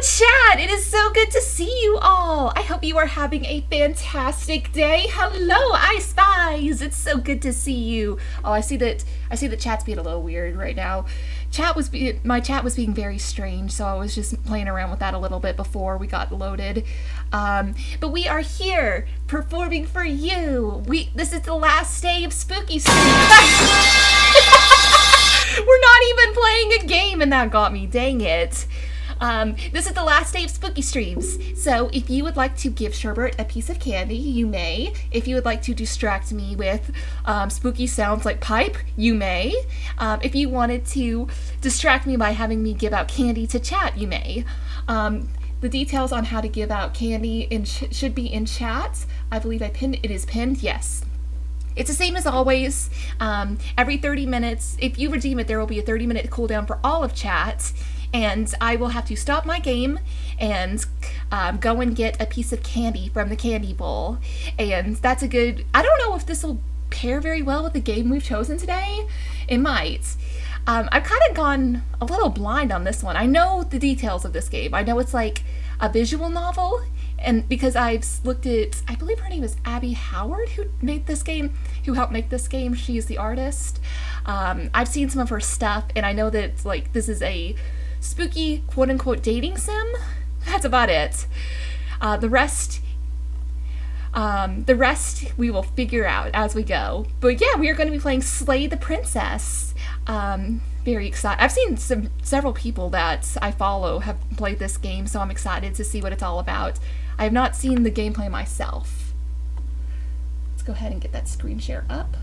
chat! It is so good to see you all! I hope you are having a fantastic day. Hello, I Spies! It's so good to see you. Oh, I see that chat's being a little weird right now. My chat was being very strange, so I was just playing around with that a little bit before we got loaded. But we are here performing for you. This is the last day of Spooky Stream. We're not even playing a game, and that got me. Dang it. This is the last day of Spooky Streams, so if you would like to give Sherbert a piece of candy, you may. If you would like to distract me with spooky sounds like pipe, you may. If you wanted to distract me by having me give out candy to chat, you may. The details on how to give out candy should be in chat. I believe it is pinned, yes. It's the same as always. Every 30 minutes, if you redeem it, there will be a 30-minute cooldown for all of chat. And I will have to stop my game and go and get a piece of candy from the candy bowl. And that's a good... I don't know if this will pair very well with the game we've chosen today. It might. I've kind of gone a little blind on this one. I know the details of this game. I know it's like a visual novel. And because I've looked at... I believe her name is Abby Howard, who helped make this game. She's the artist. I've seen some of her stuff, and I know that like this is a... spooky quote-unquote dating sim. That's about it. The rest we will figure out as we go. But yeah, we are going to be playing Slay the Princess. Very excited. I've seen several people that I follow have played this game, so I'm excited to see what it's all about. I have not seen the gameplay myself. Let's go ahead and get that screen share up.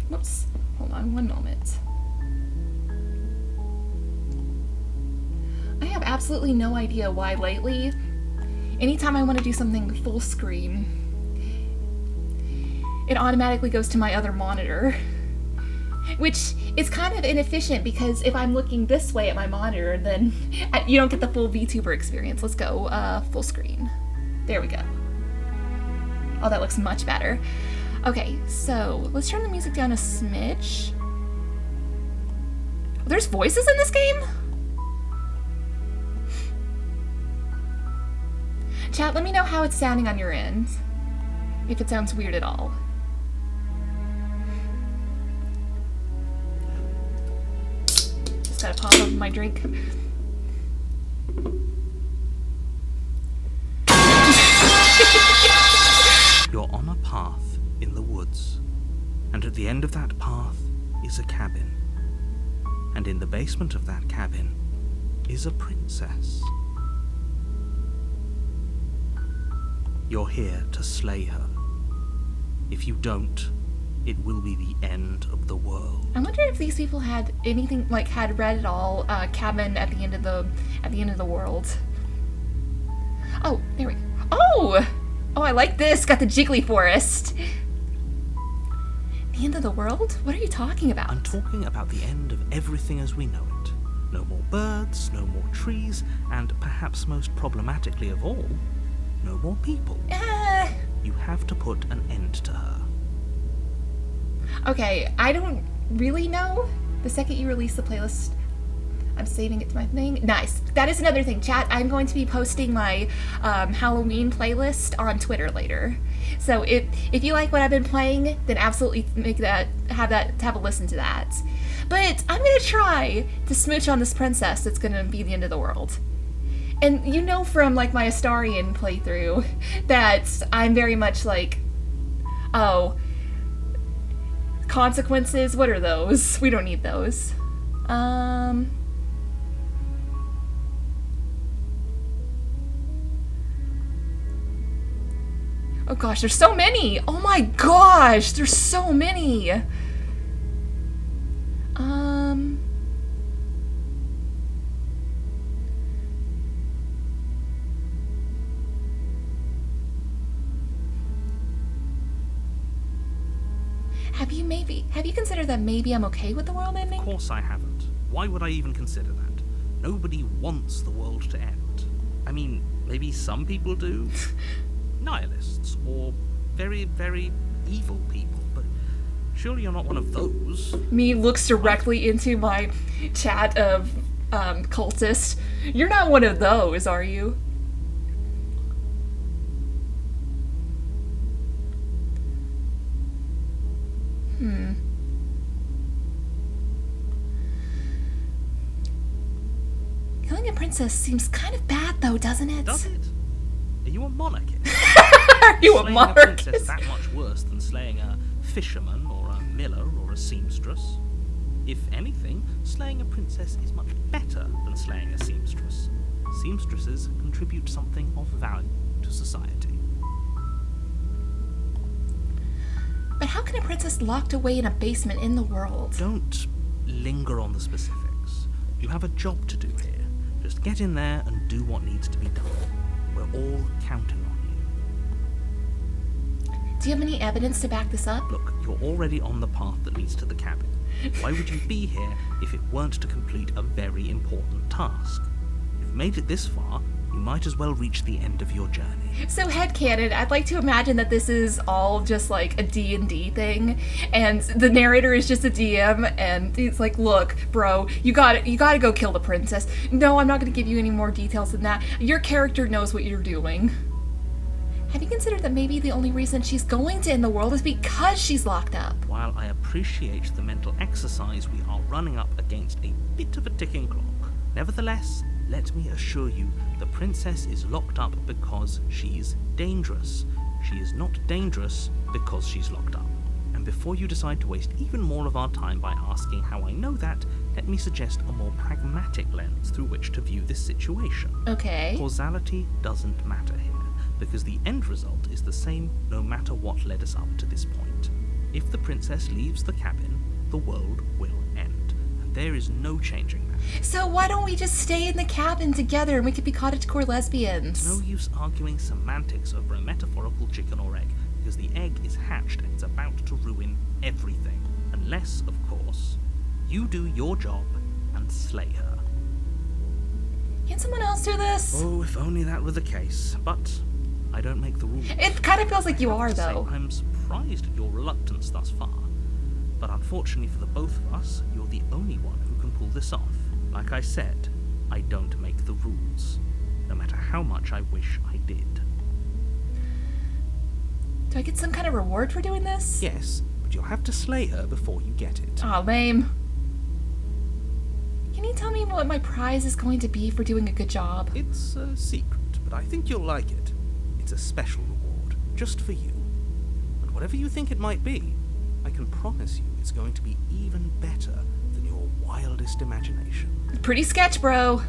Whoops, hold on one moment. I have absolutely no idea why lately, anytime I want to do something full screen, it automatically goes to my other monitor. Which is kind of inefficient because if I'm looking this way at my monitor, then you don't get the full VTuber experience. Let's go full screen. There we go. Oh, that looks much better. Okay, so let's turn the music down a smidge. There's voices in this game? Chat, let me know how it's sounding on your end. If it sounds weird at all. Just gotta pop open my drink. You're on a path in the woods, and at the end of that path is a cabin, and in the basement of that cabin is a princess. You're here to slay her. If you don't, it will be the end of the world. I wonder if these people had anything like had read at all cabin at the end of the world. Oh, there we go. Oh, I like this. Got the Jiggly Forest. The end of the world? What are you talking about? I'm talking about the end of everything as we know it. No more birds, no more trees, and perhaps most problematically of all, no more people. You have to put an end to her. Okay, I don't really know. The second you release the playlist, I'm saving it to my thing. Nice. That is another thing, chat. I'm going to be posting my Halloween playlist on Twitter later. So if you like what I've been playing, then absolutely have a listen to that. But I'm gonna try to smooch on this princess that's gonna be the end of the world. And you know from like my Astarian playthrough that I'm very much like, oh, consequences, what are those? We don't need those. Oh gosh, there's so many! Oh my gosh, there's so many! Have you considered that maybe I'm okay with the world ending? Of course I haven't. Why would I even consider that? Nobody wants the world to end. I mean, maybe some people do. Nihilists, or very, very evil people, but Surely you're not one of those. Me looks directly into my chat of cultists. You're not one of those, are you? Killing a princess seems kind of bad, though, doesn't it? Does it? Are you a monarchist? Are you a Slaying monarchist? a princess that much worse than slaying a fisherman or a miller or a seamstress? If anything, slaying a princess is much better than slaying a seamstress. Seamstresses contribute something of value to society. But how can a princess locked away in a basement in the world? Don't linger on the specifics. You have a job to do here. Just get in there and do what needs to be done. We're all counting on you. Do you have any evidence to back this up? Look, you're already on the path that leads to the cabin. Why would you be here if it weren't to complete a very important task? You've made it this far, you might as well reach the end of your journey. So headcanon, I'd like to imagine that this is all just like a D&D thing, and the narrator is just a DM, and he's like, look, bro, you gotta go kill the princess. No, I'm not gonna give you any more details than that. Your character knows what you're doing. Have you considered that maybe the only reason she's going to end the world is because she's locked up? While I appreciate the mental exercise, we are running up against a bit of a ticking clock. Nevertheless, let me assure you, the princess is locked up because she's dangerous. She is not dangerous because she's locked up. And before you decide to waste even more of our time by asking how I know that, let me suggest a more pragmatic lens through which to view this situation. Okay. Causality doesn't matter here, because the end result is the same no matter what led us up to this point. If the princess leaves the cabin, the world will end. And there is no changing that. So why don't we just stay in the cabin together and we could be cottagecore lesbians? No use arguing semantics over a metaphorical chicken or egg, because the egg is hatched and it's about to ruin everything. Unless, of course, you do your job and slay her. Can someone else do this? Oh, if only that were the case. But I don't make the rules. It kind of feels like you I are, have to say, though. I'm surprised at your reluctance thus far. But unfortunately for the both of us, you're the only one who can pull this off. Like I said, I don't make the rules, no matter how much I wish I did. Do I get some kind of reward for doing this? Yes, but you'll have to slay her before you get it. Aw, lame. Can you tell me what my prize is going to be for doing a good job? It's a secret, but I think you'll like it. It's a special reward, just for you. But whatever you think it might be, I can promise you it's going to be even better than your wildest imagination. Pretty sketch, bro.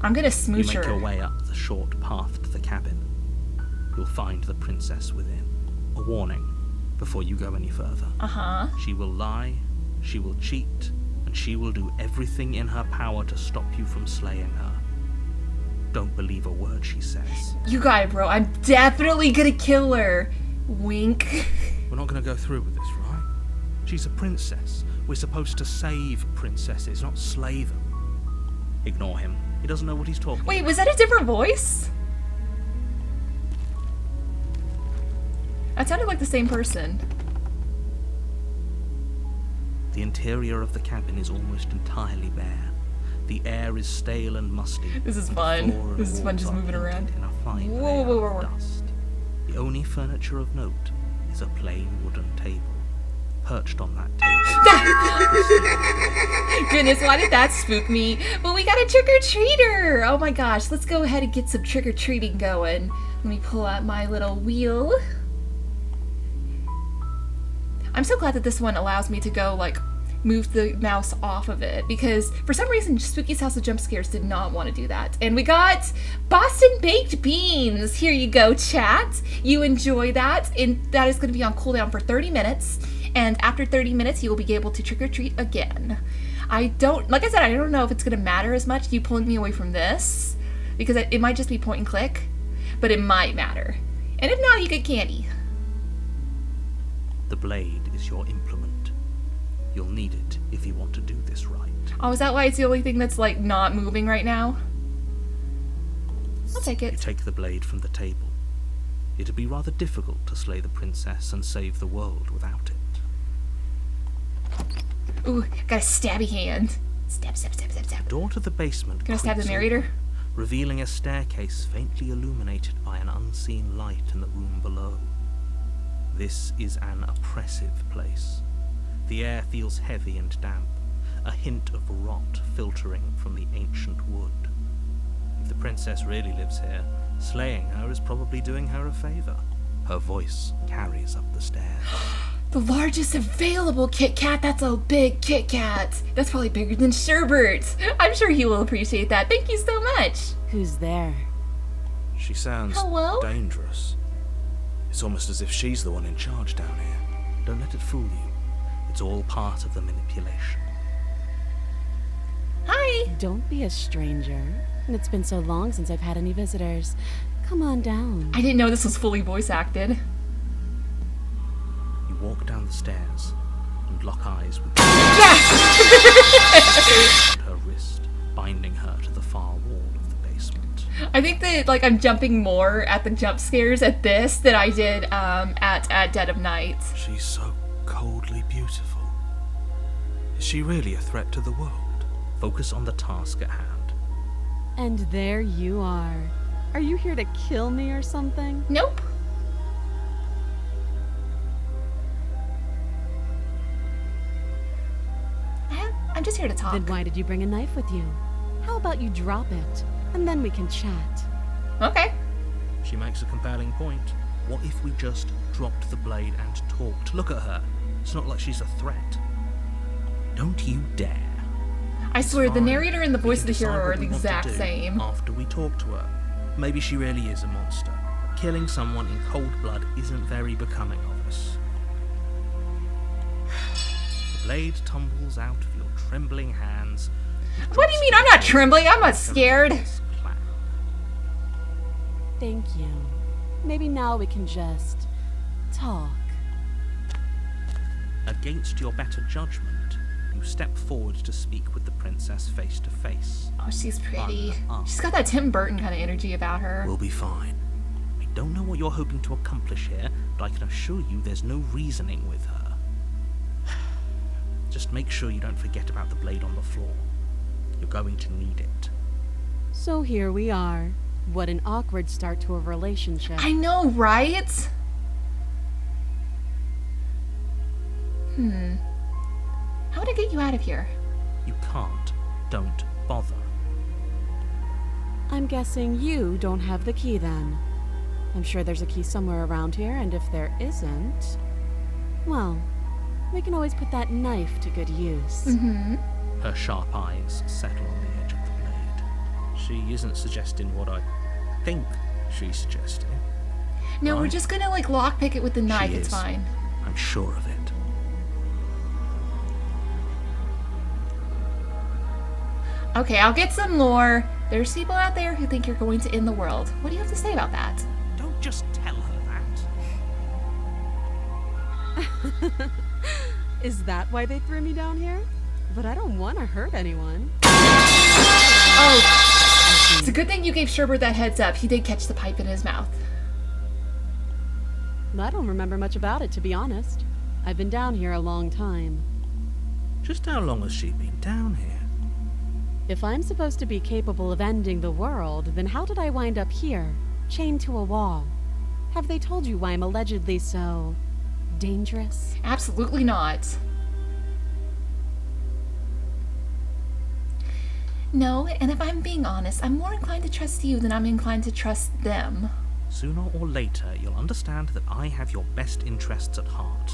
I'm gonna smooch You make her. your way up the short path to the cabin. You'll find the princess within. A warning before you go any further. Uh-huh. She will lie, she will cheat, and she will do everything in her power to stop you from slaying her. Don't believe a word she says. You got it, bro. I'm definitely gonna kill her. Wink. We're not going to go through with this, right? She's a princess. We're supposed to save princesses, not slay them. Ignore him. He doesn't know what he's talking Wait, about. was that a different voice? That sounded like the same person. The interior of the cabin is almost entirely bare. The air is stale and musty. This is and the fun. floor and This is fun walls just are moving around. painted in a fine Whoa, layer whoa, whoa, of whoa. dust. The only furniture of note is a plain wooden table. Perched on that table. Goodness, why did that spook me? Well, we got a trick-or-treater! Oh my gosh, let's go ahead and get some trick-or-treating going. Let me pull out my little wheel. I'm so glad that this one allows me to go, like, move the mouse off of it, because for some reason Spooky's House of Jump Scares did not want to do that. And we got Boston Baked Beans. Here you go, chat. You enjoy that, and that is going to be on cooldown for 30 minutes. And after 30 minutes, you will be able to trick-or-treat again. Like I said, I don't know if it's going to matter as much, you pulling me away from this, because it might just be point and click, but it might matter. And if not, you get candy. The blade is your implement. You'll need it if you want to do this right. Oh, is that why it's the only thing that's, like, not moving right now? I'll take You it. take the blade from the table. It'd be rather difficult to slay the princess and save the world without it. Ooh, got a stabby hand. Stab, stab, stab, stab, stab. The door to the basement Gonna stab the creaks narrator? open, revealing a staircase faintly illuminated by an unseen light in the room below. This is an oppressive place. The air feels heavy and damp, a hint of rot filtering from the ancient wood. If the princess really lives here, slaying her is probably doing her a favor. Her voice carries up the stairs. The largest available Kit Kat. That's a big Kit Kat. That's probably bigger than Sherbert. I'm sure he will appreciate that. Thank you so much. Who's there? She sounds Hello? dangerous. It's almost as if she's the one in charge down here. Don't let it fool you. It's all part of the manipulation. Hi. Don't be a stranger. And it's been so long since I've had any visitors. Come on down. I didn't know this was fully voice acted. You walk down the stairs and lock eyes with Yeah. her wrist, binding her to the far wall of the basement. I think that like I'm jumping more at the jump scares at this than I did at Dead of Night. She's so coldly beautiful. Is she really a threat to the world? Focus on the task at hand. And there you are. Are you here to kill me or something? Nope. I'm just here to talk. Then why did you bring a knife with you? How about you drop it, and then we can chat. Okay. She makes a compelling point. What if we just dropped the blade and talked? Look at her. It's not like she's a threat. Don't you dare. I swear, the Fine. narrator and the We voice of can the hero decide are what the we want to exact do same. After we talk to her. Maybe she really is a monster. Killing someone in cold blood isn't very becoming of us. The blade tumbles out of your trembling hands. What do you mean? I'm not trembling. I'm not scared. Clap. Thank you. Maybe now we can just talk. Against your better judgment, you step forward to speak with the princess face to face. Oh, she's pretty. Unarmed. She's got that Tim Burton kind of energy about her. We'll be fine. I don't know what you're hoping to accomplish here, but I can assure you there's no reasoning with her. Just make sure you don't forget about the blade on the floor. You're going to need it. So here we are. What an awkward start to a relationship. I know, right? How to get you out of here? You can't. Don't bother. I'm guessing you don't have the key then. I'm sure there's a key somewhere around here, and if there isn't, well, we can always put that knife to good use. Her sharp eyes settle on the edge of the blade. She isn't suggesting what I think she's suggesting. No, we're Right. just gonna like lockpick it with the knife. She It's is. fine. I'm sure of it. Okay, I'll get some more. There's people out there who think you're going to end the world. What do you have to say about that? Don't just tell her that. Is that why they threw me down here? But I don't want to hurt anyone. Oh, it's a good thing you gave Sherbert that heads up. He did catch the pipe in his mouth. I don't remember much about it, to be honest. I've been down here a long time. Just how long has she been down here? If I'm supposed to be capable of ending the world, then how did I wind up here, chained to a wall? Have they told you why I'm allegedly so dangerous? Absolutely not. No, and if I'm being honest, I'm more inclined to trust you than I'm inclined to trust them. Sooner or later, you'll understand that I have your best interests at heart.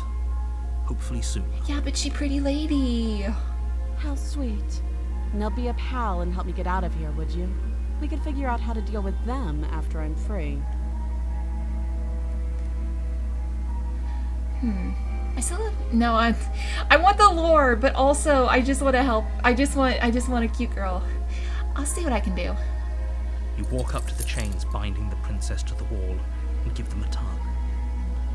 Hopefully soon. Yeah, but she pretty lady. How sweet. And they'll be a pal and help me get out of here, would you? We could figure out how to deal with them after I'm free. I still have no. I want the lore, but also I just want to help. I just want a cute girl. I'll see what I can do. You walk up to the chains binding the princess to the wall and give them a tug.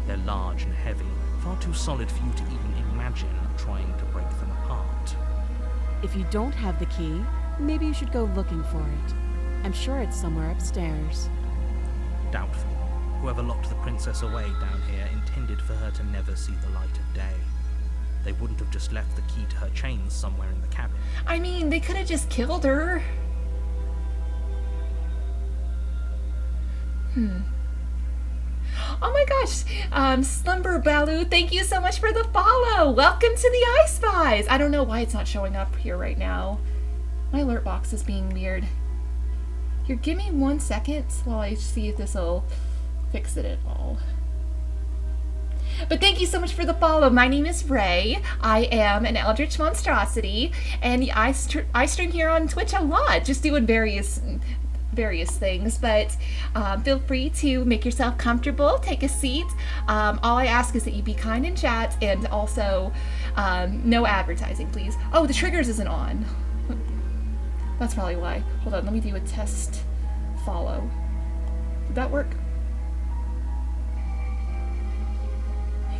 They're large and heavy, far too solid for you to even imagine trying to break them apart. If you don't have the key, maybe you should go looking for it. I'm sure it's somewhere upstairs. Doubtful. Whoever locked the princess away down here intended for her to never see the light of day. They wouldn't have just left the key to her chains somewhere in the cabin. I mean, they could have just killed her. Oh my gosh, Slumber Balu, thank you so much for the follow. Welcome to the I Spies. I don't know why it's not showing up here right now. My alert box is being weird. Here, give me 1 second while I see if this will fix it at all. But thank you so much for the follow. My name is Ray. I am an Eldritch Monstrosity, and I stream here on Twitch a lot, just doing various things, but feel free to make yourself comfortable, take a seat. All I ask is that you be kind in chat, and also no advertising, please. Oh, the triggers isn't on. That's probably why. Hold on, let me do a test follow. Did that work?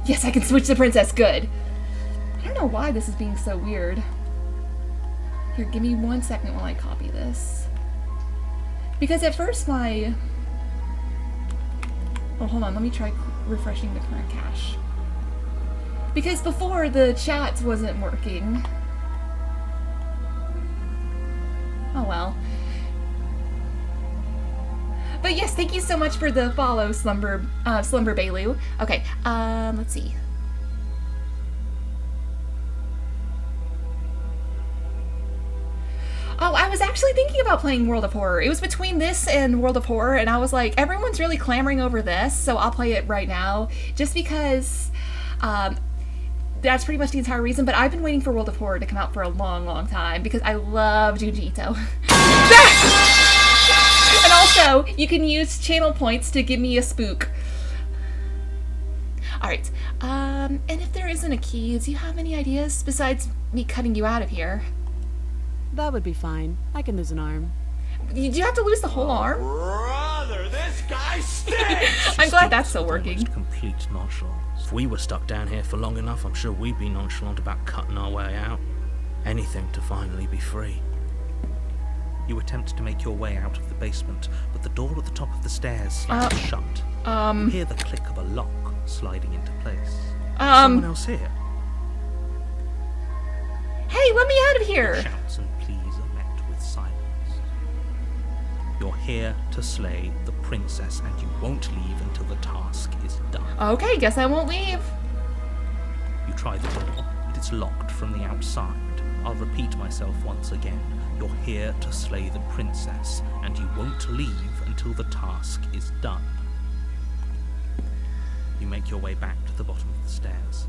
Yes, I can switch the princess. Good. I don't know why this is being so weird. Here, give me 1 second while I copy this. Because at first my... Oh, hold on. Let me try refreshing the current cache. Because before the chat wasn't working. Oh well. But yes, thank you so much for the follow, Slumber Bailu. Okay, let's see. Oh, I was actually thinking about playing World of Horror. It was between this and World of Horror, and I was like, everyone's really clamoring over this, so I'll play it right now, just because that's pretty much the entire reason. But I've been waiting for World of Horror to come out for a long, long time, because I love Junji Ito. And also, you can use channel points to give me a spook. Alright, and if there isn't a key, do you have any ideas besides me cutting you out of here? That would be fine. I can lose an arm. Do you have to lose the whole arm? Brother, this guy stinks! I'm glad that's still working. Almost complete nonchalance. If we were stuck down here for long enough, I'm sure we'd be nonchalant about cutting our way out. Anything to finally be free. You attempt to make your way out of the basement, but the door at the top of the stairs slams shut. You hear the click of a lock sliding into place. Someone else here? Hey, let me out of here! Shouts and pleas are met with silence. You're here to slay the princess, and you won't leave until the task is done. Okay, guess I won't leave. You try the door, but it's locked from the outside. I'll repeat myself once again. You're here to slay the princess, and you won't leave until the task is done. You make your way back to the bottom of the stairs.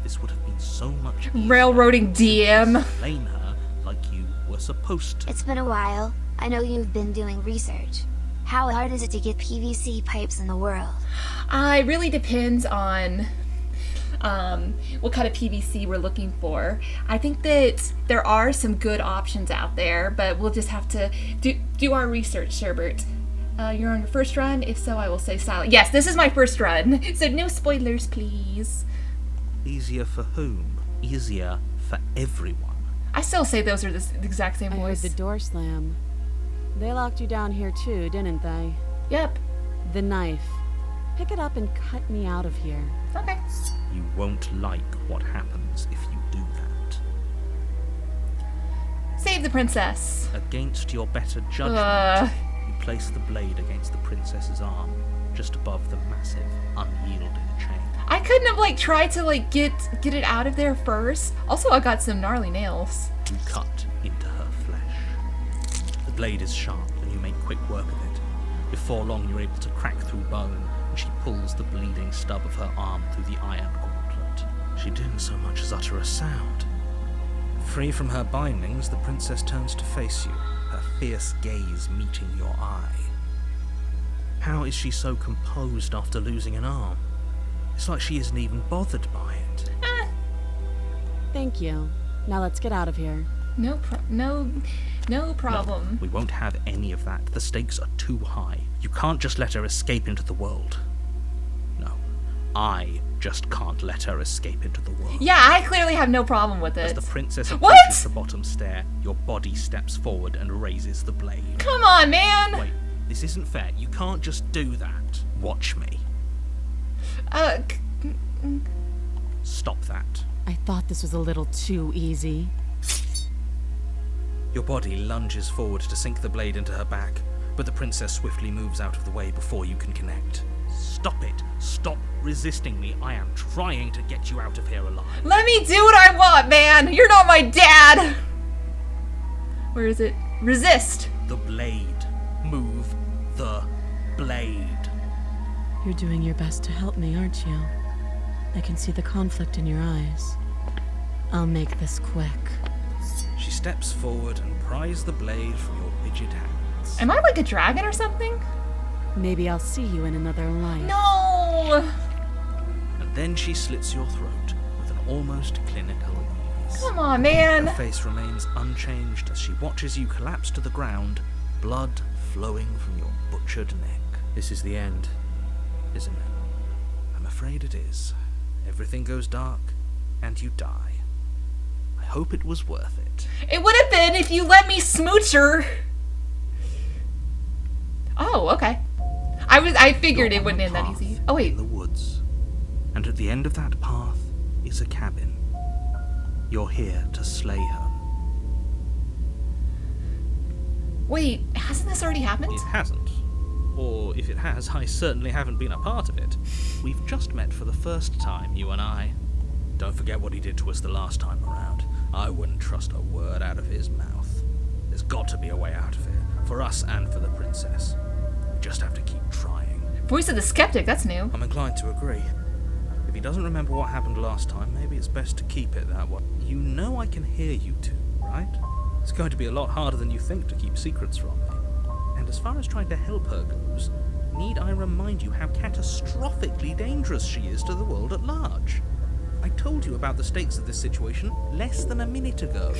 This would have been so much easier. Railroading DM. Blame her like you were supposed to. It's been a while. I know you've been doing research. How hard is it to get PVC pipes in the world? It really depends on what kind of PVC we're looking for. I think that there are some good options out there, but we'll just have to do our research, Sherbert. You're on your first run? If so, I will say silent. Yes, this is my first run, so no spoilers, please. Easier for whom? Easier for everyone. I still say those are the exact same I heard voice. the door slam. They locked you down here too, didn't they? Yep. The knife. Pick it up and cut me out of here. Okay. You won't like what happens if you do that. Save the princess. Against your better judgment, you place the blade against the princess's arm, just above the massive, unyielding chain. I couldn't have tried to get it out of there first. Also, I got some gnarly nails. You cut into her flesh. The blade is sharp, and you make quick work of it. Before long, you're able to crack through bone, and she pulls the bleeding stub of her arm through the iron gauntlet. She didn't so much as utter a sound. Free from her bindings, the princess turns to face you, her fierce gaze meeting your eye. How is she so composed after losing an arm? It's like she isn't even bothered by it. Thank you. Now let's get out of here. No problem. No, we won't have any of that. The stakes are too high. You can't just let her escape into the world. No, I just can't let her escape into the world. Yeah, I clearly have no problem with As it. the princess What? approaches the bottom stair, your body steps forward and raises the blade. Come on, man! Wait, this isn't fair. You can't just do that. Watch me. Stop that. I thought this was a little too easy. Your body lunges forward to sink the blade into her back, but the princess swiftly moves out of the way before you can connect. Stop it. Stop resisting me. I am trying to get you out of here alive. Let me do what I want, man! You're not my dad! Where is it? Resist! The blade. Move the blade. You're doing your best to help me, aren't you? I can see the conflict in your eyes. I'll make this quick. She steps forward and pries the blade from your rigid hands. Am I like a dragon or something? Maybe I'll see you in another life. No! And then she slits your throat with an almost clinical ease. Come on, man! Her face remains unchanged as she watches you collapse to the ground, blood flowing from your butchered neck. This is the end, isn't it? I'm afraid it is. Everything goes dark, and you die. I hope it was worth it. It would have been if you let me smooch her. Oh, okay. I figured You're it wouldn't on a end that path easy. Oh, wait. in the woods, and at the end of that path is a cabin. You're here to slay her. Wait, hasn't this already happened? It hasn't. Or if it has, I certainly haven't been a part of it. We've just met for the first time, you and I. Don't forget what he did to us the last time around. I wouldn't trust a word out of his mouth. There's got to be a way out of here, for us and for the princess. We just have to keep trying. Voice of the skeptic, that's new. I'm inclined to agree. If he doesn't remember what happened last time, maybe it's best to keep it that way. You know I can hear you two, right? It's going to be a lot harder than you think to keep secrets from me. And as far as trying to help her goes, need I remind you how catastrophically dangerous she is to the world at large? I told you about the stakes of this situation less than a minute ago.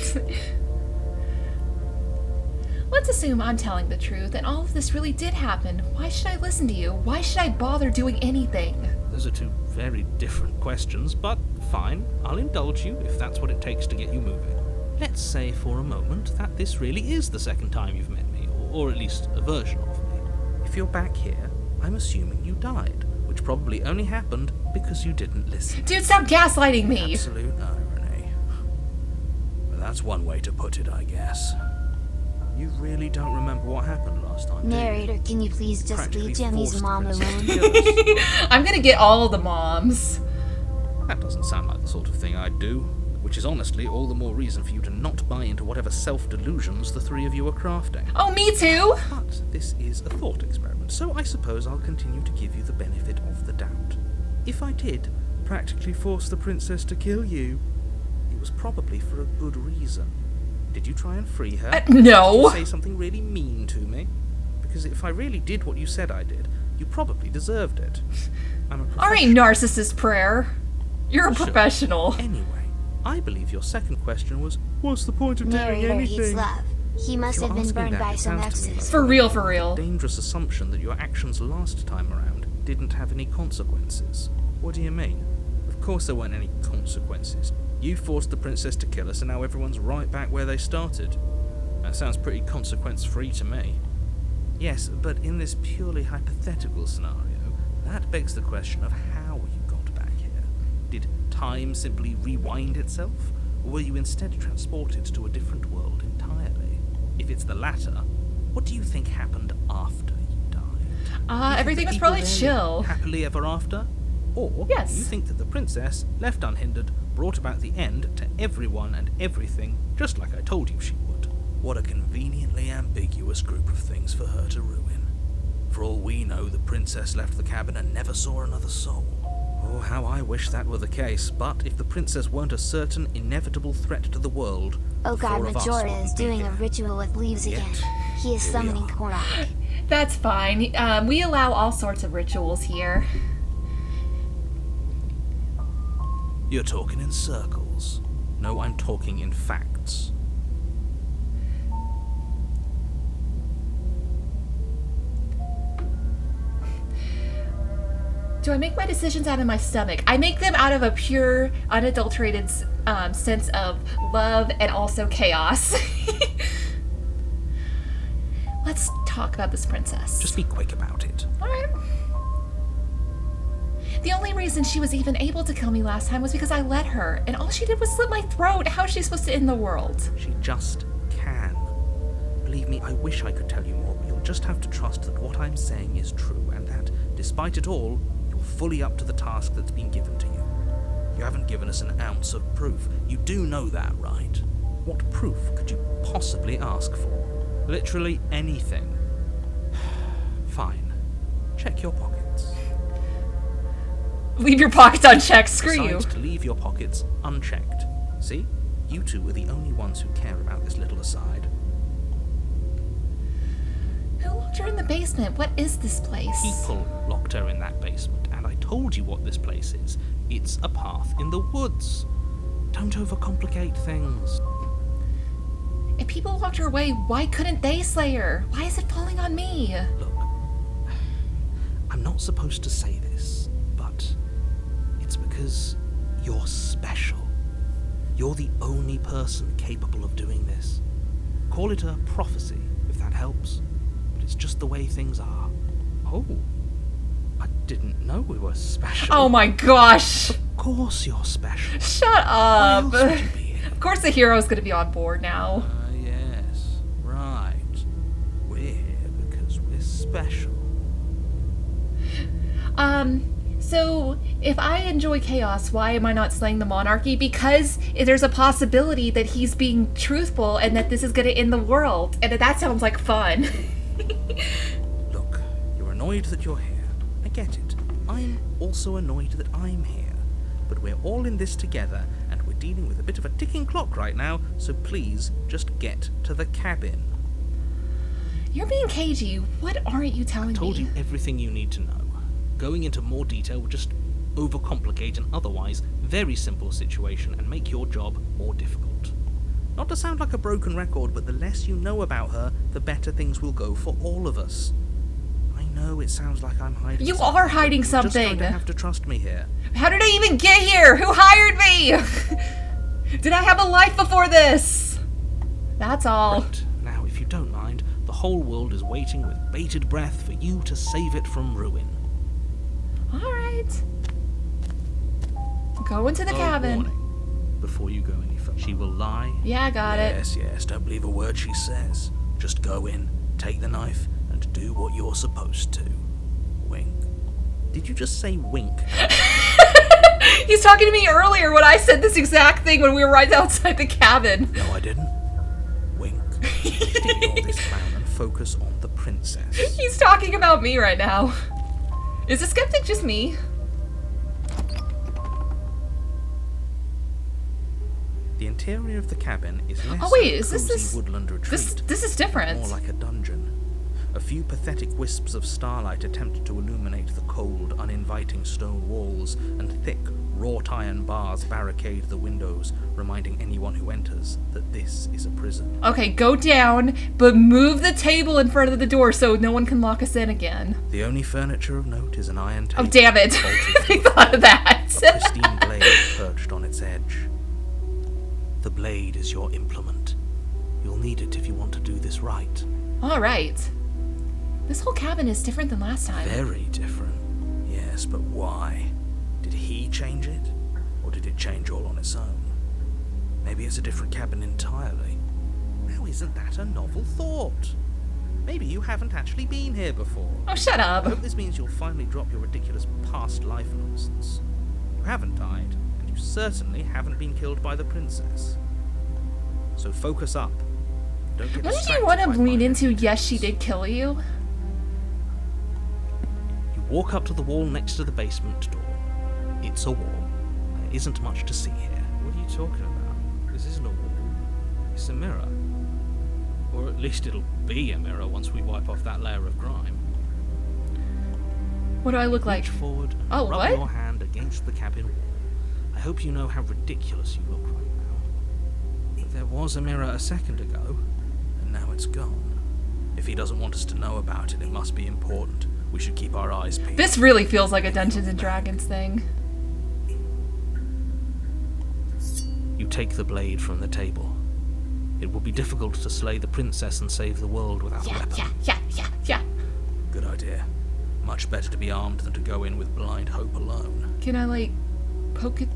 Let's assume I'm telling the truth and all of this really did happen. Why should I listen to you? Why should I bother doing anything? Those are two very different questions, but fine, I'll indulge you if that's what it takes to get you moving. Let's say for a moment that this really is the second time you've met me, or at least a version of me. If you're back here, I'm assuming you died, which probably only happened because you didn't listen. Dude, stop gaslighting me! Absolute irony. Well, that's one way to put it, I guess. You really don't remember what happened last time, do you? Narrator, can you please just Practically leave Jenny's forced the mom princess alone? to kill us. I'm gonna get all the moms. That doesn't sound like the sort of thing I'd do, which is honestly all the more reason for you to not buy into whatever self-delusions the three of you are crafting. Oh, me too? But this is a thought experiment, so I suppose I'll continue to give you the benefit of the doubt. If I did practically force the princess to kill you, it was probably for a good reason. Did you try and free her? No. Did you say something really mean to me? Because if I really did what you said I did, you probably deserved it. I'm a professional. Alright, narcissist prayer. You're a Sure. professional. Anyway, I believe your second question was, what's the point of doing Narrator hates anything? love. He must If you're have been asking burned that, by it some sounds to me exes. like For real, for real. dangerous assumption that your actions last time around didn't have any consequences. What do you mean? Of course there weren't any consequences. You forced the princess to kill us and now everyone's right back where they started. That sounds pretty consequence-free to me. Yes, but in this purely hypothetical scenario, that begs the question of how you got back here. Did time simply rewind itself? Or were you instead transported to a different world entirely? If it's the latter, what do you think happened after you died? Do you think Everything the was people probably there lived chill. happily ever after? Or Yes. do you think that the princess, left unhindered, brought about the end to everyone and everything, just like I told you she would? What a conveniently ambiguous group of things for her to ruin. For all we know, the princess left the cabin and never saw another soul. Oh, how I wish that were the case, but if the princess weren't a certain, inevitable threat to the world, Oh the god, four of us Majora wouldn't is be doing a here. ritual with leaves Yet, again. He is here we summoning are. Korok. That's fine. We allow all sorts of rituals here. You're talking in circles. No, I'm talking in facts. Do I make my decisions out of my stomach? I make them out of a pure, unadulterated sense of love and also chaos. Let's talk about this princess. Just be quick about it. Alright. The only reason she was even able to kill me last time was because I let her, and all she did was slit my throat. How is she supposed to end the world? She just can. Believe me, I wish I could tell you more, but you'll just have to trust that what I'm saying is true, and that, despite it all, you're fully up to the task that's been given to you. You haven't given us an ounce of proof. You do know that, right? What proof could you possibly ask for? Literally anything. Fine. Check your pockets. Leave your pockets unchecked, screw you. Decides to leave your pockets unchecked. See? You two are the only ones who care about this little aside. Who locked her in the basement? What is this place? People locked her in that basement, and I told you what this place is. It's a path in the woods. Don't overcomplicate things. If people locked her away, why couldn't they slay her? Why is it falling on me? Look, I'm not supposed to say this, but it's because you're special. You're the only person capable of doing this. Call it a prophecy, if that helps. But it's just the way things are. Oh, I didn't know we were special. Oh my gosh! Of course you're special. Shut Why up! else would you be here? Of course the hero's gonna be on board now. Yes, right. We're here because we're special. So if I enjoy chaos, why am I not slaying the monarchy? Because there's a possibility that he's being truthful and that this is gonna end the world. And that sounds like fun. Look, you're annoyed that you're here. I get it. I'm also annoyed that I'm here. But we're all in this together, and we're dealing with a bit of a ticking clock right now, so please just get to the cabin. You're being cagey. What aren't you telling me? I told you everything you need to know. Going into more detail would just overcomplicate an otherwise very simple situation and make your job more difficult. Not to sound like a broken record, but the less you know about her, the better things will go for all of us. I know it sounds like I'm hiding You something, are hiding but you're something. just going to have to trust me here. How did I even get here? Who hired me? Did I have a life before this? That's all. Right. Now, if you don't mind, the whole world is waiting with bated breath for you to save it from ruin. Alright. Go into the cabin. Warning. Before you go any further, she will lie. Yeah, I got it. Yes, don't believe a word she says. Just go in, take the knife, and do what you're supposed to. Wink. Did you just say wink? He's talking to me earlier when I said this exact thing when we were right outside the cabin. No, I didn't. Wink. Just ignore this clown and focus on the princess. He's talking about me right now. Is the skeptic just me? The interior of the cabin is less Oh wait, a is cozy this woodland retreat. This is different. More like a dungeon. A few pathetic wisps of starlight attempt to illuminate the cold, uninviting stone walls, and thick, wrought iron bars barricade the windows, reminding anyone who enters that this is a prison. Okay, go down, but move the table in front of the door so no one can lock us in again. The only furniture of note is an iron table. Oh, damn it. I thought of that. A pristine blade perched on its edge. The blade is your implement. You'll need it if you want to do this right. Alright. This whole cabin is different than last time. Very different. Yes, but why? Did he change it? Or did it change all on its own? Maybe it's a different cabin entirely. Now, isn't that a novel thought? Maybe you haven't actually been here before. Oh, shut I up. hope this means you'll finally drop your ridiculous past life nonsense. You haven't died, and you certainly haven't been killed by the princess. So focus up. Don't get What did distracted you want to by lean minor into? details. Yes, she did kill you. You walk up to the wall next to the basement door. It's a wall. There isn't much to see here. What are you talking about? This isn't a wall. It's a mirror. Or at least it'll be a mirror once we wipe off that layer of grime. What do I look like? Reach forward and Oh, rub what? your hand against the cabin wall. I hope you know how ridiculous you look right now. But there was a mirror a second ago, and now it's gone. If he doesn't want us to know about it, it must be important. We should keep our eyes peeled. This really feels like a Dungeons and Dragons thing. You take the blade from the table. It will be difficult to slay the princess and save the world without a weapon. Yeah. Good idea. Much better to be armed than to go in with blind hope alone. Can I, like, poke it?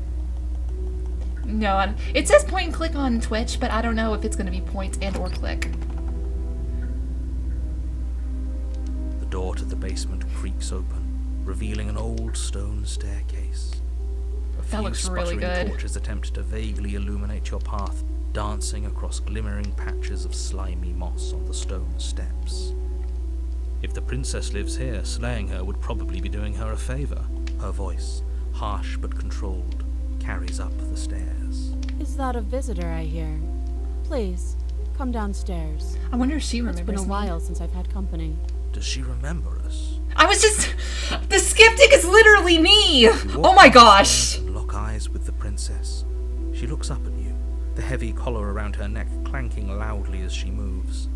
No, it says point and click on Twitch, but I don't know if it's going to be point and or click. The door to the basement creaks open, revealing an old stone staircase. A few looks really sputtering good. torches attempt to vaguely illuminate your path, dancing across glimmering patches of slimy moss on the stone steps. If the princess lives here, slaying her would probably be doing her a favor. Her voice, harsh but controlled, carries up the stairs. Is that a visitor I hear? Please, come downstairs. I wonder if she It's remembers been a me. while since I've had company. Does she remember us? I was just... The skeptic is literally me! You Oh walk my down the gosh! stairs and lock eyes with the princess. She looks up at you, the heavy collar around her neck clanking loudly as she moves.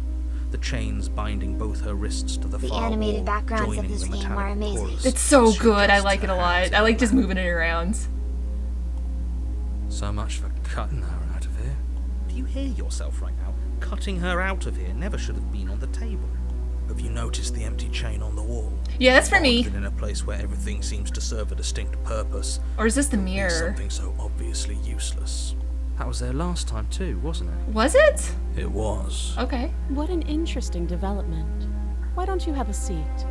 The chains binding both her wrists to the The far animated wall, backgrounds of joining this the game metallic are amazing. chorus It's so as she good, I adjusts like it her a lot. hands I like to just her moving it around. So much for cutting her out of here. Do you hear yourself right now? Cutting her out of here never should have been on the table. Have you noticed the empty chain on the wall? Yeah, that's for Odd me. that in a place where everything seems to serve a distinct purpose, Or is this the be mirror? something so obviously useless. That was there last time too, wasn't it? Was it? It was. Okay. What an interesting development. Why don't you have a seat?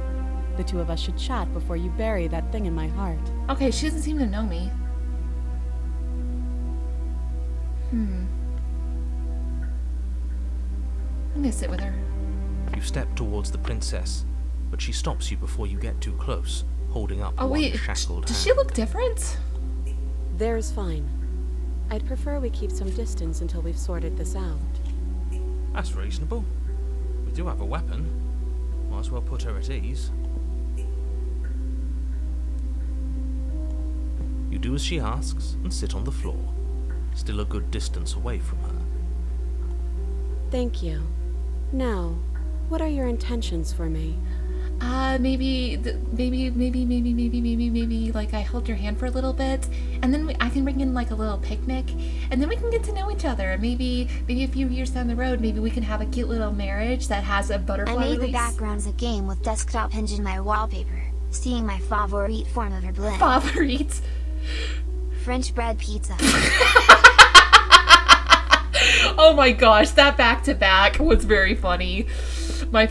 The two of us should chat before you bury that thing in my heart. Okay, she doesn't seem to know me. I'm gonna sit with her. You step towards the princess, but she stops you before you get too close, holding up Oh one wait, shackled does hand. she look different? There's fine. I'd prefer we keep some distance until we've sorted this out. That's reasonable. We do have a weapon. Might as well put her at ease. You do as she asks and sit on the floor, still a good distance away from her. Thank you. Now, what are your intentions for me? Maybe, like I hold your hand for a little bit, and then I can bring in like a little picnic, and then we can get to know each other. Maybe a few years down the road, maybe we can have a cute little marriage that has a butterfly I made the release. backgrounds a game with desktop hinge in my wallpaper, seeing my favorite form of her blend. Favorite. French bread pizza. Oh my gosh, that back to back was very funny. My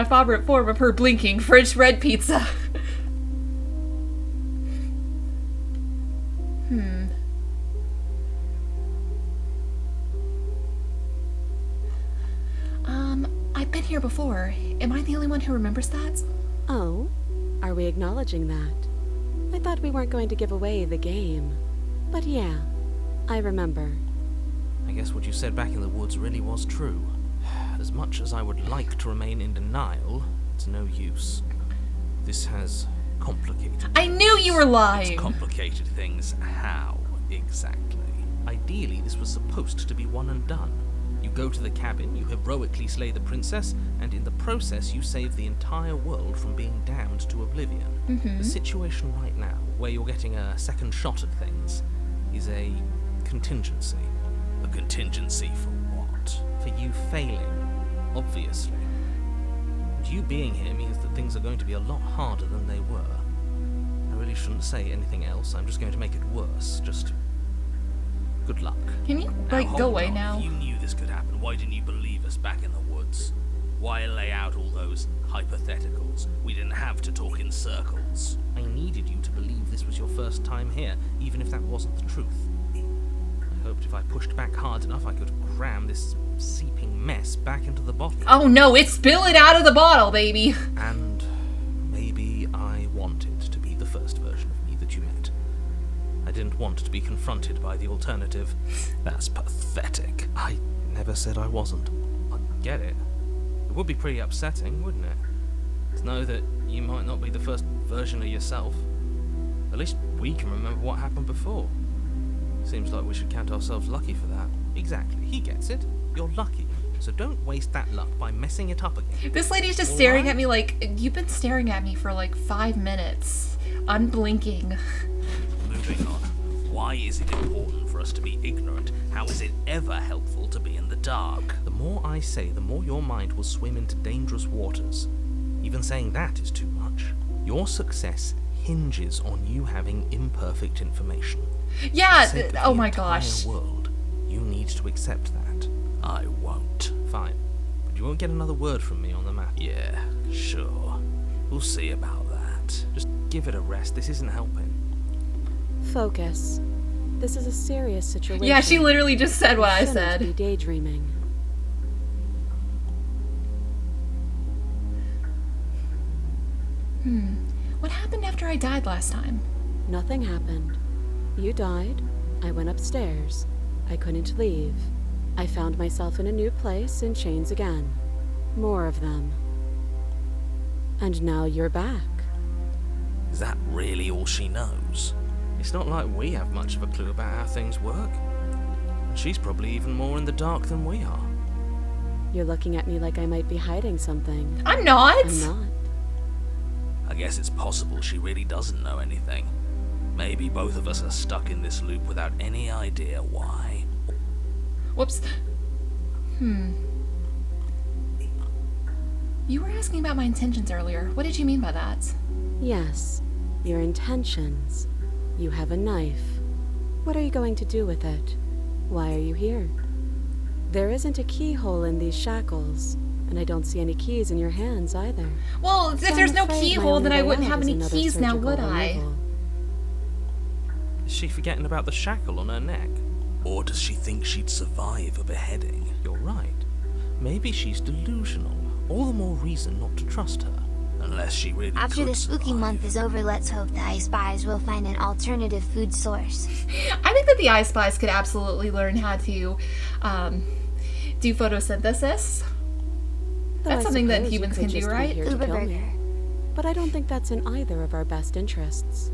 favorite form of her blinking French bread pizza. I've been here before. Am I the only one who remembers that? Oh, are we acknowledging that? I thought we weren't going to give away the game. But yeah, I remember. I guess what you said back in the woods really was true. As much as I would like to remain in denial, it's no use. This has complicated. I knew you were lying. It's complicated things. How exactly? Ideally, this was supposed to be one and done. You go to the cabin, you heroically slay the princess, and in the process you save the entire world from being damned to oblivion. The situation right now, where you're getting a second shot at things, is a contingency. A contingency for what? For you failing, obviously. And you being here means that things are going to be a lot harder than they were. I really shouldn't say anything else, I'm just going to make it worse. Just good luck. Can you, Now, like, go hold away on. now? If you knew this could happen, why didn't you believe us back in the woods? Why lay out all those hypotheticals? We didn't have to talk in circles. I needed you to believe this was your first time here, even if that wasn't the truth. I hoped if I pushed back hard enough I could cram this seeping mess back into the bottle. Oh no, it's spilling out of the bottle, baby. And maybe I wanted to be the first version of me that you met. I didn't want to be confronted by the alternative. That's pathetic. I never said I wasn't. I get it. It would be pretty upsetting, wouldn't it? To know that you might not be the first version of yourself. At least we can remember what happened before. Seems like we should count ourselves lucky for that. Exactly. He gets it. You're lucky. so don't waste that luck by messing it up again. This lady's just All staring right? at me like, you've been staring at me for like 5 minutes. Unblinking. Moving on. Why is it important for us to be ignorant? How is it ever helpful to be in the dark? The more I say, the more your mind will swim into dangerous waters. Even saying that is too much. Your success hinges on you having imperfect information. Yeah, For the sake of oh the my entire gosh. world, you need to accept that. I won't. Fine. But you won't get another word from me on the matter. Yeah, sure. We'll see about that. Just give it a rest. This isn't helping. Focus. This is a serious situation. Yeah, she literally just said what I You shouldn't be said. daydreaming. What happened after I died last time? Nothing happened. You died. I went upstairs. I couldn't leave. I found myself in a new place in chains again. More of them. And now you're back. Is that really all she knows? It's not like we have much of a clue about how things work. And she's probably even more in the dark than we are. You're looking at me like I might be hiding something. I'm not. I'm not. I guess it's possible she really doesn't know anything. Maybe both of us are stuck in this loop without any idea why. Whoops. You were asking about my intentions earlier. What did you mean by that? Yes, your intentions. You have a knife. What are you going to do with it? Why are you here? There isn't a keyhole in these shackles, and I don't see any keys in your hands either. Well, if So I'm there's no afraid my keyhole, then only I way wouldn't out have is any another keys now, surgical would I? removal. Is she forgetting about the shackle on her neck? Or does she think she'd survive a beheading? You're right. Maybe she's delusional. All the more reason not to trust her. Unless she really After could the spooky survive. month is over, let's hope the I Spies will find an alternative food source. I think that the I Spies could absolutely learn how to do photosynthesis. Though That's I something that suppose you humans could can do, just be right? here to Uber kill me. Burger. But I don't think that's in either of our best interests.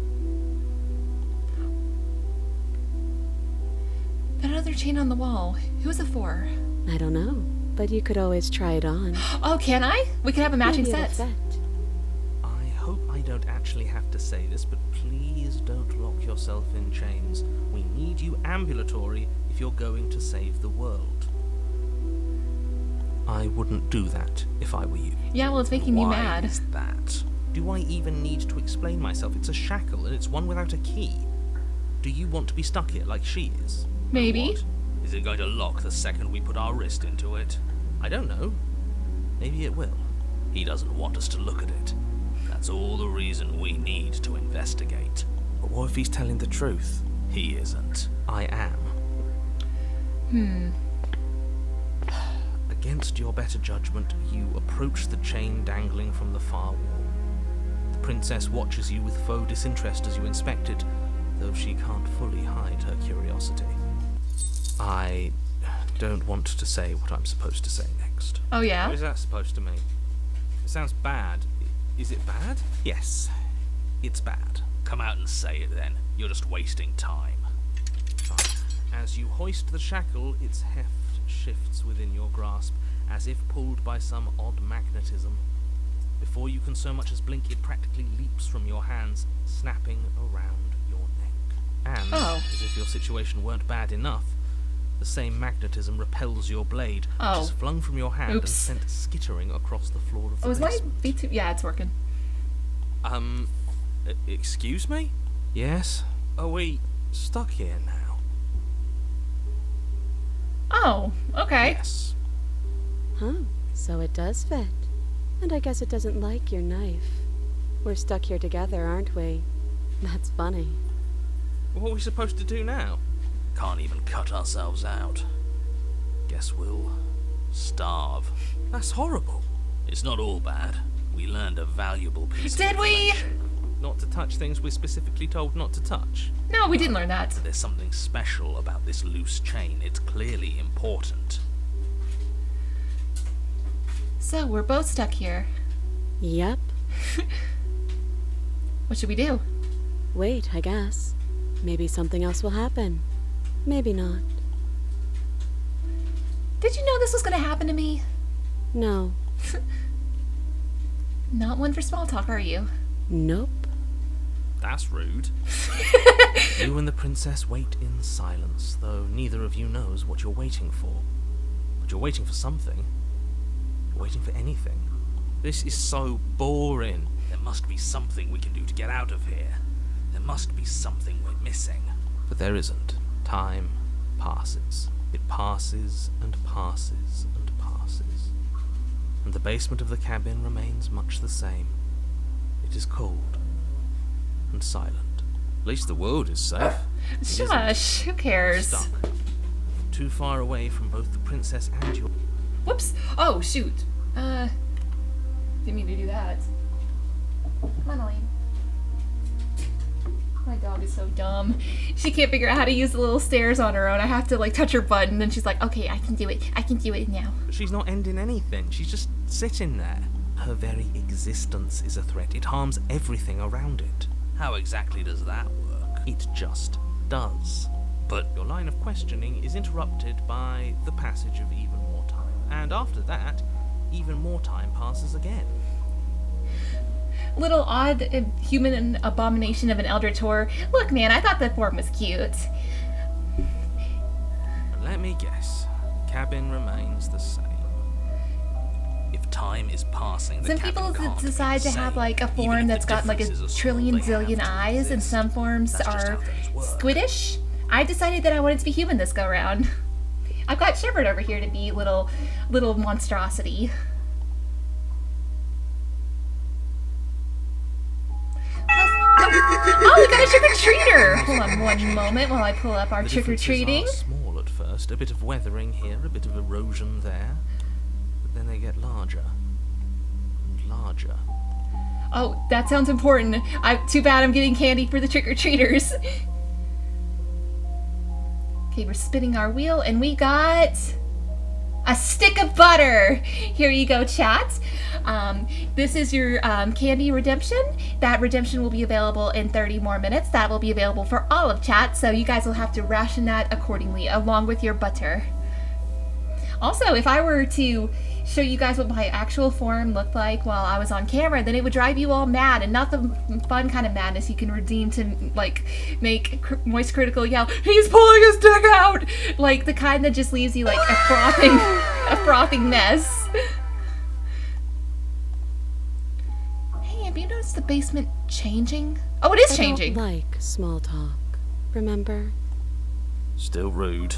That other chain on the wall. Who's it for? I don't know, but you could always try it on. Oh, can I? We could have a matching Maybe it'll set. fit. I hope I don't actually have to say this, but please don't lock yourself in chains. We need you ambulatory if you're going to save the world. I wouldn't do that if I were you. Yeah, well, it's making me Why mad. is that? Do I even need to explain myself? It's a shackle and it's one without a key. Do you want to be stuck here like she is? Maybe. What? Is it going to lock the second we put our wrist into it? I don't know. Maybe it will. He doesn't want us to look at it. That's all the reason we need to investigate. But what if he's telling the truth? He isn't. I am. Against your better judgment, you approach the chain dangling from the far wall. The princess watches you with faux disinterest as you inspect it, though she can't fully hide her curiosity. I don't want to say what I'm supposed to say next. Oh, yeah? What is that supposed to mean? It sounds bad. Is it bad? Yes, it's bad. Come out and say it then. You're just wasting time. Fine. As you hoist the shackle, its heft shifts within your grasp, as if pulled by some odd magnetism. Before you can so much as blink, it practically leaps from your hands, snapping around your neck. And, Oh. as if your situation weren't bad enough, the same magnetism repels your blade, Oh. which is flung from your hand Oops. and sent skittering across the floor of the Oh, is my basement. V2? Yeah, it's working. Excuse me? Yes? Are we stuck here now? Oh, okay. Yes. Huh, so it does fit. And I guess it doesn't like your knife. We're stuck here together, aren't we? That's funny. What are we supposed to do now? Can't even cut ourselves out. Guess we'll starve. That's horrible. It's not all bad. We learned a valuable piece Did of we? information. Not to touch things we're specifically told not to touch. No, we didn't learn that. There's something special about this loose chain. It's clearly important. So, we're both stuck here. Yep. What should we do? Wait, I guess. Maybe something else will happen. Maybe not. Did you know this was gonna happen to me? No. Not one for small talk, are you? Nope. That's rude. You and the princess wait in silence, though neither of you knows what you're waiting for. But you're waiting for something. You're waiting for anything. This is so boring. There must be something we can do to get out of here. There must be something we're missing. But there isn't. Time passes. It passes and passes and passes. And the basement of the cabin remains much the same. It is cold and silent. At least the world is safe. Shush, who cares? Stuck. Too far away from both the princess and your... Whoops. Oh, shoot. Didn't mean to do that. Come on, Elaine. My dog is so dumb. She can't figure out how to use the little stairs on her own. I have to, like, touch her butt, and then she's like, okay, I can do it. I can do it now. She's not ending anything. She's just sitting there. Her very existence is a threat. It harms everything around it. How exactly does that work? It just does. But your line of questioning is interrupted by the passage of even more time. And after that, even more time passes again. Little odd human abomination of an Eldritch Horror. Look, man, I thought the form was cute. And let me guess. Cabin remains the same. If time is passing, the Some cabin people can't be decide the to have same. like a Even form if that's the got like a differences are small, trillion they have zillion to eyes, and exist. some forms That's just are how things work. squiddish. I decided that I wanted to be human this go round. I've got Shepherd over here to be little monstrosity. Oh, we got a trick-or-treater! Hold on one moment while I pull up our The trick-or-treating. differences are small at first, a bit of weathering here, a bit of erosion there, but then they get larger and larger. Oh, that sounds important. Too bad I'm getting candy for the trick-or-treaters. Okay, we're spinning our wheel, and we got a stick of butter. Here you go, chat. This is your candy redemption. That redemption will be available in 30 more minutes. That will be available for all of chat, so you guys will have to ration that accordingly, along with your butter. Also, if I were to show you guys what my actual form looked like while I was on camera, then it would drive you all mad, and not the fun kind of madness you can redeem to, like, make Moist Critical yell, "He's pulling his dick out!" Like, the kind that just leaves you, like, a frothing mess. Hey, have you noticed the basement changing? Oh, it is changing! I don't like small talk, remember? Still rude.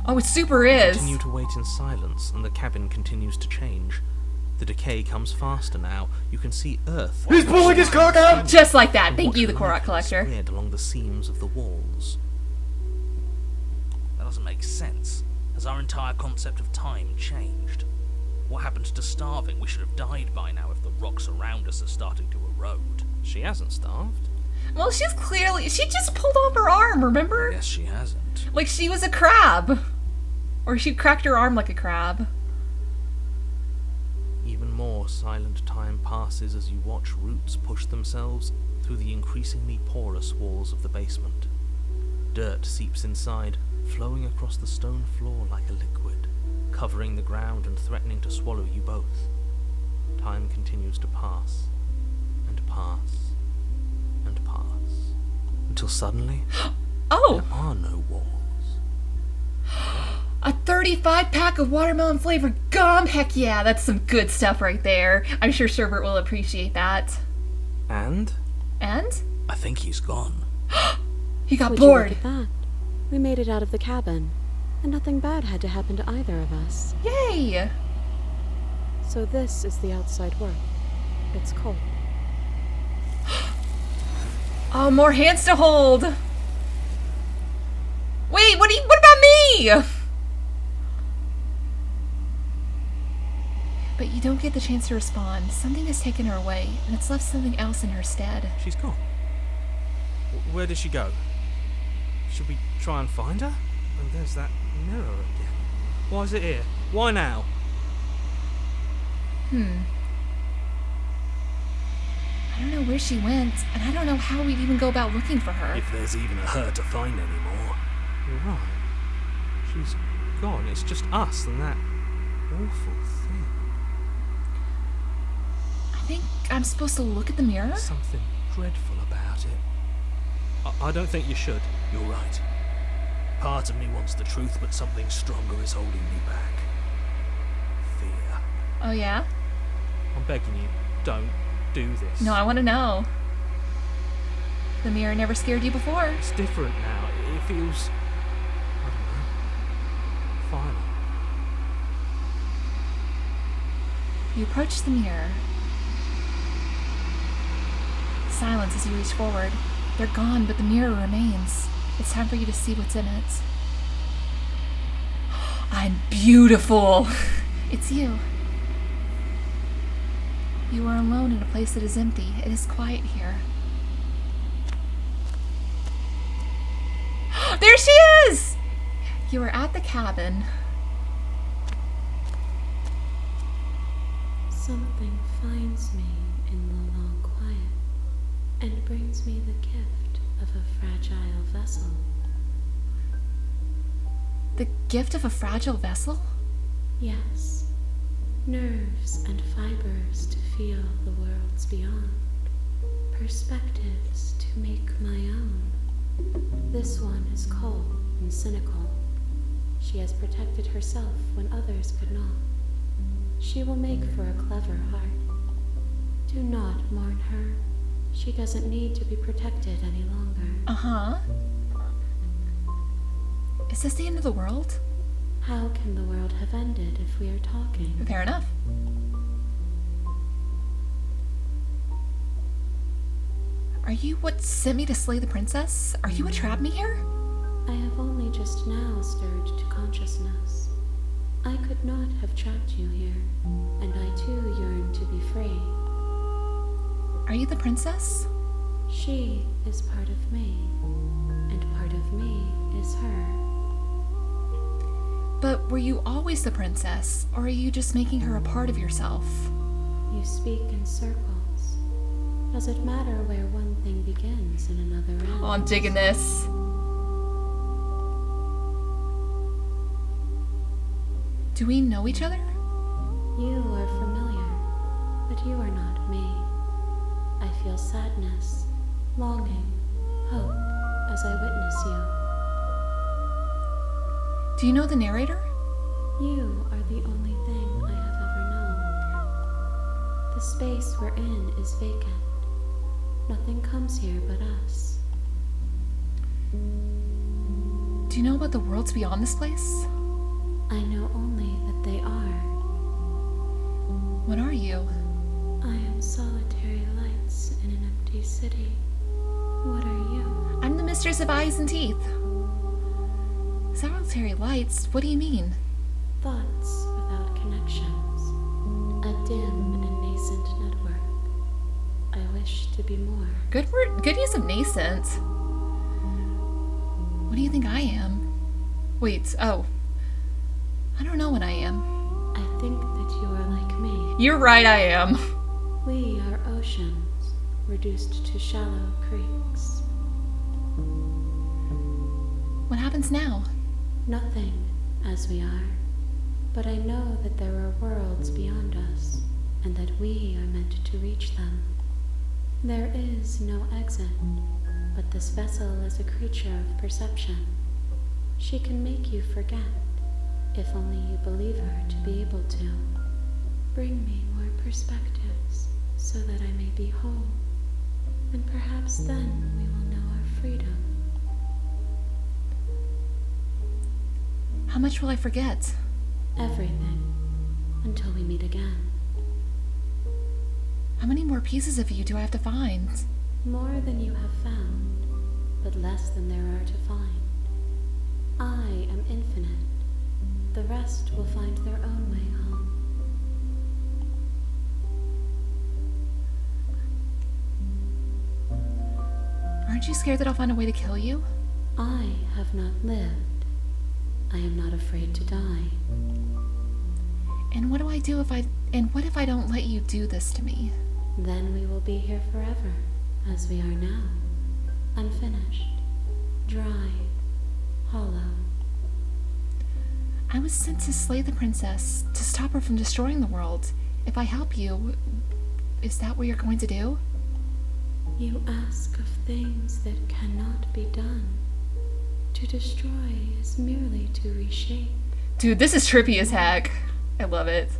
Oh, it super is! Continue to wait in silence, and the cabin continues to change. The decay comes faster now. You can see Earth. He's pulling his cock out! Just like that. and Thank watch you, the Korok life Collector. spread along the seams of the walls. That doesn't make sense. Has our entire concept of time changed? What happened to starving? We should have died by now if the rocks around us are starting to erode. She hasn't starved. Well, she just pulled off her arm, remember? Yes, she hasn't. Like she was a crab. Or she cracked her arm like a crab. Even more silent time passes as you watch roots push themselves through the increasingly porous walls of the basement. Dirt seeps inside, flowing across the stone floor like a liquid, covering the ground and threatening to swallow you both. Time continues to pass, and pass, and pass, until suddenly, Oh! there are no walls. A 35-pack of watermelon-flavored gum! Heck yeah, that's some good stuff right there. I'm sure Sherbert will appreciate that. And? And? I think he's gone. He got Would bored. you look at that? We made it out of the cabin, and nothing bad had to happen to either of us. Yay! So this is the outside world. It's cold. Oh, more hands to hold. Wait, what about me? But you don't get the chance to respond. Something has taken her away, and it's left something else in her stead. She's gone. Where did she go? Should we try and find her? And there's that mirror again. Why is it here? Why now? I don't know where she went, and I don't know how we'd even go about looking for her. If there's even a her to find anymore. You're right. She's gone. It's just us and that awful thing. I think I'm supposed to look at the mirror? Something dreadful about it. I don't think you should. You're right. Part of me wants the truth, but something stronger is holding me back. Fear. Oh, yeah? I'm begging you, don't do this. No, I want to know. The mirror never scared you before. It's different now. It feels, I don't know, final. You approach the mirror. Silence as you reach forward. They're gone, but the mirror remains. It's time for you to see what's in it. I'm beautiful. It's you. You are alone in a place that is empty. It is quiet here. There she is! You are at the cabin. Something finds me in the long quiet and brings me the gift of a fragile vessel. The gift of a fragile vessel? Yes, nerves and fibers to feel the worlds beyond, perspectives to make my own. This one is cold and cynical. She has protected herself when others could not. She will make for a clever heart. Do not mourn her. She doesn't need to be protected any longer. Uh-huh. Is this the end of the world? How can the world have ended if we are talking? Fair enough. Are you what sent me to slay the princess? Are you what trapped me here? I have only just now stirred to consciousness. I could not have trapped you here, and I too yearn to be free. Are you the princess? She is part of me, and part of me is her. But were you always the princess, or are you just making her a part of yourself? You speak in circles. Does it matter where one thing begins and another ends? Oh, I'm digging this. Do we know each other? You are familiar, but you are not me. I feel sadness, longing, hope as I witness you. Do you know the narrator? You are the only thing I have ever known. The space we're in is vacant. Nothing comes here but us. Do you know about the worlds beyond this place? I know only that they are. What are you? I am solitary lights in an empty city. What are you? I'm the mistress of eyes and teeth. Solitary lights? What do you mean? Thoughts without connections. A dim and nascent network. I wish to be more. Good word. Good use of nascent. What do you think I am? Wait, oh. I don't know what I am. I think that you are like me. You're right, I am. We are oceans, reduced to shallow creeks. What happens now? Nothing, as we are. But I know that there are worlds beyond us, and that we are meant to reach them. There is no exit, but this vessel is a creature of perception. She can make you forget, if only you believe her to be able to. Bring me more perspectives, so that I may be whole, and perhaps then we will know our freedom. How much will I forget? Everything, until we meet again. How many more pieces of you do I have to find? More than you have found, but less than there are to find. I am infinite. The rest will find their own way home. Aren't you scared that I'll find a way to kill you? I have not lived. I am not afraid to die. And what do I do if I don't let you do this to me? Then we will be here forever, as we are now. Unfinished, dry, hollow. I was sent to slay the princess, to stop her from destroying the world. If I help you, is that what you're going to do? You ask of things that cannot be done. To destroy is merely to reshape. Dude, this is trippy as heck. I love it.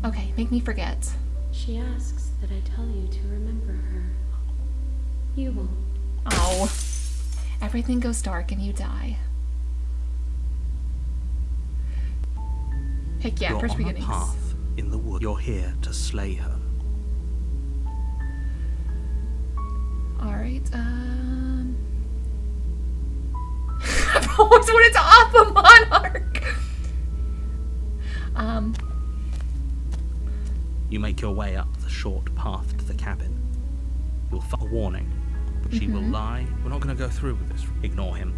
Okay, make me forget. She asks that I tell you to remember her. You won't. Oh. Everything goes dark and you die. Heck yeah, You're first on beginnings. a path in the wood. You're here to slay her. Alright, I've always wanted to off a monarch! You make your way up the short path to the cabin. You'll find a warning, but she will lie. We're not going to go through with this. Ignore him.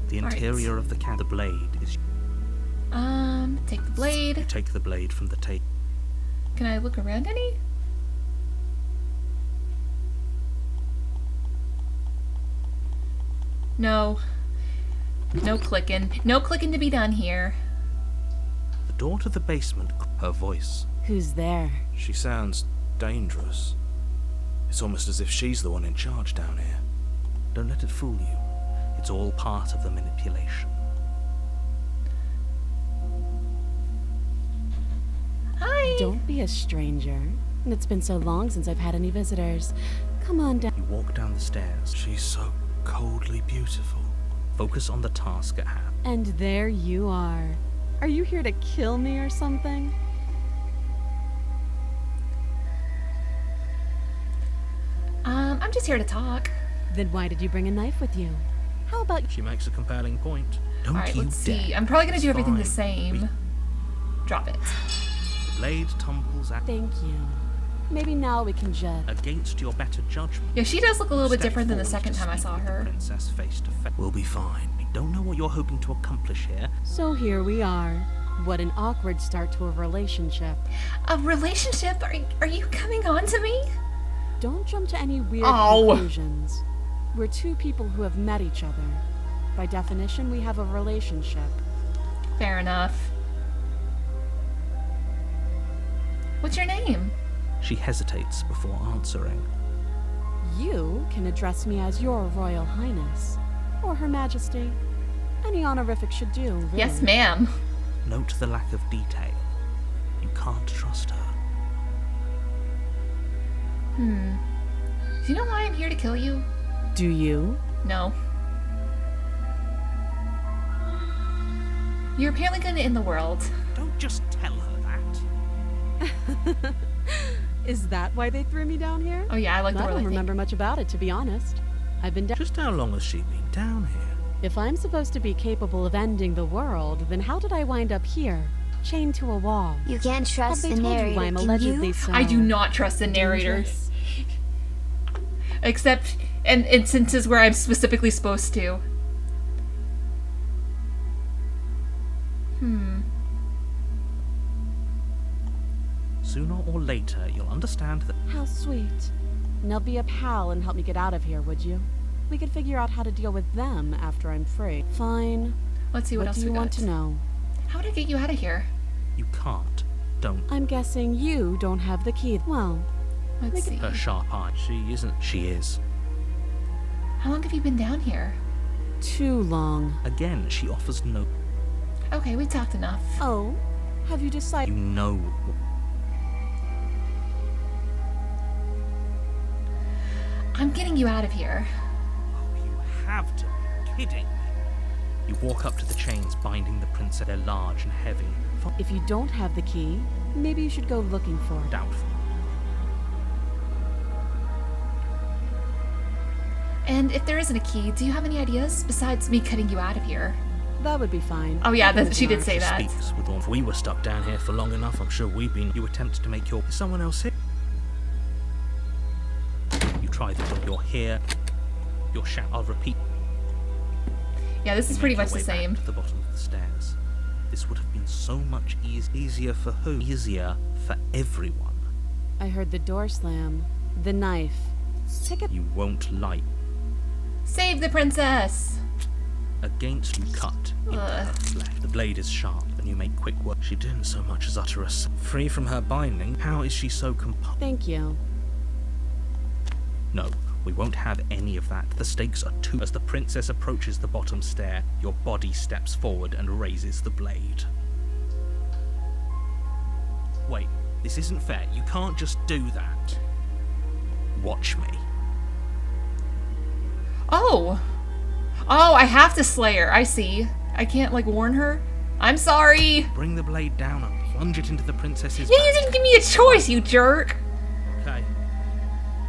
The interior of the cabin. The blade is. Take the blade. You take the blade from the table. Can I look around any? No. No clicking. No clicking to be done here. The door to the basement. Her voice. Who's there? She sounds dangerous. It's almost as if she's the one in charge down here. Don't let it fool you. It's all part of the manipulation. Hi! Don't be a stranger. It's been so long since I've had any visitors. Come on down. You walk down the stairs. She's so coldly beautiful. Focus on the task at hand. And there you are. Are you here to kill me or something? I'm just here to talk. Then why did you bring a knife with you? How about She makes a compelling point. Don't Alright, you let's dare. see. I'm probably gonna do everything the Fine. same. Drop it. The blade tumbles at thank you. Maybe now we can just... against your better judgment. Yeah, she does look a little bit Step different than the forward second to time I speak saw with the her. princess face to face. We'll be fine. We don't know what you're hoping to accomplish here. So here we are. What an awkward start to a relationship. A relationship? Are you coming on to me? Don't jump to any weird Oh. conclusions. We're two people who have met each other. By definition, we have a relationship. Fair enough. What's your name? She hesitates before answering. You can address me as your Royal Highness, or Her Majesty. Any honorific should do, really. Yes, ma'am. Note the lack of detail. You can't trust her. Do you know why I'm here to kill you? Do you? No. You're apparently going to end the world. Don't just tell her that. Is that why they threw me down here? Oh yeah, I like the I world, don't I think. remember much about it, to be honest. I've been down. Just how long has she been down here? If I'm supposed to be capable of ending the world, then how did I wind up here, chained to a wall? You can't trust Have the they told you why I'm narrator, can allegedly you? so I do not trust the narrator. dangerous? Except in instances where I'm specifically supposed to. Sooner or later, you'll understand that. How sweet. Now be a pal and help me get out of here, would you? We could figure out how to deal with them after I'm free. Fine. Let's see what else do we you got. want to know? How would I get you out of here? You can't. Don't. I'm guessing you don't have the key. Well, Let's see. Her sharp eye. She isn't. She is. How long have you been down here? too long. Again, she offers no. Okay, we talked enough. Oh, have you You decided? know. I'm getting you out of here. Oh, you have to be kidding me. You walk up to the chains binding the princess. They're large and heavy. If you don't have the key, maybe you should go looking for it. Doubtful. And if there isn't a key, do you have any ideas besides me cutting you out of here? That would be fine. Oh yeah, I can she did ignore say it. that. Speaks with all. If we were stuck down here for long enough, I'm sure we've been. You attempt to make your. Is someone else here? You try the door. You're here. I'll repeat. Yeah, this is pretty much the Way back same. to the bottom of the stairs. This would have been so much easier for who? Easier for everyone. I heard the door slam. The knife. Pick it. You won't like. Save the princess! Against you cut into her flesh. The blade is sharp, and you make quick work. She didn't so much as utter a free from her binding. How is she so Thank you. No, we won't have any of that. The stakes are too. As the princess approaches the bottom stair, your body steps forward and raises the blade. Wait, this isn't fair. You can't just do that. Watch me. Oh! Oh, I have to slay her. I see. I can't, like, warn her? I'm sorry! Bring the blade down and plunge it into the princess's Yeah, back. you didn't give me a choice, you jerk! Okay.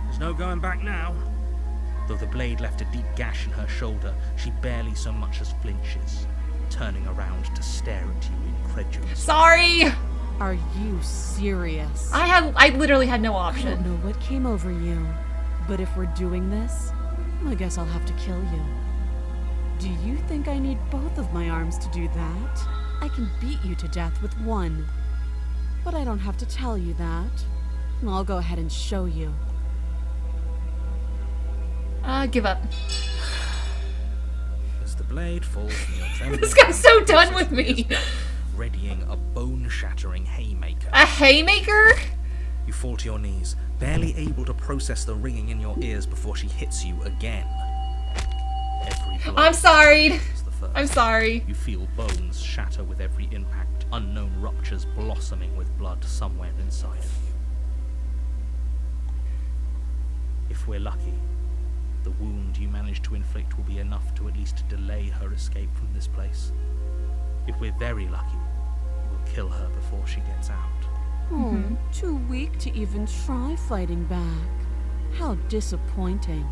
There's no going back now. Though the blade left a deep gash in her shoulder, she barely so much as flinches, turning around to stare at you incredulously. Sorry! Are you serious? I literally had no I don't option. know what came over you, but if we're doing this, I guess I'll have to kill you. Do you think I need both of my arms to do that? I can beat you to death with one. But I don't have to tell you that. I'll go ahead and show you. Give up. As the blade falls from your trembling This guy's so hand, done with me. is back, readying a bone-shattering haymaker. A haymaker? You fall to your knees, barely able to process the ringing in your ears before she hits you again. Every blow I'm sorry. is the first. I'm sorry. You feel bones shatter with every impact, unknown ruptures blossoming with blood somewhere inside of you. If we're lucky, the wound you manage to inflict will be enough to at least delay her escape from this place. If we're very lucky, we'll kill her before she gets out. Oh, too weak to even try fighting back. How disappointing.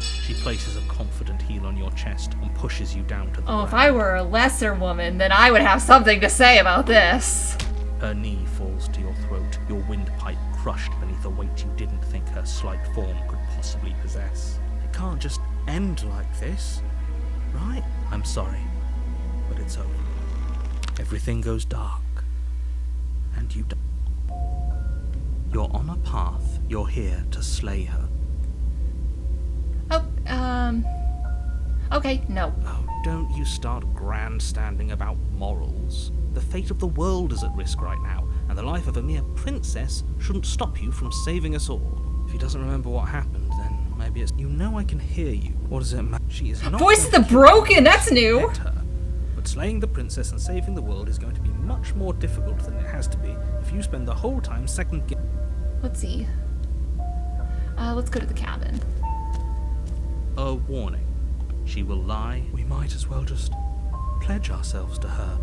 She places a confident heel on your chest and pushes you down to the Oh, if ground. I were a lesser woman, then I would have something to say about this. Her knee falls to your throat, your windpipe crushed beneath a weight you didn't think her slight form could possibly possess. It can't just end like this, right? I'm sorry, but it's over. Everything goes dark, and you die. You're on a path. You're here to slay her. Oh, okay, no. Oh, don't you start grandstanding about morals. The fate of the world is at risk right now, and the life of a mere princess shouldn't stop you from saving us all. If he doesn't remember what happened, then maybe it's... You know I can hear you. What does it matter? She is not... Voice of the going to Broken, that's new. protect her. But slaying the princess and saving the world is going to be much more difficult than it has to be if you spend the whole time Let's see. Let's go to the cabin. A warning. She will lie. We might as well just pledge ourselves to her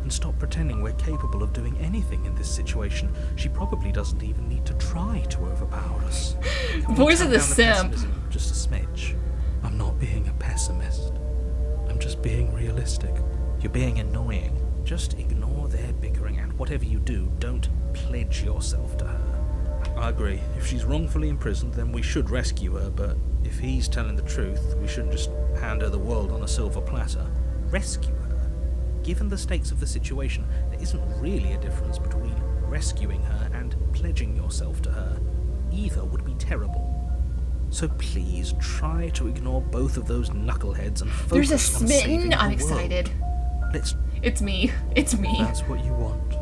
and stop pretending we're capable of doing anything in this situation. She probably doesn't even need to try to overpower us. Can we Voice turn of the down simp. pessimism just a smidge? I'm not being a pessimist. I'm just being realistic. You're being annoying. Just ignore their bickering, and whatever you do, don't pledge yourself to her. I agree. If she's wrongfully imprisoned, then we should rescue her, but if he's telling the truth, we shouldn't just hand her the world on a silver platter. Rescue her. Given the stakes of the situation, there isn't really a difference between rescuing her and pledging yourself to her. Either would be terrible. So please, try to ignore both of those knuckleheads and focus There's a on saving smitten. the I'm world. excited. Let's... It's me. It's me. That's what you want.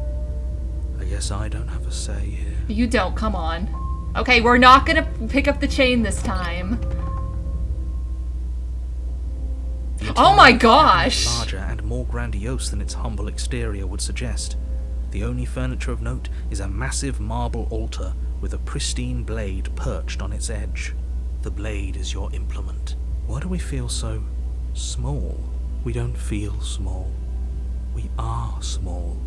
I guess I don't have a say here. You don't, come on. Okay, we're not gonna pick up the chain this time. Oh my gosh! Larger and more grandiose than its humble exterior would suggest. The only furniture of note is a massive marble altar with a pristine blade perched on its edge. The blade is your implement. Why do we feel so small? We don't feel small. We are small.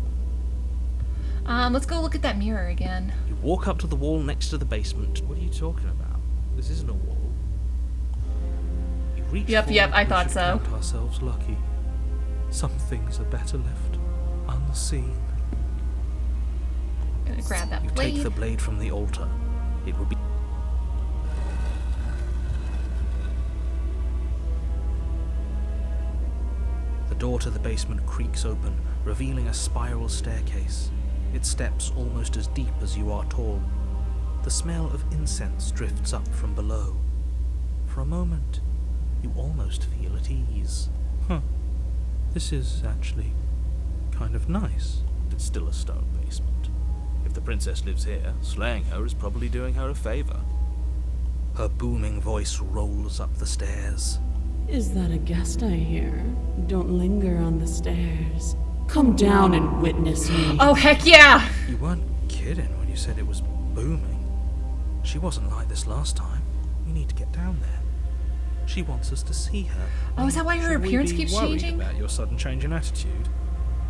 Let's go look at that mirror again. You walk up to the wall next to the basement. What are you talking about? This isn't a wall. You reach Yep, forward. I We thought should so. count ourselves lucky. Some things are better left unseen. Gonna grab that You blade. take the blade from the altar. It would be... door to the basement creaks open, revealing a spiral staircase, its steps almost as deep as you are tall. The smell of incense drifts up from below. For a moment, you almost feel at ease. This is actually kind of nice. It's still a stone basement. If the princess lives here, slaying her is probably doing her a favor. Her booming voice rolls up the stairs. Is that a guest I hear? Don't linger on the stairs. Come down and witness me. Oh, heck yeah! You weren't kidding when you said it was booming. She wasn't like this last time. We need to get down there. She wants us to see her. Oh, is that why her appearance keeps changing? About your sudden change in attitude.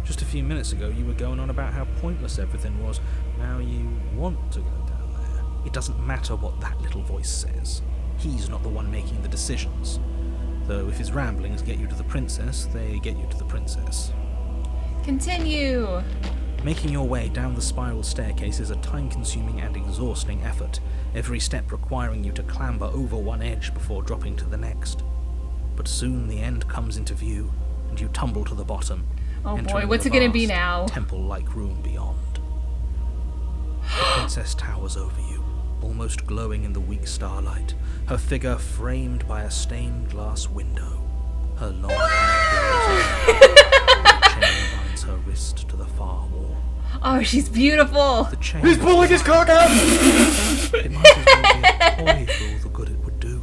Just a few minutes ago, you were going on about how pointless everything was. Now you want to go down there. It doesn't matter what that little voice says. He's not the one making the decisions. Though if his ramblings get you to the princess, they get you to the princess. Continue! Making your way down the spiral staircase is a time-consuming and exhausting effort, every step requiring you to clamber over one edge before dropping to the next. But soon the end comes into view, and you tumble to the bottom. Oh boy, what's it gonna be now? Temple-like room beyond. The princess towers over you, almost glowing in the weak starlight, her figure framed by a stained glass window. Her long hair blows a chain binds her wrist to the far wall. Oh, she's beautiful! The chain He's pulling his cock out! It might as well be a toy for all the good it would do.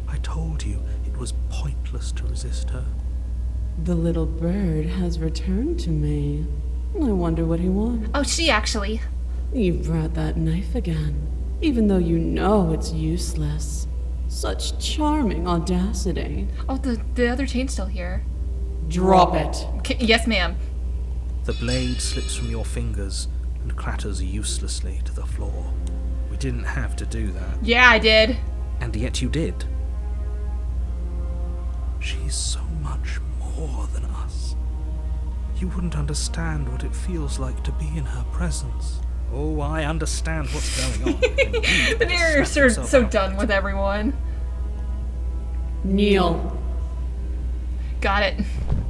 I told you it was pointless to resist her. The little bird has returned to me. I wonder what he wants. Oh, she actually. You've brought that knife again, even though you know it's useless. Such charming audacity. Oh, the other chain's still here. Drop it. Yes, ma'am. The blade slips from your fingers and clatters uselessly to the floor. We didn't have to do that. Yeah, I did. And yet you did. She's so much more than us. You wouldn't understand what it feels like to be in her presence. Oh, I understand what's going on. The narrators are so done with everyone. Kneel. Got it.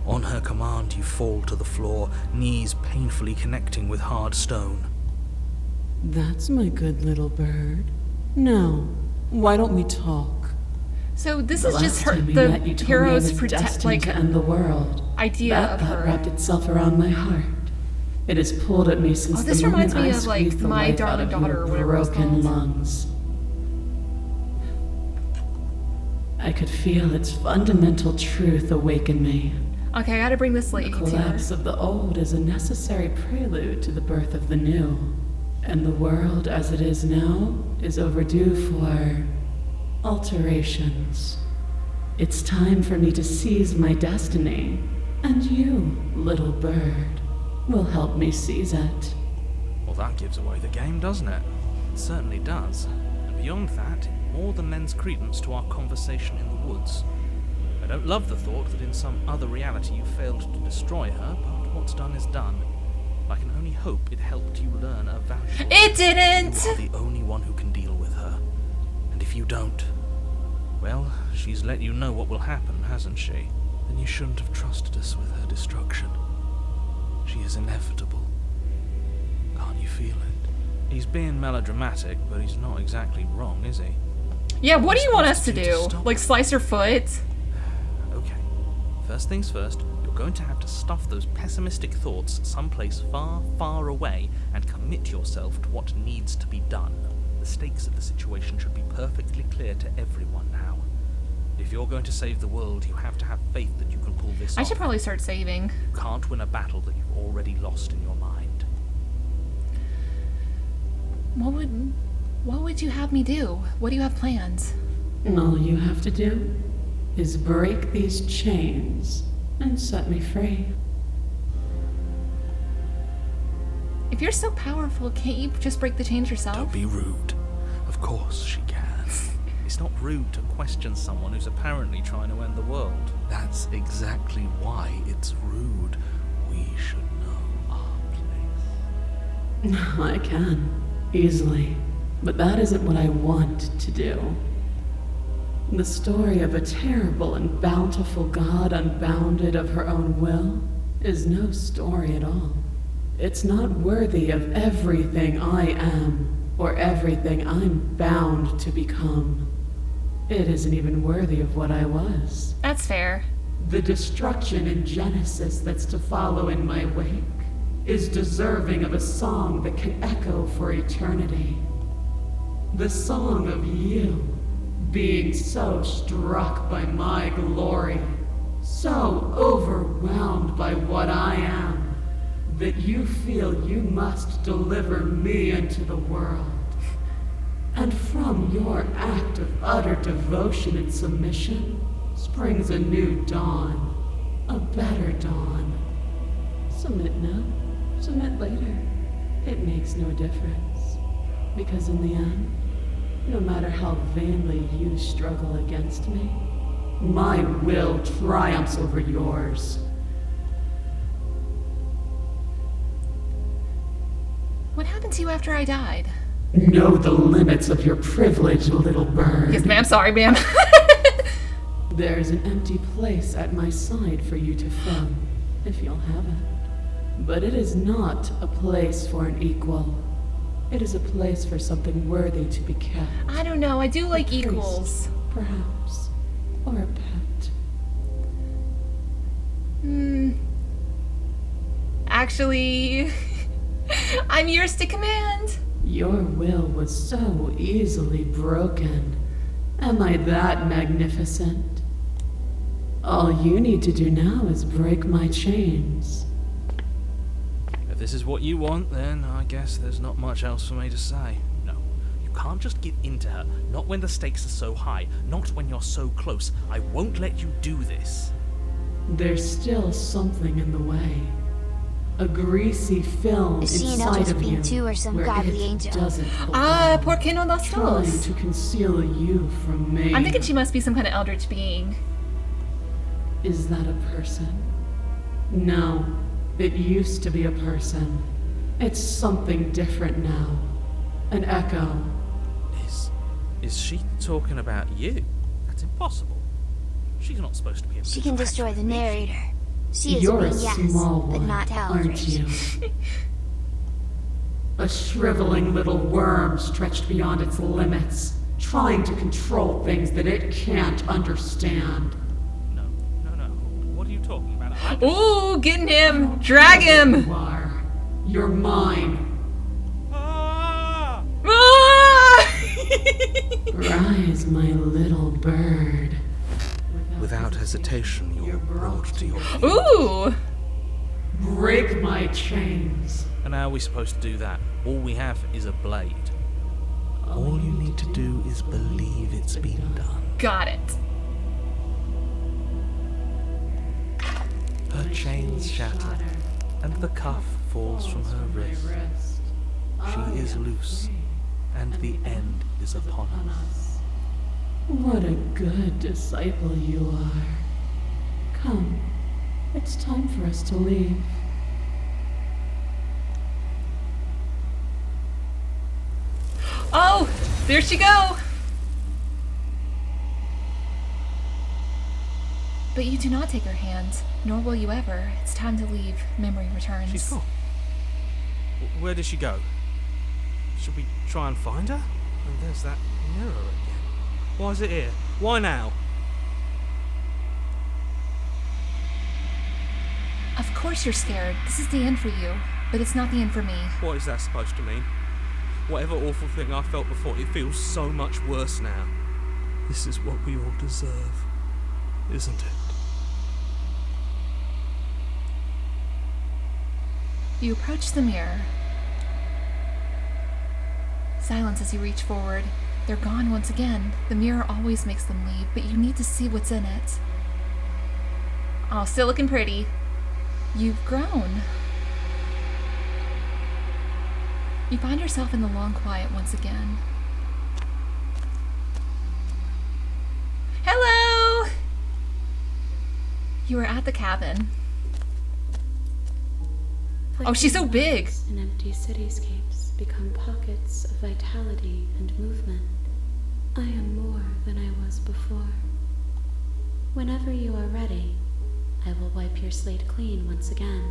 On her command, you fall to the floor, knees painfully connecting with hard stone. That's my good little bird. Now, why don't we talk? So this The is just last her, time we met, you the told me I hero's was destined like to end the world. idea That of thought her. wrapped itself around my heart. It has pulled at me since Oh, this the moment reminds me I of, like, squeezed the My life out Darling of Daughter your or whatever it's broken called. lungs. I could feel its fundamental truth awaken me. Okay, I gotta bring this lady The to her. collapse of the old is a necessary prelude to the birth of the new. And the world as it is now is overdue for alterations. It's time for me to seize my destiny. And you, little bird, will help me seize it. Well, that gives away the game, doesn't it? It certainly does. And beyond that, it more than lends credence to our conversation in the woods. I don't love the thought that in some other reality you failed to destroy her, but what's done is done. I can only hope it helped you learn a valuable It didn't! You are the only one who can deal with her. And if you don't, well, she's let you know what will happen, hasn't she? Then you shouldn't have trusted us with her destruction. She is inevitable. Can't you feel it? He's being melodramatic, but he's not exactly wrong, is he? Yeah, what do you want us to Supposed to do? stop Like her. slice her foot? Okay. First things first, you're going to have to stuff those pessimistic thoughts someplace far, far away and commit yourself to what needs to be done. The stakes of the situation should be perfectly clear to everyone now. If you're going to save the world, you have to have faith that you can pull this I off. should probably start saving. You can't win a battle that you've already lost in your mind. What would you have me do? What do you have planned? All you have to do is break these chains and set me free. If you're so powerful, can't you just break the chains yourself? Don't be rude. Of course she can. It's not rude to question someone who's apparently trying to end the world. That's exactly why it's rude. We should know our place. I can, easily. But that isn't what I want to do. The story of a terrible and bountiful god unbounded of her own will is no story at all. It's not worthy of everything I am, or everything I'm bound to become. It isn't even worthy of what I was. That's fair. The destruction in Genesis that's to follow in my wake is deserving of a song that can echo for eternity. The song of you, being so struck by my glory, so overwhelmed by what I am, that you feel you must deliver me into the world. And from your act of utter devotion and submission springs a new dawn, a better dawn. Submit now, submit later. It makes no difference. Because in the end, no matter how vainly you struggle against me, my will triumphs over yours. What happened to you after I died? Know the limits of your privilege, little bird. Yes, ma'am. Sorry, ma'am. There's an empty place at my side for you to fill, if you'll have it. But it is not a place for an equal. It is a place for something worthy to be kept. I don't know. I do like A priest, equals. perhaps. Or a pet. Actually, I'm yours to command. Your will was so easily broken. Am I that magnificent? All you need to do now is break my chains. If this is what you want, then I guess there's not much else for me to say. No, you can't just give in to her. Not when the stakes are so high. Not when you're so close. I won't let you do this. There's still something in the way. A greasy film Is she an inside of being you too, or some where godly it angel? doesn't Ah, belong, ¿por qué no las trying dos? to conceal you from me. I'm thinking she must be some kind of eldritch being. Is that a person? No, it used to be a person. It's something different now. An echo. Is she talking about you? That's impossible. She's not supposed to be a She can destroy the narrator. She is You're a a being, yes, small but one, not aren't eldritch. you? A shriveling little worm stretched beyond its limits, trying to control things that it can't understand. No. What are you talking about? Ooh, getting him! Drag him! You are. You're mine. Ah! Ah! Rise, my little bird. Without hesitation, you're brought to your feet. Ooh! Break my chains. And how are we supposed to do that? All we have is a blade. All you need to do is believe it's been done. Got it. Her chains shatter, and the cuff falls from her wrist. She is loose, and the end is upon us. What a good disciple you are. Come, it's time for us to leave. Oh, there she go. But you do not take her hand, nor will you ever. It's time to leave. Memory returns. She's gone. Where did she go? Should we try and find her? And there's that mirror again. Why is it here? Why now? Of course you're scared. This is the end for you, but it's not the end for me. What is that supposed to mean? Whatever awful thing I felt before, it feels so much worse now. This is what we all deserve, isn't it? You approach the mirror. Silence as you reach forward. They're gone once again. The mirror always makes them leave, but you need to see what's in it. Oh, still looking pretty. You've grown. You find yourself in the long quiet once again. Hello! You are at the cabin. Oh, she's so big. And empty cityscapes become pockets of vitality and movement. I am more than I was before. Whenever you are ready, I will wipe your slate clean once again.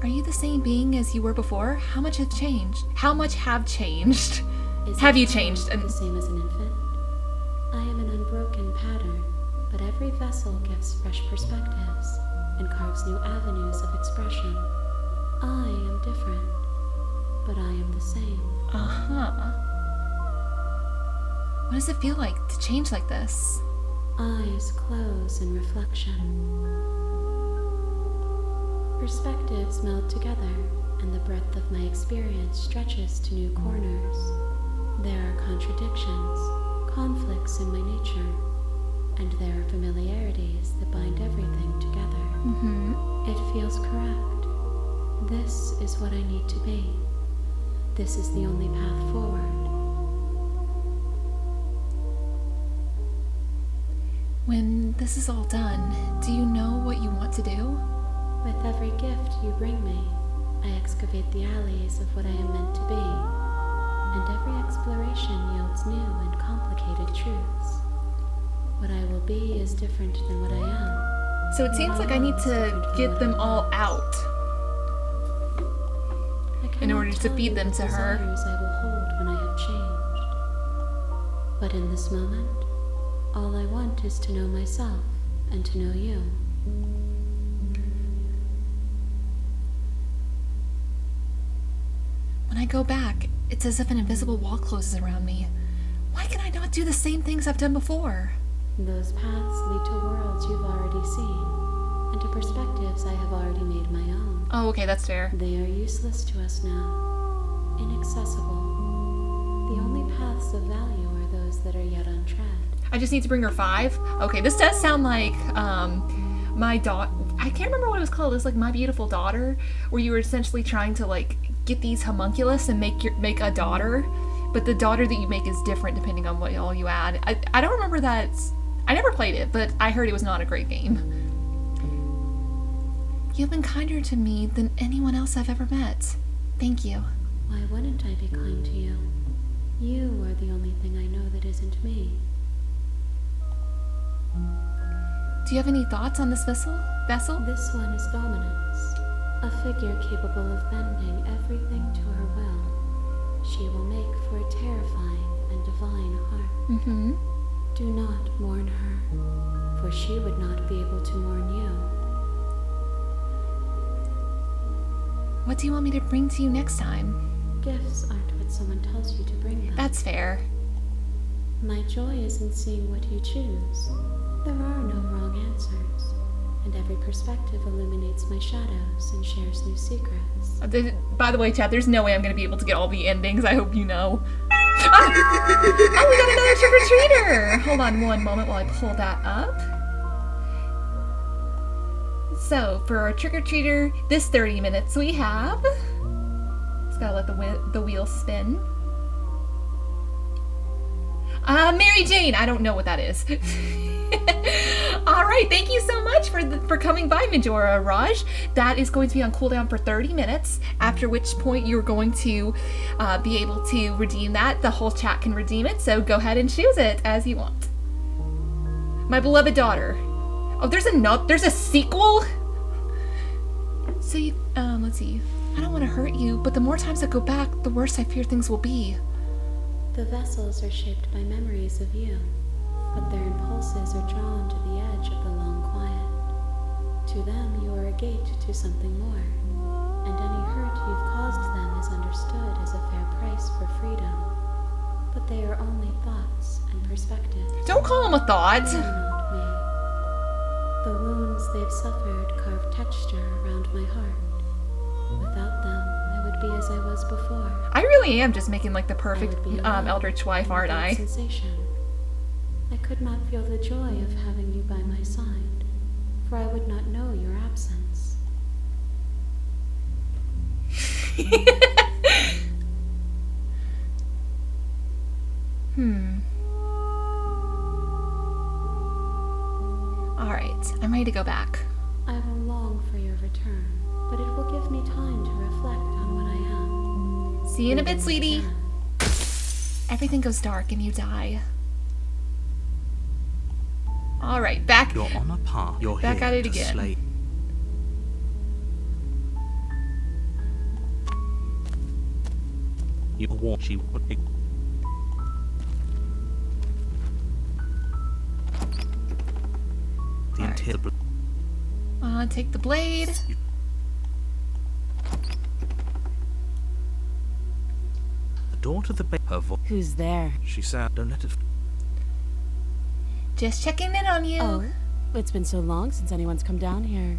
Are you the same being as you were before? How much have changed? How much have changed? Have you changed? The same as an infant? I am an unbroken pattern, but every vessel gives fresh perspectives and carves new avenues of expression. I am different, but I am the same. Uh-huh. What does it feel like to change like this? Eyes close in reflection. Perspectives meld together, and the breadth of my experience stretches to new corners. There are contradictions, conflicts in my nature, and there are familiarities that bind everything together. It feels correct. This is what I need to be. This is the only path forward. When this is all done, do you know what you want to do? With every gift you bring me, I excavate the alleys of what I am meant to be, and every exploration yields new and complicated truths. What I will be is different than what I am. So it seems like I need to get them all out in order to feed them to her. I will hold when I have changed. But in this moment, all I want is to know myself and to know you. When I go back, it's as if an invisible wall closes around me. Why can I not do the same things I've done before? Those paths lead to worlds you've already seen, and to perspectives I have already made my own. Oh, okay, that's fair. They are useless to us now, inaccessible. The only paths of value are those that are yet untread. I just need to bring her 5? Okay, this does sound like, my daughter, I can't remember what it was called. It was like My Beautiful Daughter, where you were essentially trying to, like, get these homunculus and make a daughter, but the daughter that you make is different depending on what all you add. I don't remember that. I never played it, but I heard it was not a great game. You've been kinder to me than anyone else I've ever met. Thank you. Why wouldn't I be kind to you? You are the only thing I know that isn't me. Do you have any thoughts on this vessel? This one is Dominance, a figure capable of bending everything to her will. She will make for a terrifying and divine heart. Do not mourn her, for she would not be able to mourn you. What do you want me to bring to you next time? Gifts aren't what someone tells you to bring them. That's fair. My joy is in seeing what you choose. There are no wrong answers, and every perspective illuminates my shadows and shares new secrets. By the way, chat, there's no way I'm going to be able to get all the endings. I hope you know. Oh, we got another trick-or-treater! Hold on one moment while I pull that up. So, for our trick-or-treater, this 30 minutes we have... Just gotta let the wheel spin. Mary Jane! I don't know what that is. Alright, thank you so much for coming by, Majora Raj. That is going to be on cooldown for 30 minutes, after which point you're going to be able to redeem that. The whole chat can redeem it, so go ahead and choose it as you want. My beloved daughter. Oh, there's a sequel? So you, let's see. I don't want to hurt you, but the more times I go back, the worse I fear things will be. The vessels are shaped by memories of you, but their impulses are drawn to the edge of the long quiet. To them, you are a gate to something more, and any hurt you've caused them is understood as a fair price for freedom. But they are only thoughts and perspectives. Don't call them a thought. They are not me. The wounds they've suffered carve texture around my heart. Without them, I would be as I was before. I really am just making like the perfect Eldritch wife, aren't I? Sensation. I could not feel the joy of having you by my side, for I would not know your absence. Alright, I'm ready to go back. I will long for your return, but it will give me time to reflect on what I am. See you in a bit, sweetie. Everything goes dark and you die. Alright, back. You're on a path. You're Back here at it to again. slay. You want she would. The Alright. interior. Take the blade. The door to the bed. Her voice. Who's there? She said, "Don't let it." Just checking in on you. Oh, it's been so long since anyone's come down here.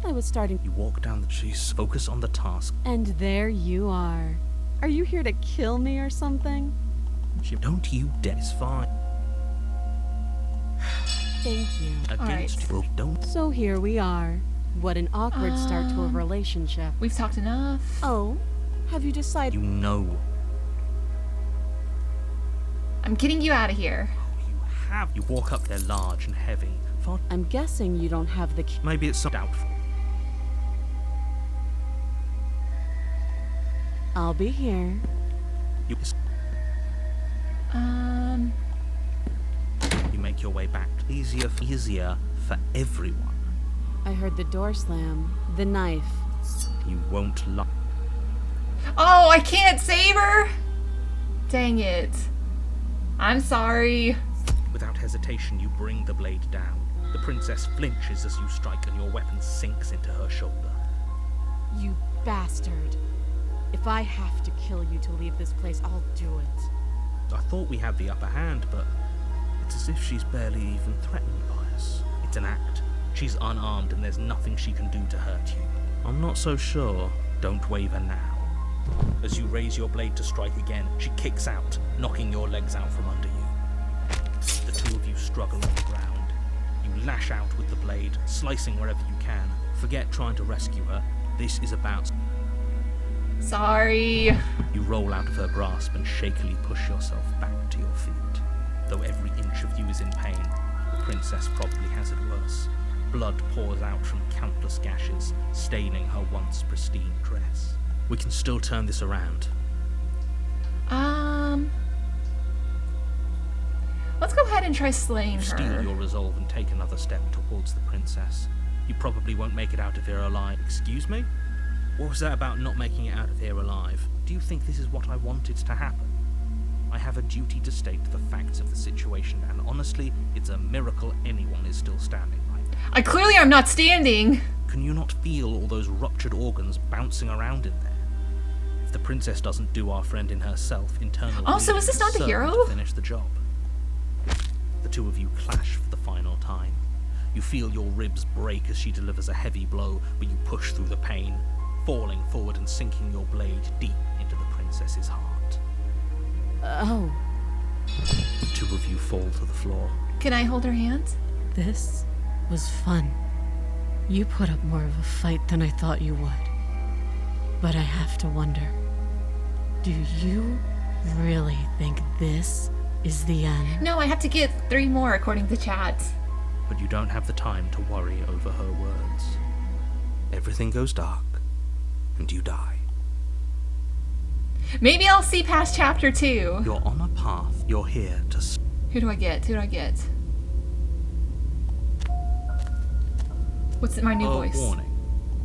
I was starting. You walk down the. She's focus on the task. And there you are. Are you here to kill me or something? She don't you dare. It's fine. Thank you. Against you. Don't. So here we are. What an awkward start to a relationship. We've talked enough. Oh, have you decided? You know. I'm getting you out of here. You have. You walk up there large and heavy. Far. I'm guessing you don't have the key. Maybe it's so doubtful. I'll be here. You. You make your way back. Easier for everyone. I heard the door slam. The knife. You won't lie. Oh, I can't save her? Dang it. I'm sorry. Without hesitation, you bring the blade down. The princess flinches as you strike, and your weapon sinks into her shoulder. You bastard. If I have to kill you to leave this place, I'll do it. I thought we had the upper hand, but it's as if she's barely even threatened by us. It's an act. She's unarmed, and there's nothing she can do to hurt you. I'm not so sure. Don't waver now. As you raise your blade to strike again, she kicks out, knocking your legs out from under you. The two of you struggle on the ground. You lash out with the blade, slicing wherever you can. Forget trying to rescue her. This is about... Sorry. You roll out of her grasp and shakily push yourself back to your feet. Though every inch of you is in pain, the princess probably has it worse. Blood pours out from countless gashes, staining her once pristine dress. We can still turn this around. Let's go ahead and try slaying You her. steel your resolve and take another step towards the princess. You probably won't make it out of here alive. Excuse me? What was that about not making it out of here alive? Do you think this is what I wanted to happen? I have a duty to state the facts of the situation, and honestly, it's a miracle anyone is still standing right now. I clearly am not standing. Can you not feel all those ruptured organs bouncing around in there? If the princess doesn't do our friend in herself, internal Oh, so bleeding is this not the certain hero? to finish the job. The two of you clash for the final time. You feel your ribs break as she delivers a heavy blow, but you push through the pain, falling forward and sinking your blade deep into the princess's heart. Oh, The two of you fall to the floor. Can I hold her hand? this was fun. You put up more of a fight than I thought you would. But I have to wonder, do you really think this is the end? No, I have to get 3 more according to chat. But you don't have the time to worry over her words. Everything goes dark, and you die. Maybe I'll see past chapter 2. You're on a path. You're here to... Who do I get? Who do I get? What's my new voice? Warning.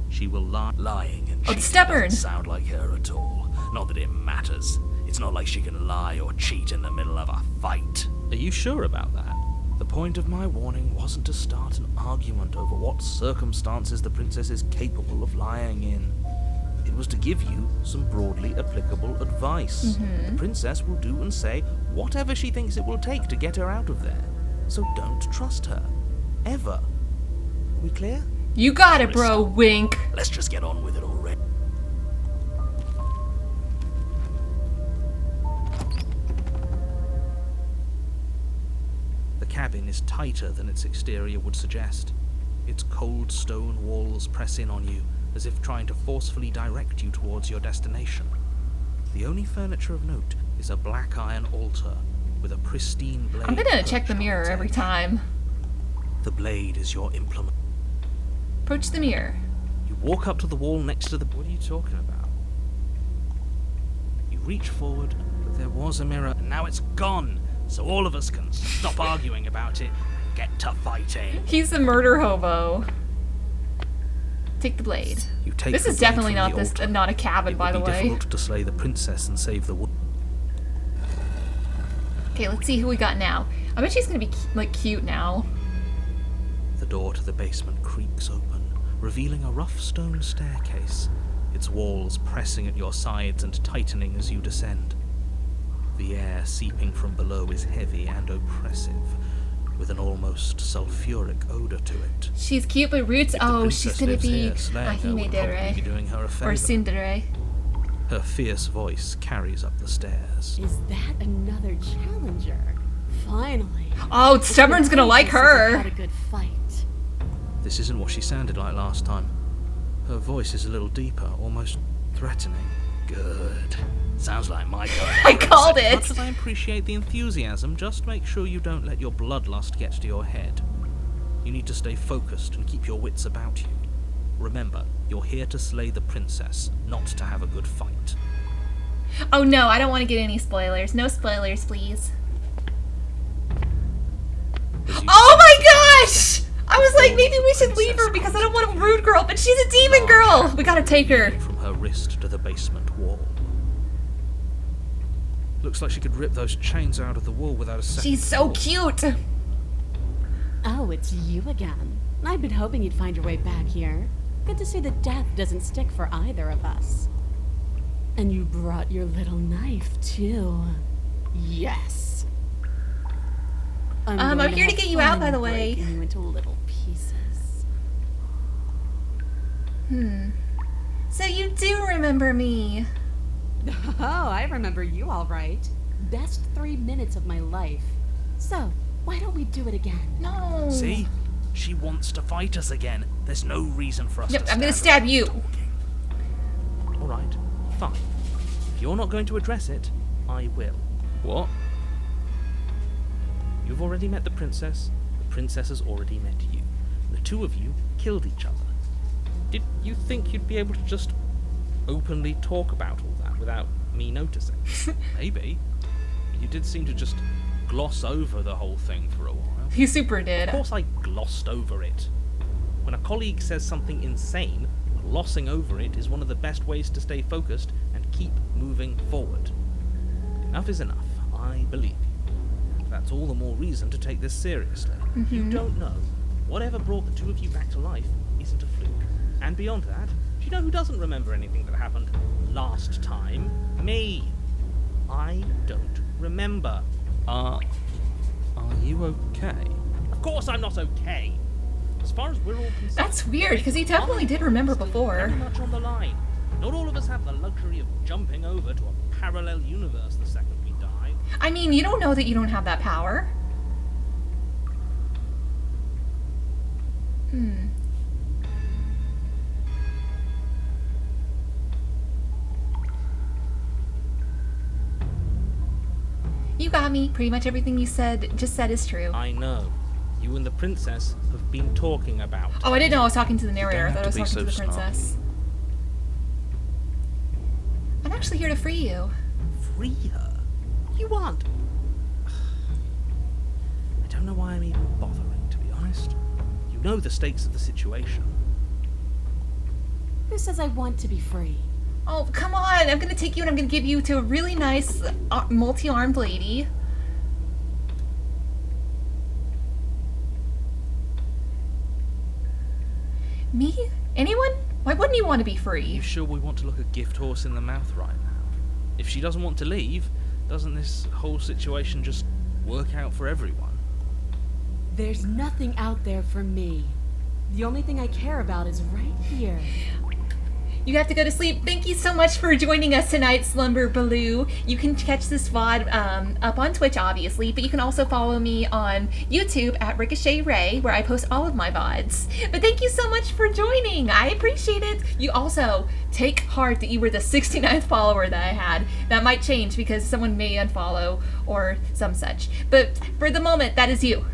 She will lie. Lying and Oh, the cheating stubborn. doesn't sound like her at all. Not that it matters. It's not like she can lie or cheat in the middle of a fight. Are you sure about that? The point of my warning wasn't to start an argument over what circumstances the princess is capable of lying in. It was to give you some broadly applicable advice. The princess will do and say whatever she thinks it will take to get her out of there. So don't trust her. Ever. We clear? You got it, bro. Wink. Let's just get on with it already. The cabin is tighter than its exterior would suggest. Its cold stone walls press in on you, as if trying to forcefully direct you towards your destination. The only furniture of note is a black iron altar with a pristine blade. I'm gonna perched check the on mirror its every edge. time. The blade is your implement. Approach the mirror. You walk up to the wall next to the... What are you talking about? You reach forward, but there was a mirror, and now it's gone, so all of us can stop arguing about it and get to fighting. He's the murder hobo. Take the blade. You take This the is blade definitely from not the this altar. not a cabin, It by the would be way. difficult to slay the princess and save the wood. Okay, let's see who we got now. I bet she's gonna be like cute now. The door to the basement creaks open, revealing a rough stone staircase, its walls pressing at your sides and tightening as you descend. The air seeping from below is heavy and oppressive, with an almost sulfuric odor to it. She's cute, but Roots. If the Oh, she's princess gonna lives be here, slaying her would probably be doing her a or favor. Tsundere. Her fierce voice carries up the stairs. Is that another challenger? Finally. Oh, Stubborn's gonna like her. Had a good fight. This isn't what she sounded like last time. Her voice is a little deeper, almost threatening. Good. Sounds like my kind. I called As it. much as I appreciate the enthusiasm, just make sure you don't let your bloodlust get to your head. You need to stay focused and keep your wits about you. Remember, you're here to slay the princess, not to have a good fight. Oh no, I don't want to get any spoilers. No spoilers, please. As you Oh my stand gosh! I was like, maybe we should leave her because I don't want a rude girl, but she's a demon girl! We gotta take her. from her wrist to the basement wall. Looks like she could rip those chains out of the wall without a second She's so thought. cute. Oh, it's you again. I've been hoping you'd find your way back here. Good to see that death doesn't stick for either of us. And you brought your little knife, too. Yes. I'm going here to have get you fun out, by the way. breaking you into little pieces. So you do remember me. Oh, I remember you all right. Best 3 minutes of my life. So, why don't we do it again? No. See? She wants to fight us again. There's no reason for us Yep, to I'm gonna stand stab you. around talking. Alright, fine. If you're not going to address it, I will. What? You've already met the princess has already met you. The two of you killed each other. Did you think you'd be able to just openly talk about all that without me noticing? Maybe. You did seem to just gloss over the whole thing for a while. You super did. Of course I glossed over it. When a colleague says something insane, glossing over it is one of the best ways to stay focused and keep moving forward. Enough is enough. I believe you. That's all the more reason to take this seriously. You don't know. Whatever brought the two of you back to life isn't a fluke. And beyond that, do you know who doesn't remember anything that happened last time? Me. I don't remember. Are you okay? Of course I'm not okay. As far as we're all concerned, That's weird, because he definitely did remember very before. much on the line. Not all of us have the luxury of jumping over to a parallel universe the second we die. I mean, you don't know that you don't have that power. You got me. Pretty much everything you just said is true. I know. You and the princess have been talking about. Oh, I didn't know I was talking to the narrator. I have thought I was to be talking to the so princess. I'm actually here to free you. Free her? You aren't. I don't know why I'm even bothering, to be honest. You know the stakes of the situation. Who says I want to be free? Oh, come on. I'm going to take you and I'm going to give you to a really nice multi-armed lady. Me? Anyone? Why wouldn't you want to be Are free? you sure we want to look a gift horse in the mouth right now? If she doesn't want to leave, doesn't this whole situation just work out for everyone? There's nothing out there for me. The only thing I care about is right here. You have to go to sleep. Thank you so much for joining us tonight, Slumber Baloo. You can catch this VOD up on Twitch, obviously, but you can also follow me on YouTube at Ricochet Ray, where I post all of my VODs. But thank you so much for joining. I appreciate it. You also take heart that you were the 69th follower that I had. That might change because someone may unfollow or some such. But for the moment, that is you.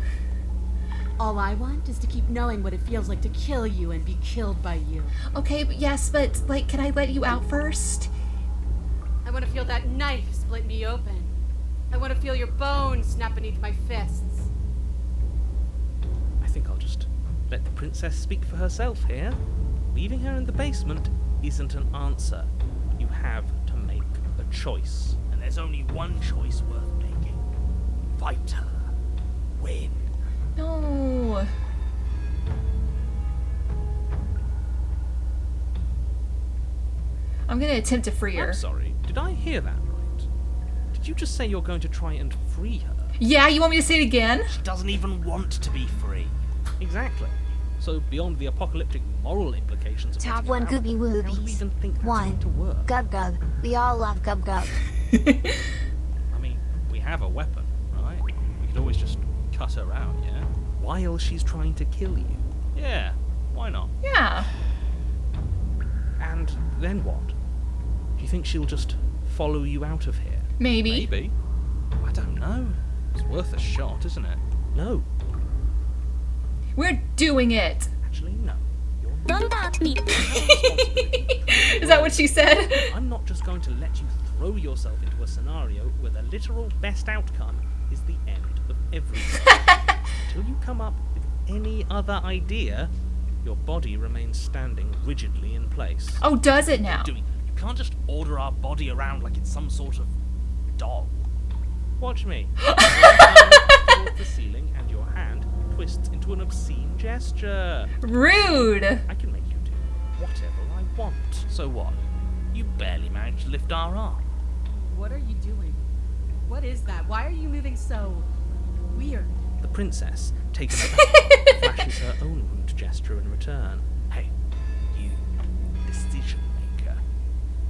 All I want is to keep knowing what it feels like to kill you and be killed by you. Okay, but yes, but, like, can I let you out first? I want to feel that knife split me open. I want to feel your bones snap beneath my fists. I think I'll just let the princess speak for herself here. Leaving her in the basement isn't an answer. You have to make a choice. And there's only one choice worth making. Fight her. Win. No. I'm gonna attempt to free her. I'm sorry, did I hear that right? Did you just say you're going to try and free her? Yeah, you want me to say it again? She doesn't even want to be free. Exactly. So beyond the apocalyptic moral implications of Top letting one her out, Gooby how do you Woobies. even think that's One. going to work? Gub Gub. We all love Gub Gub. I mean, we have a weapon, right? We could always just cut her out, yeah? While she's trying to kill you. Yeah, why not? Yeah. And then what? Do you think she'll just follow you out of here? Maybe. Maybe. I don't know. It's worth a shot, isn't it? No. We're doing it. Actually, no. You're Is that what she said? I'm not just going to let you throw yourself into a scenario where the literal best outcome is the end of everything. Until you come up with any other idea, your body remains standing rigidly in place. Oh, does it now? You can't just order our body around like it's some sort of doll. Watch me. Towards the ceiling, and your hand twists into an obscene gesture. Rude. I can make you do whatever I want. So what? You barely managed to lift our arm. What are you doing? What is that? Why are you moving so weird? The princess, taken aback, flashes her own rude gesture in return. Hey, you decision maker.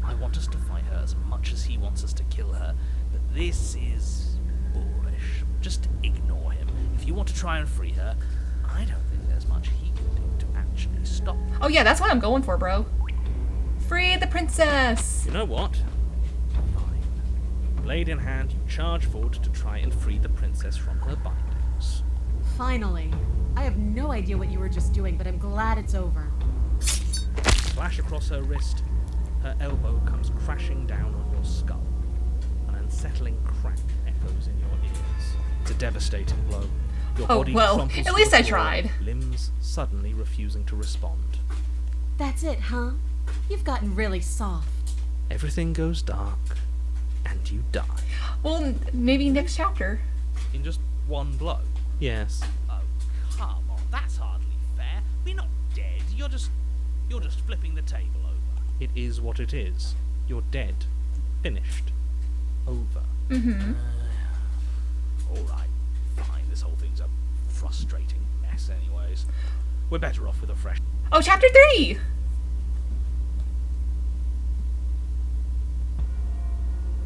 I want us to fight her as much as he wants us to kill her, but this is bullish. Just ignore him. If you want to try and free her, I don't think there's much he can do to actually stop her. Oh yeah, that's what I'm going for, bro. Free the princess. You know what? Fine. Blade in hand, you charge forward to try and free the princess from her bindings. Finally. I have no idea what you were just doing, but I'm glad it's over. Flash across her wrist, her elbow comes crashing down on your skull. An unsettling crack echoes in your ears. It's a devastating blow. Your Oh, body well, crumples at to least the I floor, tried. Limbs suddenly refusing to respond. That's it, huh? You've gotten really soft. Everything goes dark, and you die. Well, maybe next chapter. In just one blow. Yes. Oh, come on, that's hardly fair. We're not dead. You're just flipping the table over. It is what it is. You're dead. Finished. Over. Mm-hmm. All right, fine. This whole thing's a frustrating mess, anyways. We're better off with a fresh. Oh, chapter 3!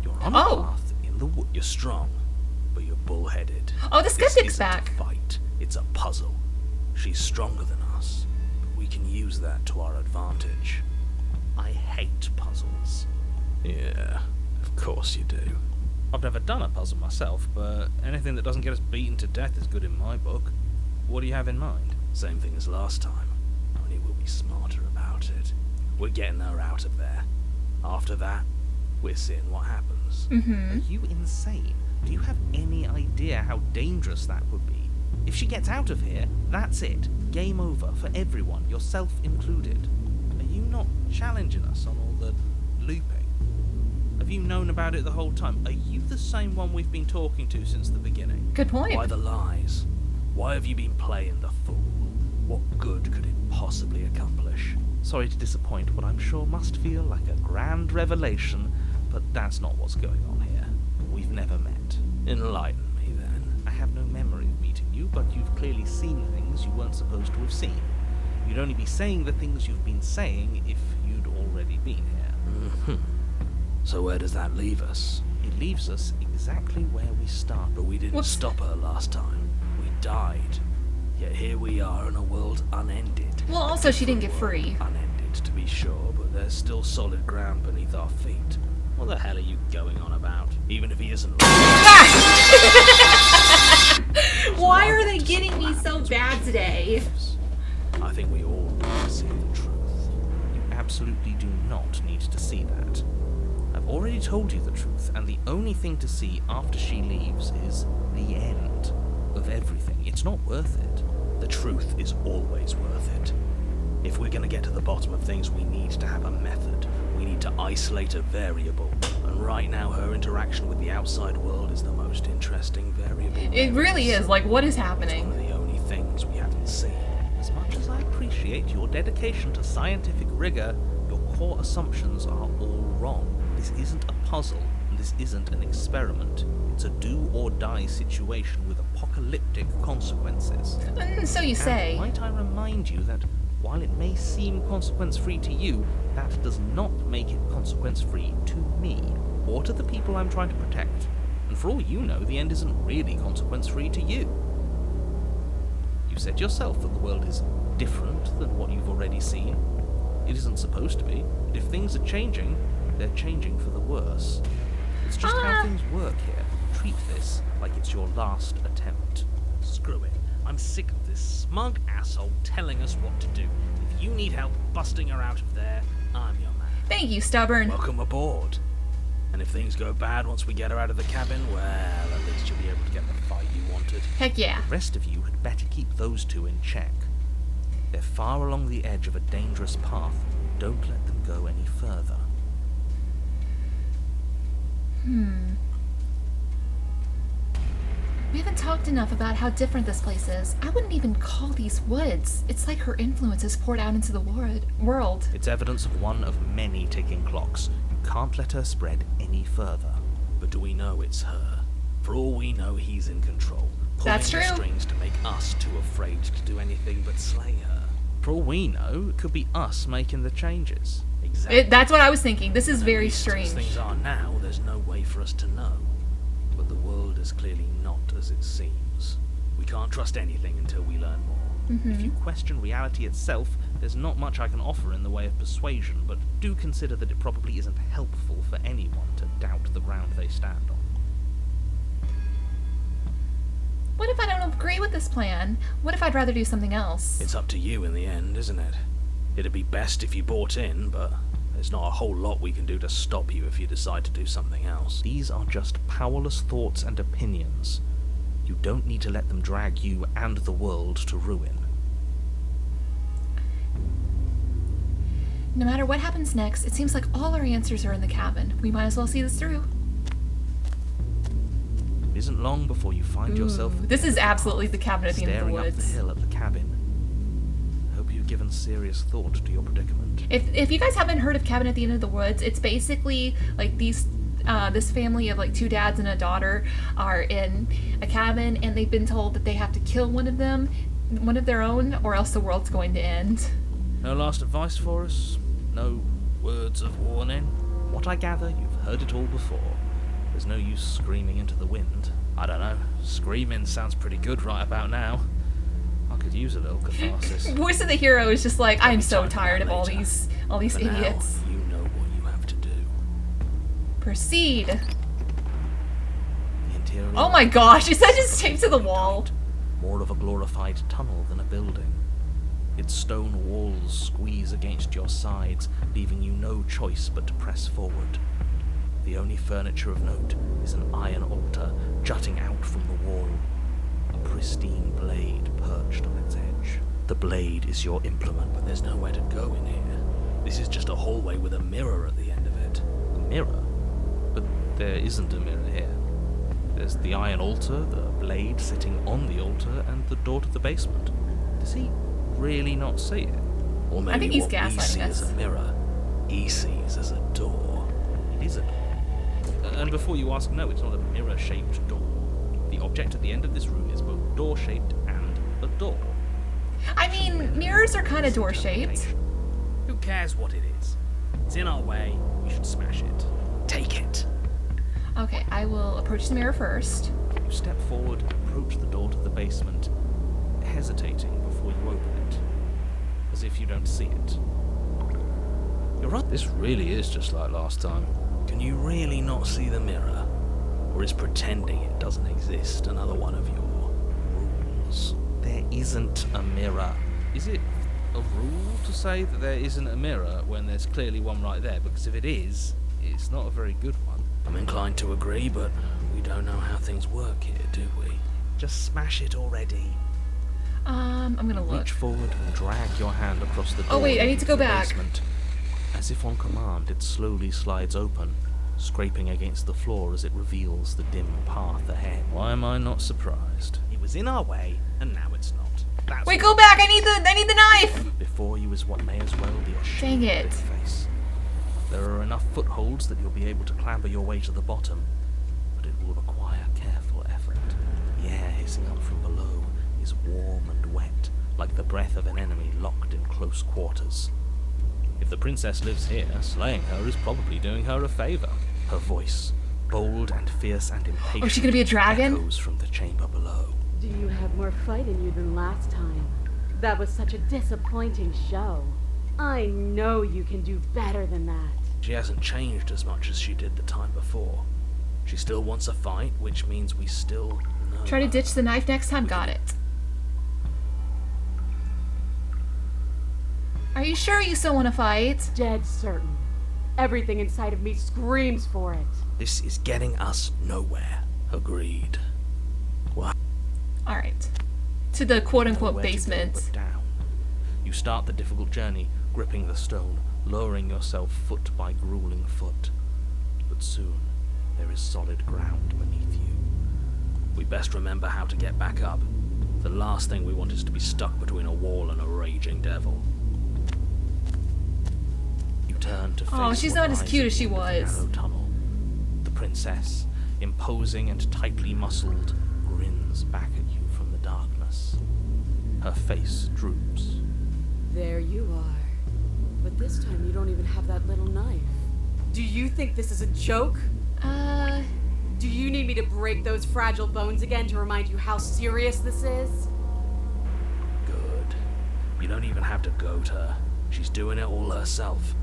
You're on Oh. a path in the wood. You're strong, but you're bullheaded. Oh, the This skeptic's isn't back. a fight. It's a puzzle. She's stronger than us, but we can use that to our advantage. I hate puzzles. Yeah, of course you do. I've never done a puzzle myself, but anything that doesn't get us beaten to death is good in my book. What do you have in mind? Same thing as last time, only we'll be smarter about it. We're getting her out of there. After that, we're seeing what happens. Mm-hmm. Are you insane? Do you have any idea how dangerous that would be? If she gets out of here, that's it. Game over for everyone, yourself included. Are you not challenging us on all the looping? Have you known about it the whole time? Are you the same one we've been talking to since the beginning? Good point. Why the lies? Why have you been playing the fool? What good could it possibly accomplish? Sorry to disappoint what I'm sure must feel like a grand revelation, but that's not what's going on here. We've never met. Enlighten me then. I have no memory of meeting you, but you've clearly seen things you weren't supposed to have seen. You'd only be saying the things you've been saying if you'd already been here. Mm-hmm. So where does that leave us? It leaves us exactly where we started. But we didn't Whoops. stop her last time. We died. Yet here we are in a world unended. Well, also, she didn't get free. Unended, to be sure, but there's still solid ground beneath our feet. What the hell are you going on about? Even if he isn't... Why are they getting me so bad today? I think we all need to see the truth. You absolutely do not need to see that. A I've already told you the truth, and the only thing to see after she leaves is the end of everything. It's not worth it. The truth is always worth it. If we're going to get to the bottom of things, we need to have a method. We need to isolate a variable. And right now, her interaction with the outside world is the most interesting variable. It really is. Like, what is It's happening? one of the only things we haven't seen. As much as I appreciate your dedication to scientific rigor, your core assumptions are all wrong. This isn't a puzzle, and this isn't an experiment. It's a do-or-die situation with apocalyptic consequences. So you say. And might I remind you that while it may seem consequence-free to you, that does not make it consequence-free to me, or to the people I'm trying to protect. And for all you know, the end isn't really consequence-free to you. You said yourself that the world is different than what you've already seen. It isn't supposed to be. But if things are changing, they're changing for the worse. It's just how things work here. Treat this like it's your last attempt. Screw it. I'm sick of this smug asshole telling us what to do. If you need help busting her out of there, I'm your man. Thank you, Stubborn. Welcome aboard. And if things go bad once we get her out of the cabin, well, at least you'll be able to get the fight you wanted. Heck yeah. The rest of you had better keep those two in check. They're far along the edge of a dangerous path. Don't let them go any further. We haven't talked enough about how different this place is. I wouldn't even call these woods. It's like her influence is poured out into the world. It's evidence of one of many ticking clocks. You can't let her spread any further. But do we know it's her? For all we know, he's in control. That's Pulling the true. strings to make us too afraid to do anything but slay her. For all we know, it could be us making the changes. Exactly. That's what I was thinking. This is And at very least strange. As things are now, there's no way for us to know. But the world is clearly not as it seems. We can't trust anything until we learn more. If you question reality itself, there's not much I can offer in the way of persuasion, but do consider that it probably isn't helpful for anyone to doubt the ground they stand on. What if I don't agree with this plan? What if I'd rather do something else? It's up to you in the end, isn't it? It'd be best if you bought in, but there's not a whole lot we can do to stop you if you decide to do something else. These are just powerless thoughts and opinions. You don't need to let them drag you and the world to ruin. No matter what happens next, it seems like all our answers are in the cabin. We might as well see this through. It isn't long before you find yourself This is absolutely the cabin at the end of the staring up the woods. hill at the cabin. I hope you've given serious thought to your predicament. If you guys haven't heard of Cabin at the End of the Woods, it's basically like this family of like two dads and a daughter are in a cabin, and they've been told that they have to kill one of their own, or else the world's going to end. No last advice for us? No words of warning? What I gather, you've heard it all before. There's no use screaming into the wind. I don't know. Screaming sounds pretty good right about now. I could use a little catharsis. Voice of the hero is just like, I'm so time for tired that of all later. these For idiots. now, you know what you have to do. Proceed. The interior Oh my gosh, is that just taped to the wall? more of a glorified tunnel than a building. Its stone walls squeeze against your sides, leaving you no choice but to press forward. The only furniture of note is an iron altar jutting out from the wall, a pristine blade perched on its edge. The blade is your implement, But there's nowhere to go in here. This is just a hallway with a mirror at the end of it. a mirror. But there isn't a mirror here. There's the iron altar, the blade sitting on the altar, and the door to the basement. Does he really not see it? Or maybe think he's what we gaslighting see us. as a mirror, he sees as a door. It is a door. And before you ask, no, it's not a mirror-shaped door. The object at the end of this room is both door-shaped and a door. I mean, mirrors are kind of door-shaped. Who cares what it is? It's in our way, we should smash it. Take it. Okay, I will approach the mirror first. You step forward, approach the door to the basement, hesitating before you open it, as if you don't see it. You're right, this really is just like last time. Can you really not see the mirror? Or is pretending it doesn't exist another one of your rules? There isn't a mirror. Is it a rule to say that there isn't a mirror when there's clearly one right there? Because if it is, it's not a very good one. I'm inclined to agree, but we don't know how things work here, do we? Just smash it already. I'm gonna look. Reach forward and drag your hand across the door. Oh wait, I need to go into the back. basement. As if on command, it slowly slides open, scraping against the floor as it reveals the dim path ahead. Why am I not surprised? It was in our way, and now it's not. That's Wait, go back! I need the knife! Before you is what may as well be a Dang shamed it. face. There are enough footholds that you'll be able to clamber your way to the bottom, but it will require careful effort. The air hissing up from below is warm and wet, like the breath of an enemy locked in close quarters. If the princess lives here, slaying her is probably doing her a favor. Her voice, bold and fierce and impatient, Oh, is she gonna be a dragon? echoes from the chamber below. Do you have more fight in you than last time? That was such a disappointing show. I know you can do better than that. She hasn't changed as much as she did the time before. She still wants a fight, which means we still know. Try to ditch the knife next time. Got it. Are you sure you still want to fight? Dead certain. Everything inside of me screams for it. This is getting us nowhere. Agreed. Alright. To the quote-unquote Nowhere to go basement. but down. You start the difficult journey, gripping the stone, lowering yourself foot by grueling foot. But soon, there is solid ground beneath you. We best remember how to get back up. The last thing we want is to be stuck between a wall and a raging devil. You turn to face Oh, she's what not as lies cute at as the she end of the was. narrow tunnel. The princess, imposing and tightly muscled, grins back at you from the darkness. Her face droops. There you are. But this time you don't even have that little knife. Do you think this is a joke? Do you need me to break those fragile bones again to remind you how serious this is? Good. You don't even have to goad her. She's doing it all herself.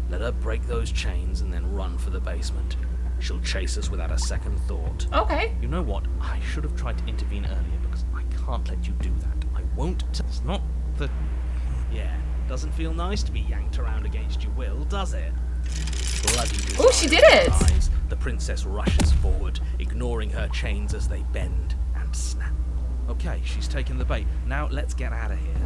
Let her break those chains and then run for the basement. She'll chase us without a second thought. Okay. You know what? I should have tried to intervene earlier because I can't let you do that. I won't. It's not the. Yeah, doesn't feel nice to be yanked around against your will, does it? Bloody Oh, she did desire it! in her eyes, the princess rushes forward, ignoring her chains as they bend and snap. Okay, she's taken the bait. Now let's get out of here.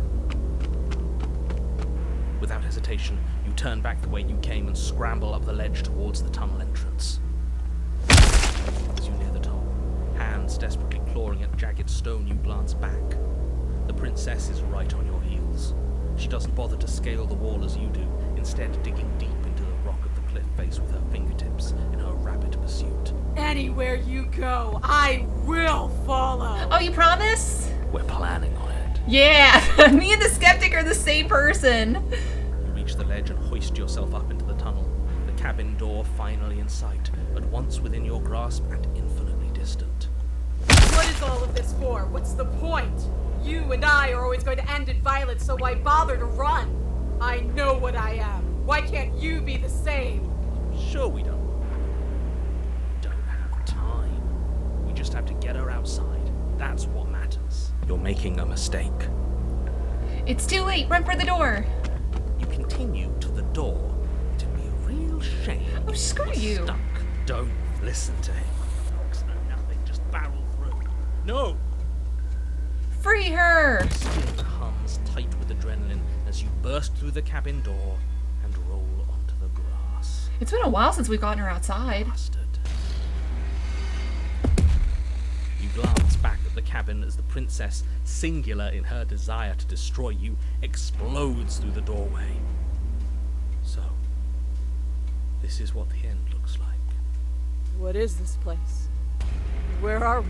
Without hesitation, you turn back the way you came and scramble up the ledge towards the tunnel entrance. As you near the top, hands desperately clawing at jagged stone, you glance back. The princess is right on your heels. She doesn't bother to scale the wall as you do, instead digging deep into the rock of the cliff face with her fingertips in her rapid pursuit. Anywhere you go, I will follow. Oh, you promise? We're planning on it. Yeah. Me and the skeptic are the same person. You reach the ledge and hoist yourself up into the tunnel, the cabin door finally in sight, at once within your grasp and infinitely distant. What is all of this for? What's the point? You and I are always going to end in violence, so why bother to run? I know what I am. Why can't you be the same? Sure we don't. Don't have time. We just have to get her outside. That's what matters. You're making a mistake. It's too late. Run for the door. You continue to the door. It'd be a real shame. Oh, if screw were you. Stuck. Don't listen to him. Dogs know nothing. Just barrel through. No! Free her. Skin hums tight with adrenaline as you burst through the cabin door and roll onto the grass. It's been a while since we've gotten her outside. Bastard. You glance back at the cabin as the princess, singular in her desire to destroy you, explodes through the doorway. So, this is what the end looks like. What is this place? Where are we?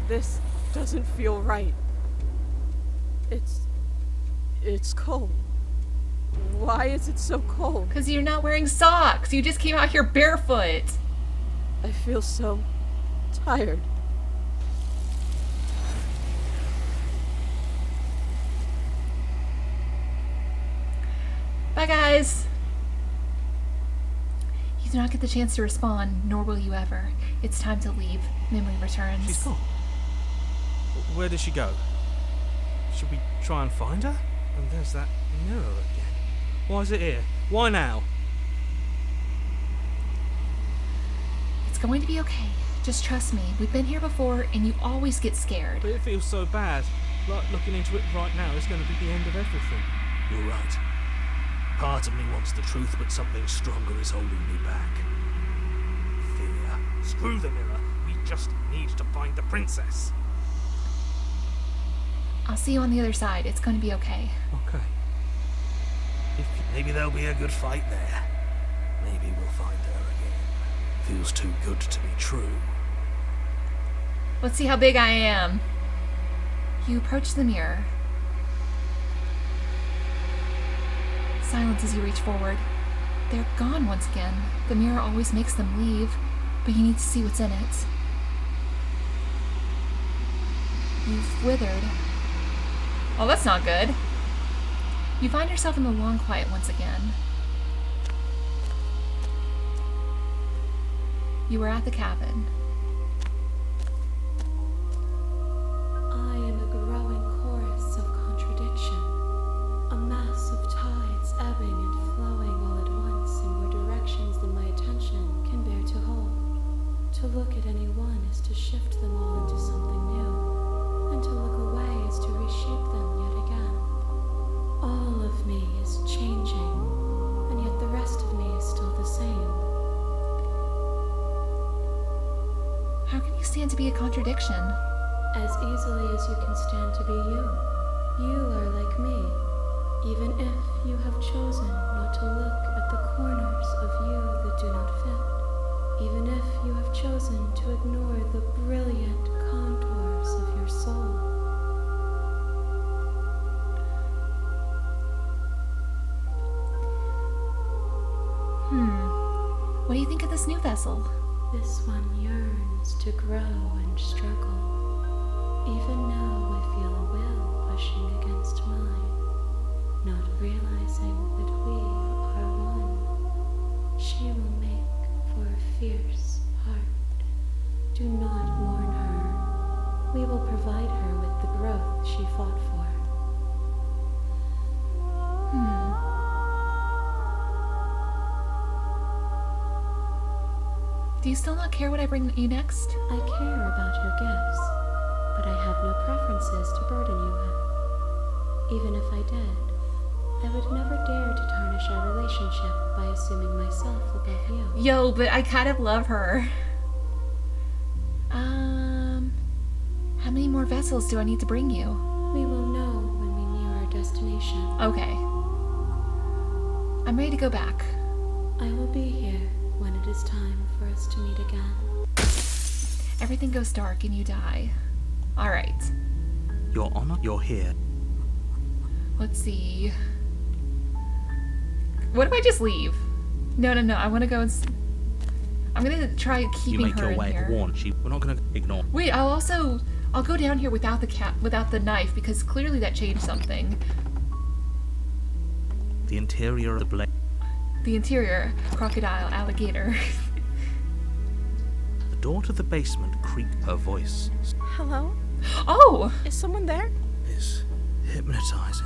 This doesn't feel right. It's cold. Why is it so cold? Because you're not wearing socks. You just came out here barefoot. I feel so tired. Bye, guys. You do not get the chance to respond, nor will you ever. It's time to leave. Memory returns. She's gone. Where did she go? Should we try and find her? And there's that mirror again. Why is it here? Why now? going to be okay. Just trust me. We've been here before, and you always get scared. But it feels so bad. Like looking into it right now is going to be the end of everything. You're right. Part of me wants the truth, but something stronger is holding me back. Fear. Screw the mirror. We just need to find the princess. I'll see you on the other side. It's going to be okay. Okay. Maybe there'll be a good fight there. Maybe we'll find her again. Feels too good to be true. Let's see how big I am. You approach the mirror. Silence as you reach forward. They're gone once again. The mirror always makes them leave, but you need to see what's in it. You've withered. Oh, that's not good. You find yourself in the long quiet once again. You were at the cabin. I am a growing chorus of contradiction, a mass of tides ebbing and flowing all at once in more directions than my attention can bear to hold. To look at any one is to shift them all into something new, and to look away is to reshape them yet again. All of me is changing, and yet the rest of me is still the same. How can you stand to be a contradiction? As easily as you can stand to be you. You are like me, even if you have chosen not to look at the corners of you that do not fit, even if you have chosen to ignore the brilliant contours of your soul. What do you think of this new vessel? This one yearns to grow and struggle. Even now I feel a will pushing against mine, not realizing that we are one. She will make for a fierce heart. Do not mourn her. We will provide her with the growth she fought for. Do you still not care what I bring you next? I care about your gifts, but I have no preferences to burden you with. Even if I did, I would never dare to tarnish our relationship by assuming myself above you. Yo, but I kind of love her. How many more vessels do I need to bring you? We will know when we near our destination. Okay. I'm ready to go back. I will be here when it is time for us to meet again. Everything goes dark and you die. Alright. Your Honor, you're here. Let's see. What if I just leave? No. I want to go and... I'm going to try keeping You make her your in way. here. Warn. We're not going to ignore. Wait, I'll go down here without the knife, because clearly that changed something. The interior of the blade. The interior, crocodile, alligator. The door to the basement creaked. Her voice Hello? Oh! Is someone there? is hypnotizing.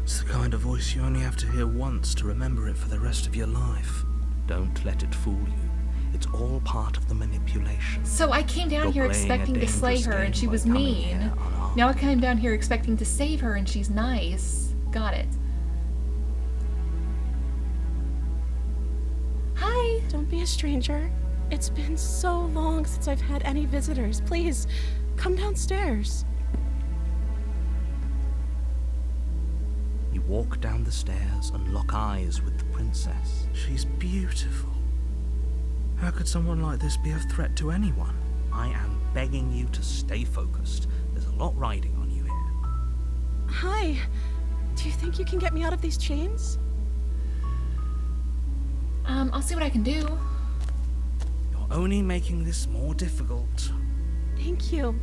It's the kind of voice you only have to hear once to remember it for the rest of your life. Don't let it fool you. It's all part of the manipulation. So I came down You're here playing a expecting to slay dangerous her and game she by was coming mean. here unarmed. Now I came down here expecting to save her and she's nice. Got it. Hi! Don't be a stranger. It's been so long since I've had any visitors. Please, come downstairs. You walk down the stairs and lock eyes with the princess. She's beautiful. How could someone like this be a threat to anyone? I am begging you to stay focused. There's a lot riding on you here. Hi. Do you think you can get me out of these chains? I'll see what I can do. You're only making this more difficult. Thank you.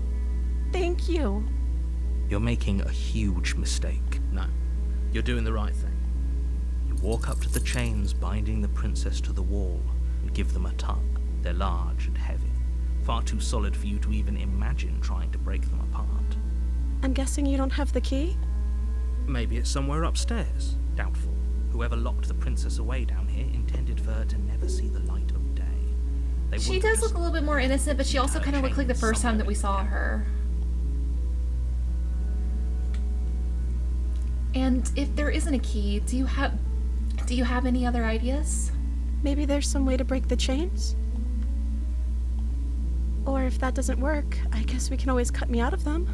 Thank you. You're making a huge mistake. No, you're doing the right thing. You walk up to the chains binding the princess to the wall and give them a tug. They're large and heavy, far too solid for you to even imagine trying to break them apart. I'm guessing you don't have the key? Maybe it's somewhere upstairs. Doubtful. Whoever locked the princess away down here intended for her to never see the light of day. She wouldn't does just look a little bit more innocent, but she also her kind of looked like the chains first time that we somewhere saw in her. And if there isn't a key, do you have any other ideas? Maybe there's some way to break the chains? Or if that doesn't work, I guess we can always cut me out of them.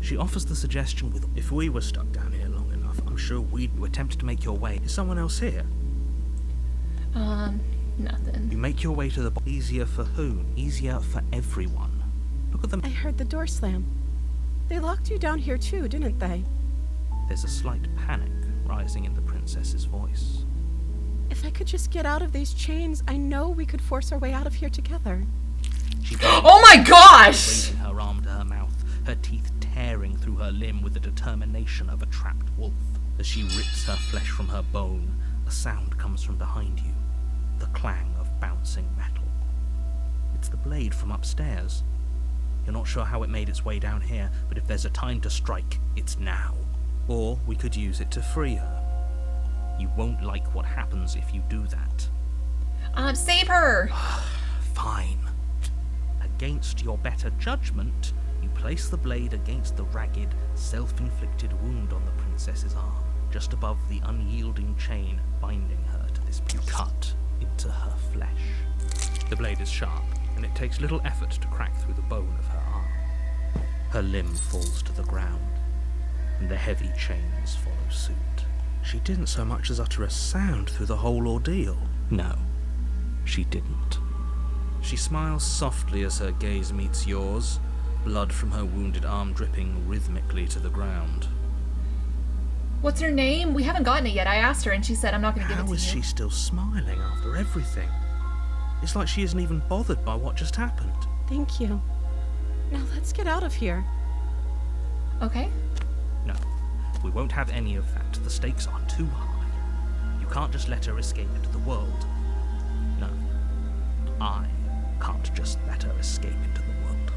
She offers the suggestion with, if we were stuck down here long enough, I'm sure we'd attempt to make your way. Is someone else here? Nothing. You make your way to the easier for whom? Easier for everyone. Look at them. I heard the door slam. They locked you down here too, didn't they? There's a slight panic rising in the princess's voice. If I could just get out of these chains, I know we could force our way out of here together. She Oh my gosh! raising her arm to her mouth, her teeth tearing through her limb with the determination of a trapped wolf. As she rips her flesh from her bone, a sound comes from behind you, the clang of bouncing metal. It's the blade from upstairs. You're not sure how it made its way down here, but if there's a time to strike, it's now. Or we could use it to free her. You won't like what happens if you do that. Save her! Fine. Against your better judgment, you place the blade against the ragged, self-inflicted wound on the princess's arm, just above the unyielding chain binding her to this cut into her flesh. The blade is sharp, and it takes little effort to crack through the bone of her arm. Her limb falls to the ground, and the heavy chains follow suit. She didn't so much as utter a sound through the whole ordeal. No, she didn't. She smiles softly as her gaze meets yours, blood from her wounded arm dripping rhythmically to the ground. What's her name? We haven't gotten it yet. I asked her and she said I'm not going to give it to How you. is she still smiling after everything? It's like she isn't even bothered by what just happened. Thank you. Now let's get out of here. Okay. No, we won't have any of that. The stakes are too high. You can't just let her escape into the world. No, I can't just let her escape into the world.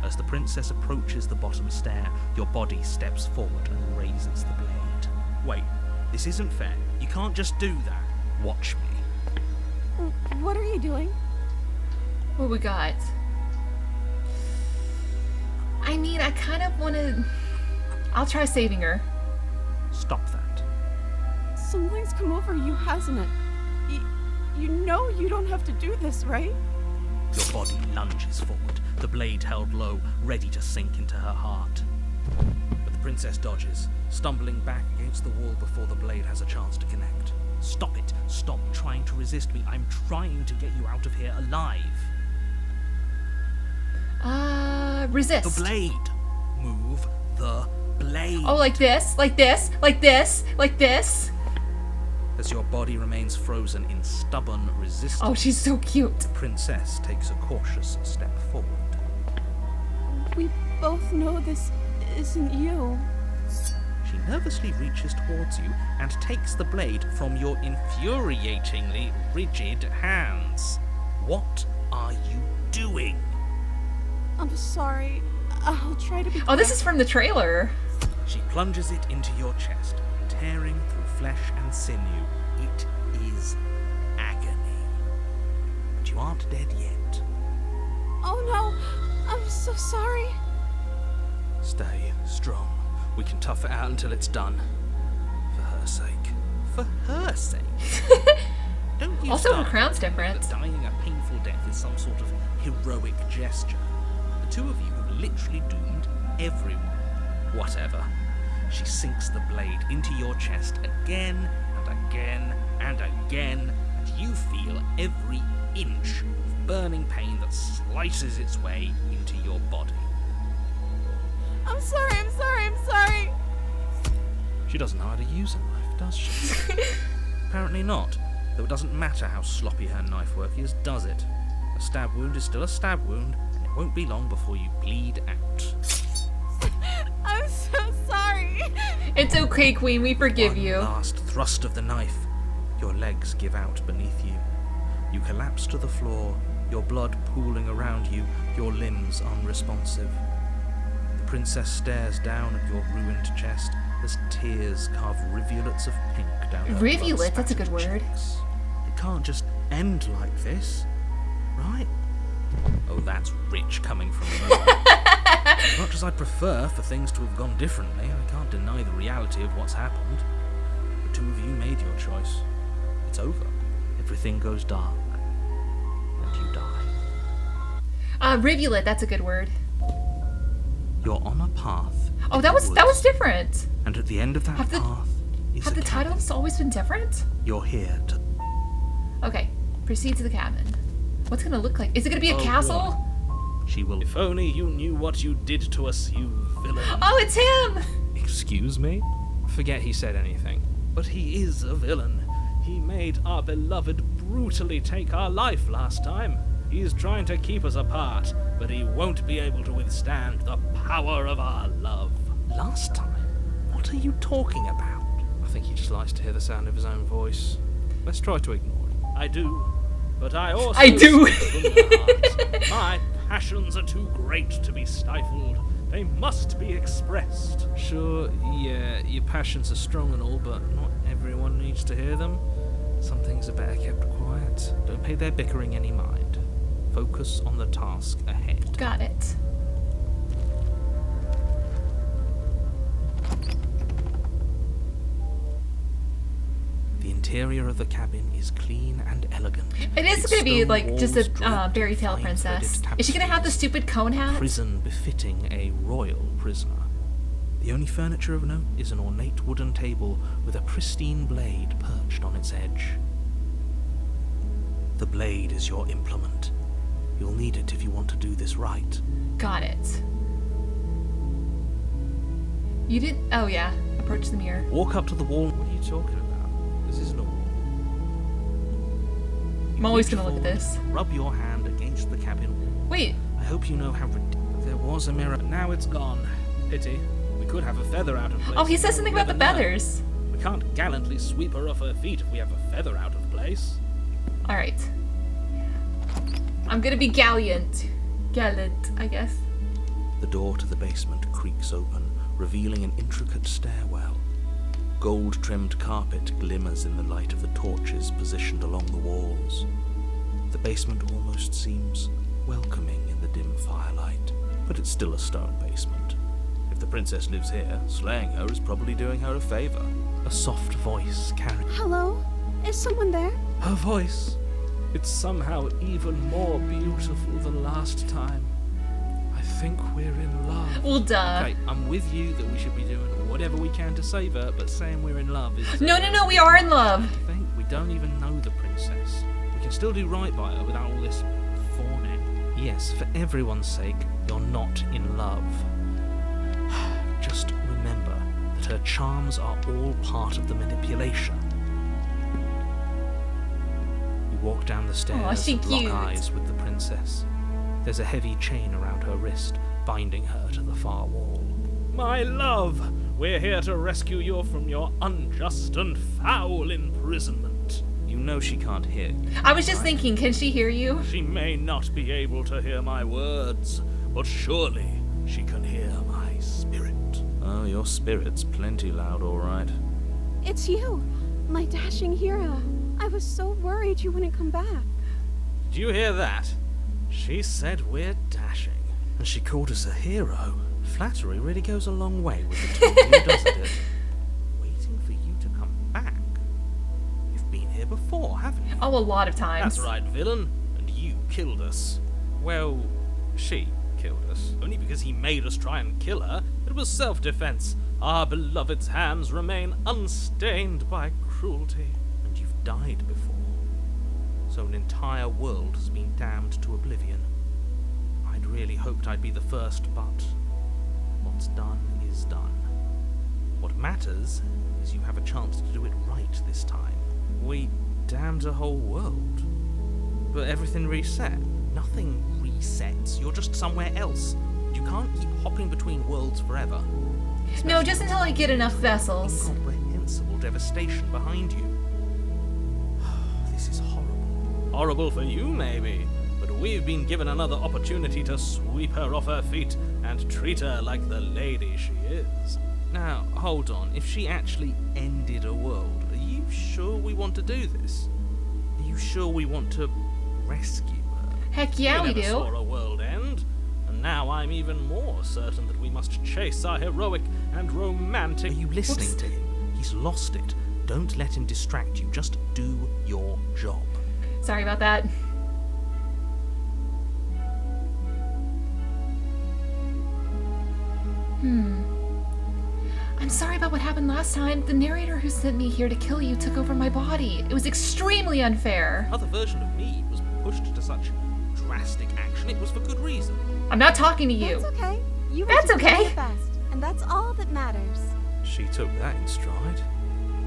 As the princess approaches the bottom stair, your body steps forward and raises the blade. Wait, this isn't fair. You can't just do that. Watch me. What are you doing? What we got? I mean, I kind of want to... I'll try saving her. Stop that. Something's come over you, hasn't it? You know you don't have to do this, right? Your body lunges forward, the blade held low, ready to sink into her heart. But the princess dodges, stumbling back against the wall before the blade has a chance to connect. Stop it! Stop trying to resist me. I'm trying to get you out of here alive. Resist. The blade! Move the blade! Oh, like this, like this, like this, like this. As your body remains frozen in stubborn resistance, Oh, she's so cute. the princess takes a cautious step forward. We both know this isn't you. She nervously reaches towards you and takes the blade from your infuriatingly rigid hands. What are you doing? I'm sorry. I'll try to be Oh, this is from the trailer. She plunges it into your chest, tearing through flesh and sinew. It is agony. But you aren't dead yet. Oh no! I'm so sorry. Stay strong. We can tough it out until it's done. For her sake. For her sake. Don't you Also, her start crown's to think different. that dying a painful death is some sort of heroic gesture. The two of you have literally doomed everyone. Whatever. She sinks the blade into your chest again and again and again, and you feel every inch of burning pain that slices its way into your body. I'm sorry, I'm sorry, I'm sorry. She doesn't know how to use a knife, does she? Apparently not, though it doesn't matter how sloppy her knife work is, does it? A stab wound is still a stab wound, and it won't be long before you bleed out. I'm so sorry. It's okay, Queen. We forgive One you. last thrust of the knife. Your legs give out beneath you. You collapse to the floor, your blood pooling around you, your limbs unresponsive. The princess stares down at your ruined chest as tears carve rivulets of pink down her Rivulet, that's a good blood-spattered word. cheeks. It can't just end like this. right? Oh, that's rich coming from you. As much as I'd prefer for things to have gone differently, I can't deny the reality of what's happened. The two of you made your choice. It's over. Everything goes dark. And you die. Rivulet, that's a good word. You're on a path. Oh, that was different. And at the end of that path is Have a the cabin. titles always been different? You're here to... Okay, proceed to the cabin. What's it gonna look like? Is it gonna be a castle? She will... If only you knew what you did to us, you villain. Oh, it's him! Excuse me? Forget he said anything. But he is a villain. He made our beloved brutally take our life last time. He's trying to keep us apart, but he won't be able to withstand the power of our love. Last time? What are you talking about? I think he just likes to hear the sound of his own voice. Let's try to ignore it. I do, but I also I do. speak from the heart. My passions are too great to be stifled. They must be expressed. Sure, yeah, your passions are strong and all, but not everyone needs to hear them. Some things are better kept quiet. Don't pay their bickering any mind. Focus on the task ahead. Got it. The interior of the cabin is clean and elegant. It is Its gonna be stone like just walls a draped fairy in tale fine-threaded princess. Is she gonna have the tapestries. stupid cone hat? Prison befitting a royal prisoner. The only furniture of note is an ornate wooden table with a pristine blade perched on its edge. The blade is your implement. You'll need it if you want to do this right. Got it. You did. Oh yeah. Approach the mirror. Walk up to the wall. What are you talking about? This isn't a wall. I'm always Reach gonna look at forward, this. Rub your hand against the cabin wall. Wait. I hope you know how there was a mirror. Now it's gone. Pity. We could have a feather out of place. Oh, he says something about the Never know. feathers. We can't gallantly sweep her off her feet if we have a feather out of place. All right. I'm gonna be gallant, I guess. The door to the basement creaks open, revealing an intricate stairwell. Gold-trimmed carpet glimmers in the light of the torches positioned along the walls. The basement almost seems welcoming in the dim firelight, but it's still a stone basement. If the princess lives here, slaying her is probably doing her a favor. A soft voice carries... Hello? Is someone there? Her voice. It's somehow even more beautiful than last time. I think we're in love. Well, duh. Okay, I'm with you that we should be doing whatever we can to save her, but saying we're in love is... No, we are in love. I think we don't even know the princess. We can still do right by her without all this fawning. Yes, for everyone's sake, you're not in love. Just remember that her charms are all part of the manipulation. You walk down the stairs Aw, she and lock cute. eyes with the princess. There's a heavy chain around her wrist, binding her to the far wall. My love, we're here to rescue you from your unjust and foul imprisonment. You know she can't hear you. I was just thinking, can she hear you? She may not be able to hear my words, but surely she can hear my spirit. Oh, your spirit's plenty loud, all right. It's you, my dashing hero. I was so worried you wouldn't come back. Did you hear that? She said we're dashing. And she called us a hero. Flattery really goes a long way with the two of you, doesn't it? Waiting for you to come back. You've been here before, haven't you? Oh, a lot of times. That's right, villain. And you killed us. Well, she killed us. Only because he made us try and kill her. It was self-defense. Our beloved's hands remain unstained by cruelty. And you've died before. So an entire world has been damned to oblivion. I'd really hoped I'd be the first, but what's done is done. What matters is you have a chance to do it right this time. We damned a whole world. But everything reset. Nothing resets. You're just somewhere else. You can't keep hopping between worlds forever. No, just until I get enough vessels. Incomprehensible devastation behind you. This is horrible. Horrible for you, maybe. But we've been given another opportunity to sweep her off her feet and treat her like the lady she is. Now, hold on. If she actually ended a world, are you sure we want to do this? Are you sure we want to rescue her? Heck yeah, we never do. saw a world end, and now I'm even more certain that we must chase our heroic and romantic... Are you listening to him? He's lost it. Don't let him distract you. Just do your job. Sorry about that. I'm sorry about what happened last time. The narrator who sent me here to kill you took over my body. It was extremely unfair. Another version of me was pushed to such drastic action. It was for good reason. I'm not talking to you. That's okay. You were That's just doing okay. your best, and that's all that matters. She took that in stride.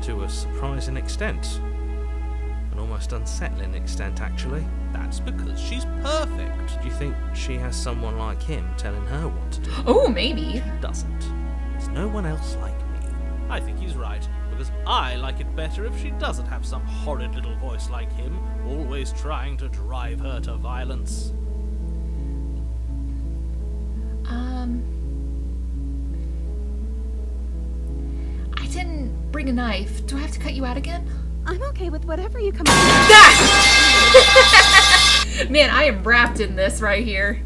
To a surprising extent. An almost unsettling extent, actually. That's because she's perfect. Do you think she has someone like him telling her what to do? Oh, maybe. She doesn't. There's no one else like me. I think he's right, because I like it better if she doesn't have some horrid little voice like him, always trying to drive her to violence. I didn't bring a knife. Do I have to cut you out again? I'm okay with whatever you come up with. Ah! Man, I am wrapped in this right here.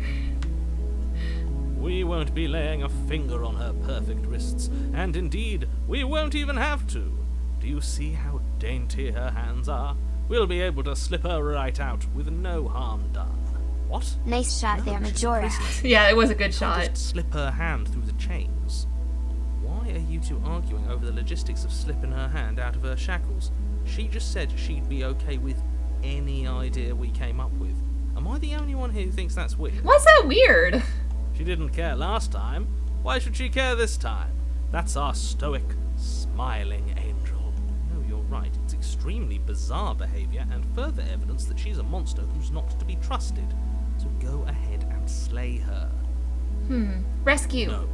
We won't be laying a finger on her perfect wrists, and indeed, we won't even have to. Do you see how dainty her hands are? We'll be able to slip her right out with no harm done. What? Nice shot there, she's a Majora. prisoner. Yeah, it was a good Can't shot. just slip her hand through the chains. Why are you two arguing over the logistics of slipping her hand out of her shackles? She just said she'd be okay with any idea we came up with. Am I the only one here who thinks that's weird? Why's that weird? She didn't care last time. Why should she care this time? That's our stoic, smiling angel. No, you're right. It's extremely bizarre behaviour and further evidence that she's a monster who's not to be trusted. So go ahead and slay her. Rescue. No,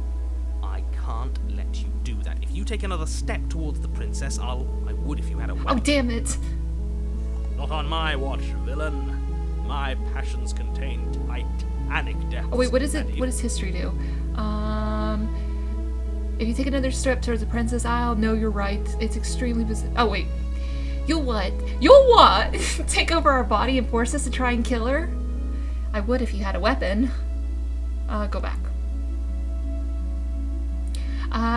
I can't let you do that. If you take another step towards the princess, I would if you had a weapon. Oh, damn it. Not on my watch, villain. My passions contain titanic depths. Oh, wait, what is it? and What does history do? If you take another step towards the princess isle, no, you're right. It's extremely bizarre. Oh, wait. You'll what? You'll what? Take over our body and force us to try and kill her? I would if you had a weapon. Go back.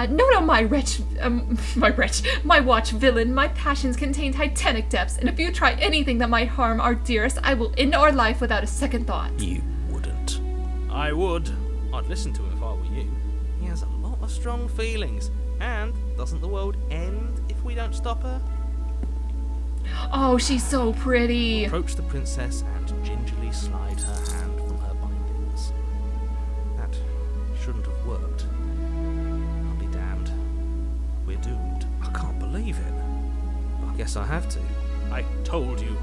No, my watch, villain. My passions contain titanic depths, and if you try anything that might harm our dearest, I will end our life without a second thought. You wouldn't. I would. I'd listen to him if I were you. He has a lot of strong feelings. And doesn't the world end if we don't stop her? Oh, she's so pretty. Approach the princess and gingerly slide her hand from her bindings. That shouldn't have worked. I'll be damned. We're doomed. I can't believe it. But I guess I have to. I told you,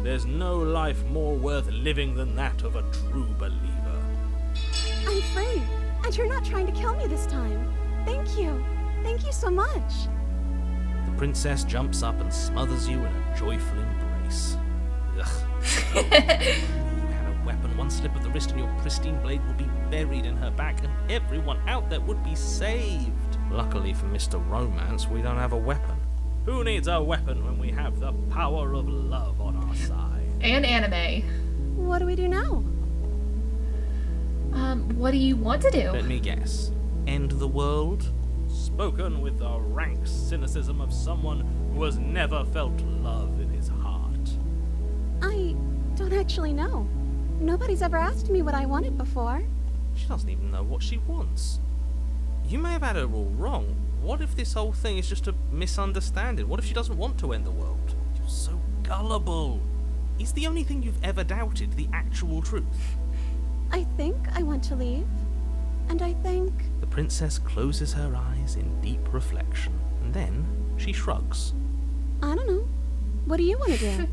there's no life more worth living than that of a true believer. I'm free, and you're not trying to kill me this time. Thank you. Thank you so much. The princess jumps up and smothers you in a joyful embrace. Ugh. If you had a weapon, one slip of the wrist and your pristine blade would be buried in her back, and everyone out there would be saved. Luckily for Mr. Romance, we don't have a weapon. Who needs a weapon when we have the power of love on our side? And anime. What do we do now? What do you want to do? Let me guess. End the world? Spoken with the rank cynicism of someone who has never felt love in his heart. I don't actually know. Nobody's ever asked me what I wanted before. She doesn't even know what she wants. You may have had her all wrong. What if this whole thing is just a misunderstanding? What if she doesn't want to end the world? You're so gullible. Is the only thing you've ever doubted the actual truth? I think I want to leave. And I think... The princess closes her eyes in deep reflection, and then she shrugs. I don't know. What do you want to do?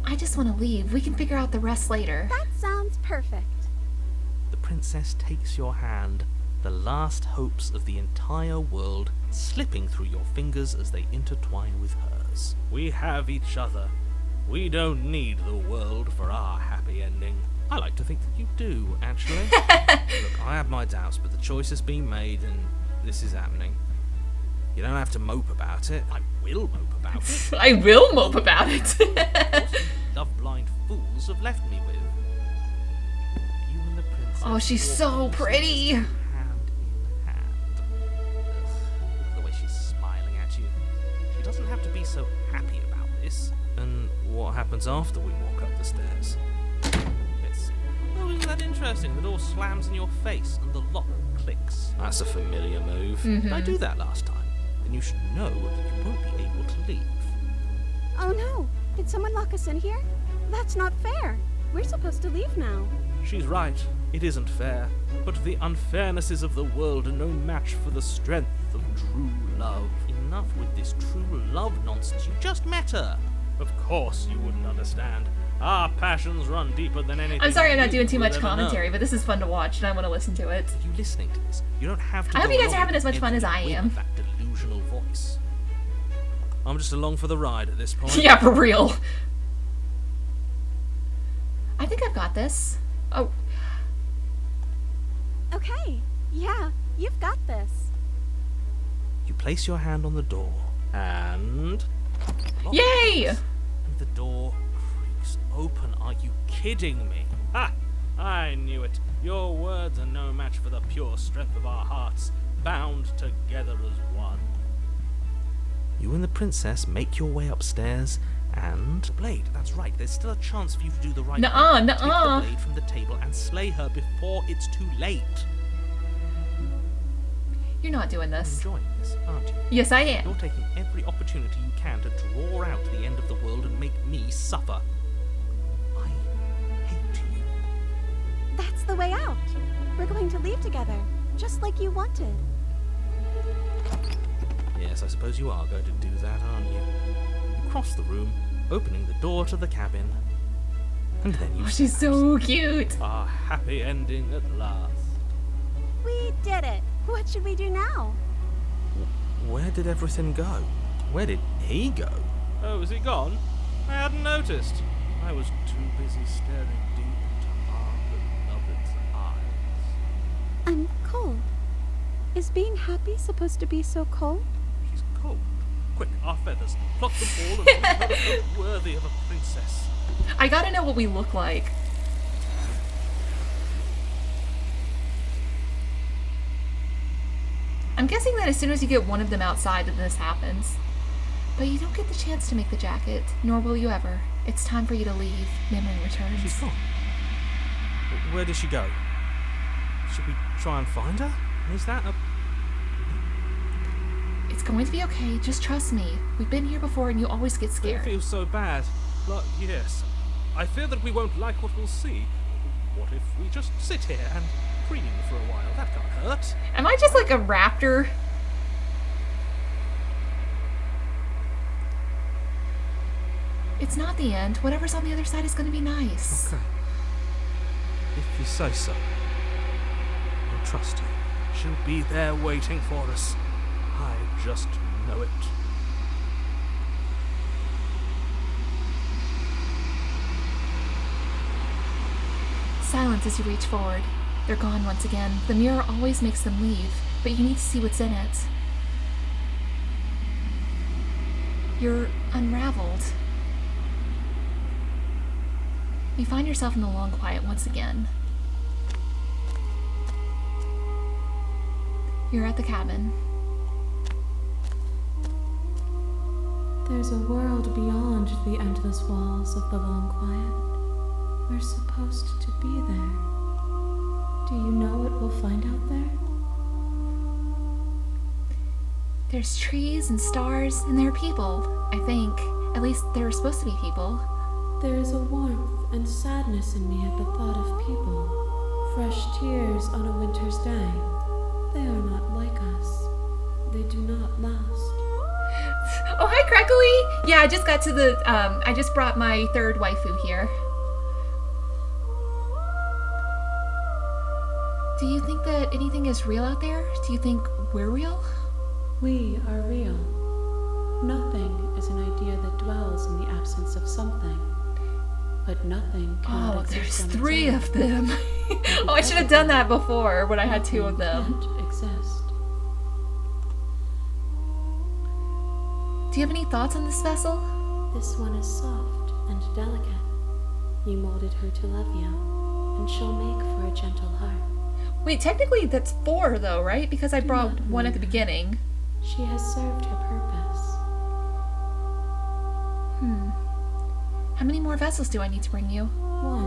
I just want to leave. We can figure out the rest later. That sounds perfect. The princess takes your hand, the last hopes of the entire world slipping through your fingers as they intertwine with hers. We have each other. We don't need the world for our happy ending. I like to think that you do, actually. Look, I have my doubts, but the choice has been made and this is happening. You don't have to mope about it. I will mope about it. I will mope about it. What you love-blind fools have left me with. You and the princess. Oh, she's walk so up the pretty. stairs hand in hand. Ugh, look at the way she's smiling at you. She doesn't have to be so happy about this. And what happens after we walk up the stairs? Let's see. Oh, isn't that interesting? The door slams in your face and the lock clicks. That's a familiar move. Did I do that last time? Then you should know that you won't be able to leave. Oh no! Did someone lock us in here? That's not fair. We're supposed to leave now. She's right. It isn't fair. But the unfairnesses of the world are no match for the strength of true love. Enough with this true love nonsense. You just met her. Of course you wouldn't understand. Our passions run deeper than anything. I'm sorry I'm not doing too you much will ever commentary, know. but this is fun to watch and I want to listen to it. Are you listening to this? You don't have to. I hope go you guys are along having as with much fun as I every am. whim of That delusional voice. I'm just along for the ride at this point. Yeah, for real. I think I've got this. Oh, Okay, yeah, you've got this. You place your hand on the door and Lock yay! And the door creaks open. Are you kidding me? ha! I knew it. Your words are no match for the pure strength of our hearts, bound together as one. You and the princess make your way upstairs and The blade. That's right. There's still a chance for you to do the right Nuh-uh, thing. nuh-uh. Take the blade from the table and slay her before it's too late. You're not doing this. Enjoying this, aren't you? Yes, I am. You're taking every opportunity you can to draw out the end of the world and make me suffer. I hate you. That's the way out. We're going to leave together, just like you wanted. yes, I suppose you are going to do that, aren't you? You cross the room, opening the door to the cabin, and then you Oh, she's so cute. our happy ending at last. We did it. What should we do now? Where did everything go? Where did he go? Oh, is he gone? I hadn't noticed. I was too busy staring deep into our beloved's eyes. I'm cold. Is being happy supposed to be so cold? She's cold. Quick, our feathers. Pluck them all and leave her worthy of a princess. I gotta know what we look like. I'm guessing that as soon as you get one of them outside that this happens. But you don't get the chance to make the jacket, nor will you ever. It's time for you to leave. Memory returns. She's gone. Where did she go? Should we try and find her? Is that a... It's going to be okay. Just trust me. We've been here before and you always get It scared. feels so bad. But yes, I fear that we won't like what we'll see. What if we just sit here and preen for a while? That can't hurt. Am I just like a raptor? It's not the end. Whatever's on the other side is going to be nice. Okay. If you say so. I'll trust you. She'll be there waiting for us. I just know it. Silence as you reach forward. They're gone once again. The mirror always makes them leave, but you need to see what's in it. You're unraveled. You find yourself in the long quiet once again. You're at the cabin. There's a world beyond the endless walls of the long quiet. We're supposed to be there. Do you know what we'll find out there? There's trees and stars, and there are people, I think. At least there are supposed to be people. There is a warmth and sadness in me at the thought of people. Fresh tears on a winter's day. They are not like us. They do not last. Oh, hi, Crackly! Yeah, I just got to the, I just brought my third waifu here. Do you think that anything is real out there? Do you think we're real? We are real. Nothing is an idea that dwells in the absence of something. But nothing cannot Oh, exist there's on its 3 own. of them. Oh, I should have done that before when I had 2 of them. Nothing can't exist. Do you have any thoughts on this vessel? This one is soft and delicate. You molded her to love you, and she'll make for a gentle heart. Wait, technically that's 4 though, right? Because I brought one at the beginning. She has served her purpose. How many more vessels do I need to bring you? 1.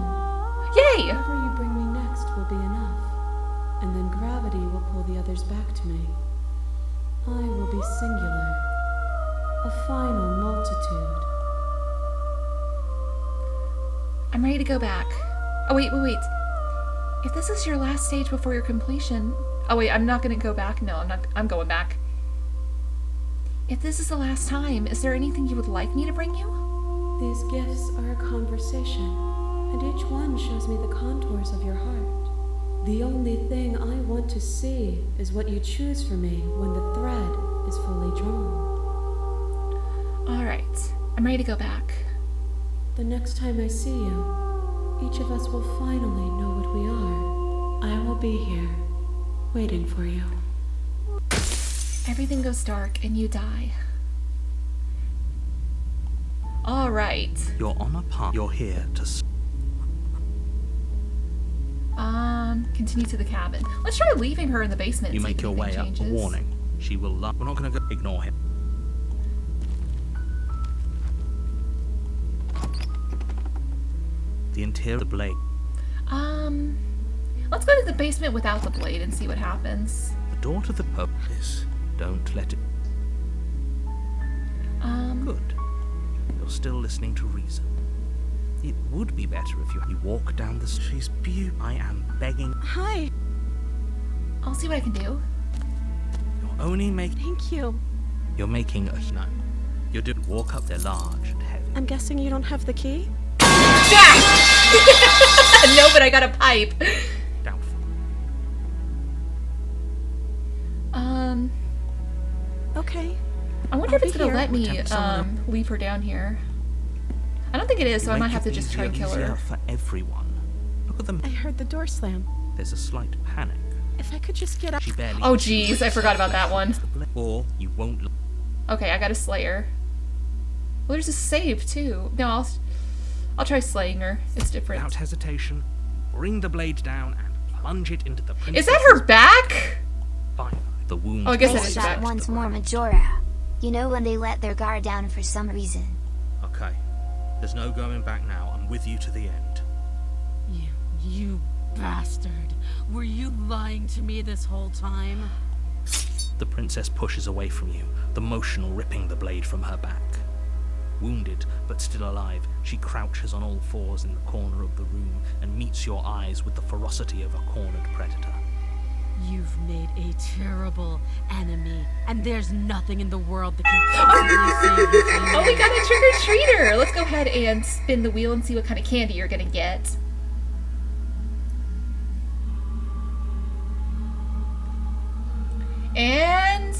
Yay! Whatever you bring me next will be enough, and then gravity will pull the others back to me. I will be singular, a final multitude. I'm ready to go back. Oh, wait. If this is your last stage before your completion... Oh, wait, I'm not gonna go back. No, I'm going back. If this is the last time, is there anything you would like me to bring you? These gifts are a conversation, and each one shows me the contours of your heart. The only thing I want to see is what you choose for me when the thread is fully drawn. Alright, I'm ready to go back. The next time I see you, each of us will finally know what we are. I will be here, waiting for you. Everything goes dark and you die. Alright. You're on a path. You're here to... Continue to the cabin. Let's try leaving her in the basement. You and see make if your way anything up. A changes. warning. She will love... We're not going to go... Ignore him. The interior of the blade. Let's go to the basement without the blade and see what happens. The door to the pub is... Don't let it... Good. You're still listening to reason. It would be better if you walk down the... She's beautiful. I am begging... Hi. I'll see what I can do. You're only making... Thank you. You're making a... No. You're doing... Walk up. They're large and heavy. I'm guessing you don't have the key? No, but I got a pipe. Doubtful. Okay. I wonder if I'll it's be gonna here. let me Attempt someone leave her down here. I don't think it is, so I Make might have to it just try and easier kill her. for everyone. Look at them. I heard the door slam. There's a slight panic. If I could just get up. She barely... Oh jeez, I forgot about that one. Or you won't... Okay, I got a slayer. Well, there's a save too. No, I'll try slaying her. It's different. Without hesitation, bring the blade down and plunge it into the princess. Is that her back? Fire. The wound... Oh, I guess They that is shot back. once more Majora. You know when they let their guard down for some reason. Okay. There's no going back now. I'm with you to the end. You bastard. Were you lying to me this whole time? The princess pushes away from you, the motion ripping the blade from her back. Wounded, but still alive, she crouches on all fours in the corner of the room and meets your eyes with the ferocity of a cornered predator. You've made a terrible enemy, and there's nothing in the world that can possibly save you from Oh, me. we got a trick-or-treater! Let's go ahead and spin the wheel and see what kind of candy you're gonna get. And...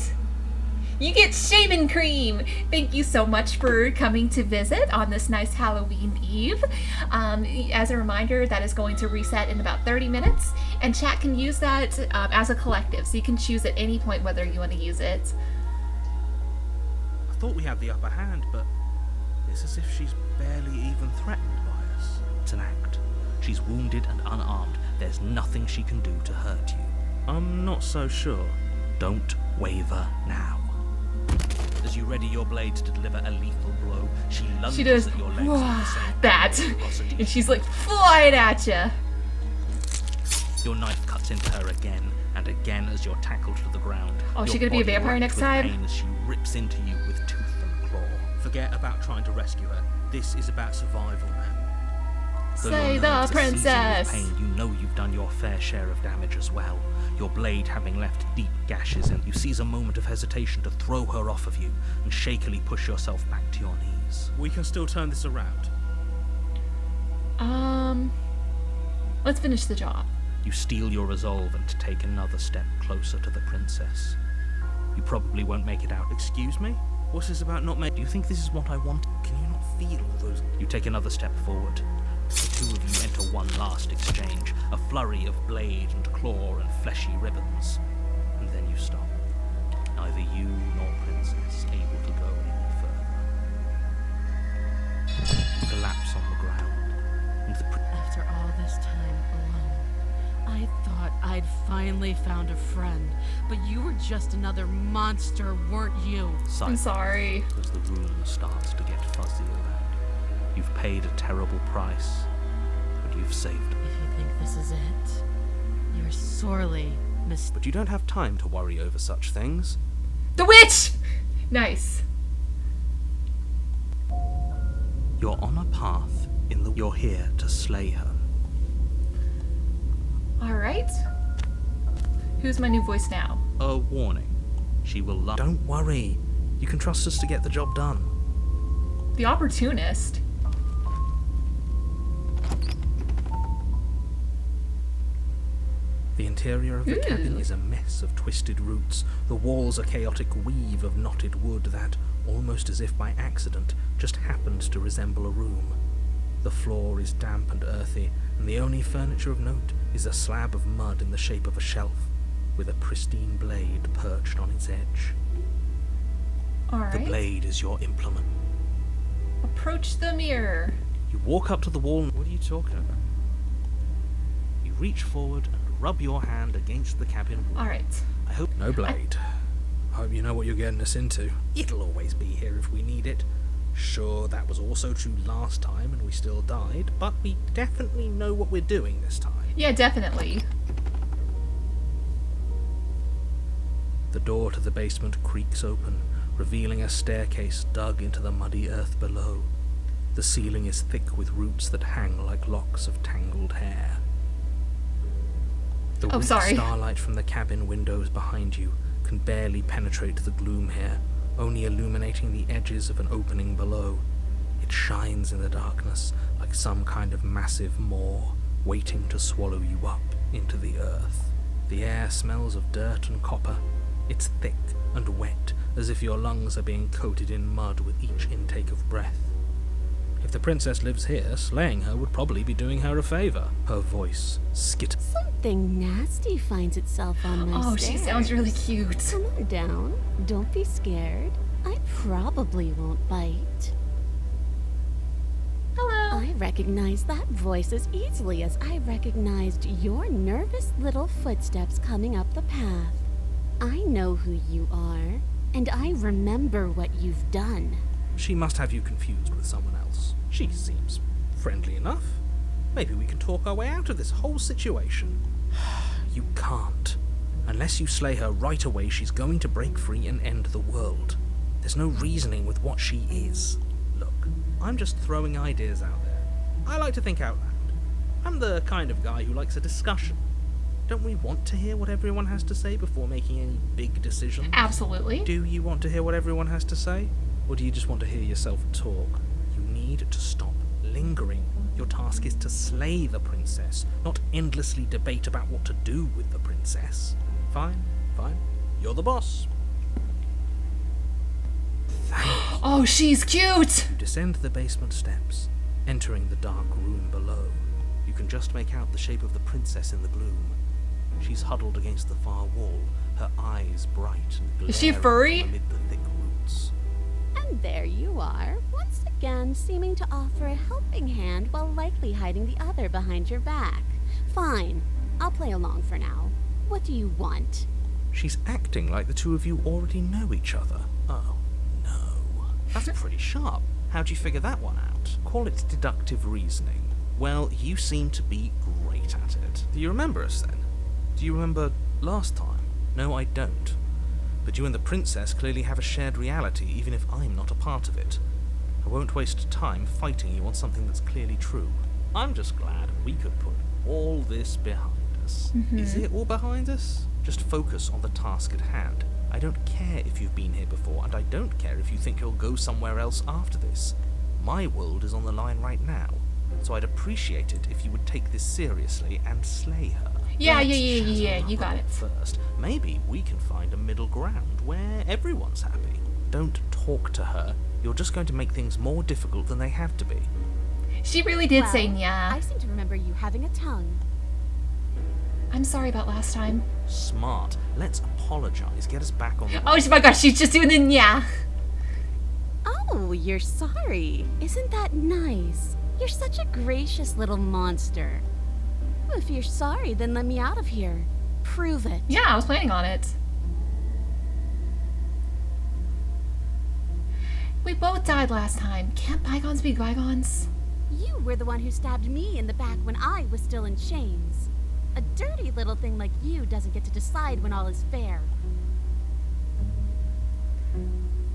you get shaving cream! Thank you so much for coming to visit on this nice Halloween Eve. As a reminder, that is going to reset in about 30 minutes, and chat can use that as a collective, so you can choose at any point whether you want to use it. I thought we had the upper hand, but it's as if she's barely even threatened by us. It's an act. She's wounded and unarmed. There's nothing she can do to hurt you. I'm not so sure. Don't waver now. As you ready your blade to deliver a lethal blow, she lunges She does at your legs with the same that, ferocity. and she's like flying at you. Your knife cuts into her again and again as you're tackled to the ground. Oh, is Your she gonna be a body vampire racked next with time? pain as she rips into you with tooth and claw. Forget about trying to rescue her. This is about survival, man. Though Slay your the nerves are seizing with princess! pain, you know you've done your fair share of damage as well. Your blade having left deep gashes, and you seize a moment of hesitation to throw her off of you and shakily push yourself back to your knees. We can still turn this around. Let's finish the job. You steel your resolve and take another step closer to the princess. You probably won't make it out. Excuse me? What's this about not making? Do you think this is what I want? Can you not feel all those? You take another step forward. The two of you enter one last exchange, a flurry of blade and claw and fleshy ribbons. And then you stop. Neither you nor princess able to go any collapse on the ground, and After all this time alone, I thought I'd finally found a friend, but you were just another monster, weren't you? I'm sorry. As the room starts to get fuzzy around you. You've paid a terrible price, but you've saved her. If you think this is it, you're sorely mistaken. But you don't have time to worry over such things. The witch! Nice. You're on a path you're here to slay her. Alright. Who's my new voice now? A warning. She will love. Don't worry. You can trust us to get the job done. The opportunist? The interior of the cabin is a mess of twisted roots. The walls a chaotic weave of knotted wood that, almost as if by accident, just happened to resemble a room. The floor is damp and earthy, and the only furniture of note is a slab of mud in the shape of a shelf, with a pristine blade perched on its edge. Alright. The blade is your implement. Approach the mirror. You walk up to the wall. What are you talking about? You reach forward and rub your hand against the cabin wall. Alright. I hope no blade. I hope you know what you're getting us into. It'll always be here if we need it. Sure, that was also true last time and we still died, but we definitely know what we're doing this time. Yeah, definitely. The door to the basement creaks open, revealing a staircase dug into the muddy earth below. The ceiling is thick with roots that hang like locks of tangled hair. The weak starlight from the cabin windows behind you can barely penetrate the gloom here, only illuminating the edges of an opening below. It shines in the darkness like some kind of massive maw, waiting to swallow you up into the earth. The air smells of dirt and copper. It's thick and wet, as if your lungs are being coated in mud with each intake of breath. If the princess lives here, slaying her would probably be doing her a favor. Her voice skitters. Something nasty finds itself on my stairs. She sounds really cute. Come on down. Don't be scared. I probably won't bite. Hello. I recognize that voice as easily as I recognized your nervous little footsteps coming up the path. I know who you are, and I remember what you've done. She must have you confused with someone else. She seems friendly enough. Maybe we can talk our way out of this whole situation. You can't. Unless you slay her right away, she's going to break free and end the world. There's no reasoning with what she is. Look, I'm just throwing ideas out there. I like to think out loud. I'm the kind of guy who likes a discussion. Don't we want to hear what everyone has to say before making any big decisions? Absolutely. Do you want to hear what everyone has to say? Or do you just want to hear yourself talk? You need to stop lingering. Your task is to slay the princess, not endlessly debate about what to do with the princess. Fine. You're the boss. Oh, she's cute! You descend the basement steps, entering the dark room below. You can just make out the shape of the princess in the gloom. She's huddled against the far wall, her eyes bright and glaring Is she furry? from amid the thick roots. And there you are, once again seeming to offer a helping hand while likely hiding the other behind your back. Fine, I'll play along for now. What do you want? She's acting like the two of you already know each other. Oh, no. That's pretty sharp. How'd you figure that one out? Call it deductive reasoning. Well, you seem to be great at it. Do you remember us then? Do you remember last time? No, I don't. But you and the princess clearly have a shared reality, even if I'm not a part of it. I won't waste time fighting you on something that's clearly true. I'm just glad we could put all this behind us. Is it all behind us? Just focus on the task at hand. I don't care if you've been here before, and I don't care if you think you'll go somewhere else after this. My world is on the line right now, so I'd appreciate it if you would take this seriously and slay her. Yeah, Let's you chat got it. First, maybe we can find a middle ground where everyone's happy. Don't talk to her. You're just going to make things more difficult than they have to be. She really did say I nya. seem to remember you having a tongue. I'm sorry about last time. Smart. Let's apologize. Get us back on the Oh my gosh, she's just doing the nya. Oh, Oh, you're sorry. Isn't that nice? You're such a gracious little monster. If you're sorry, then let me out of here. Prove it. Yeah, I was planning on it. We both died last time. Can't bygones be bygones? You were the one who stabbed me in the back when I was still in chains. A dirty little thing like you doesn't get to decide when all is fair.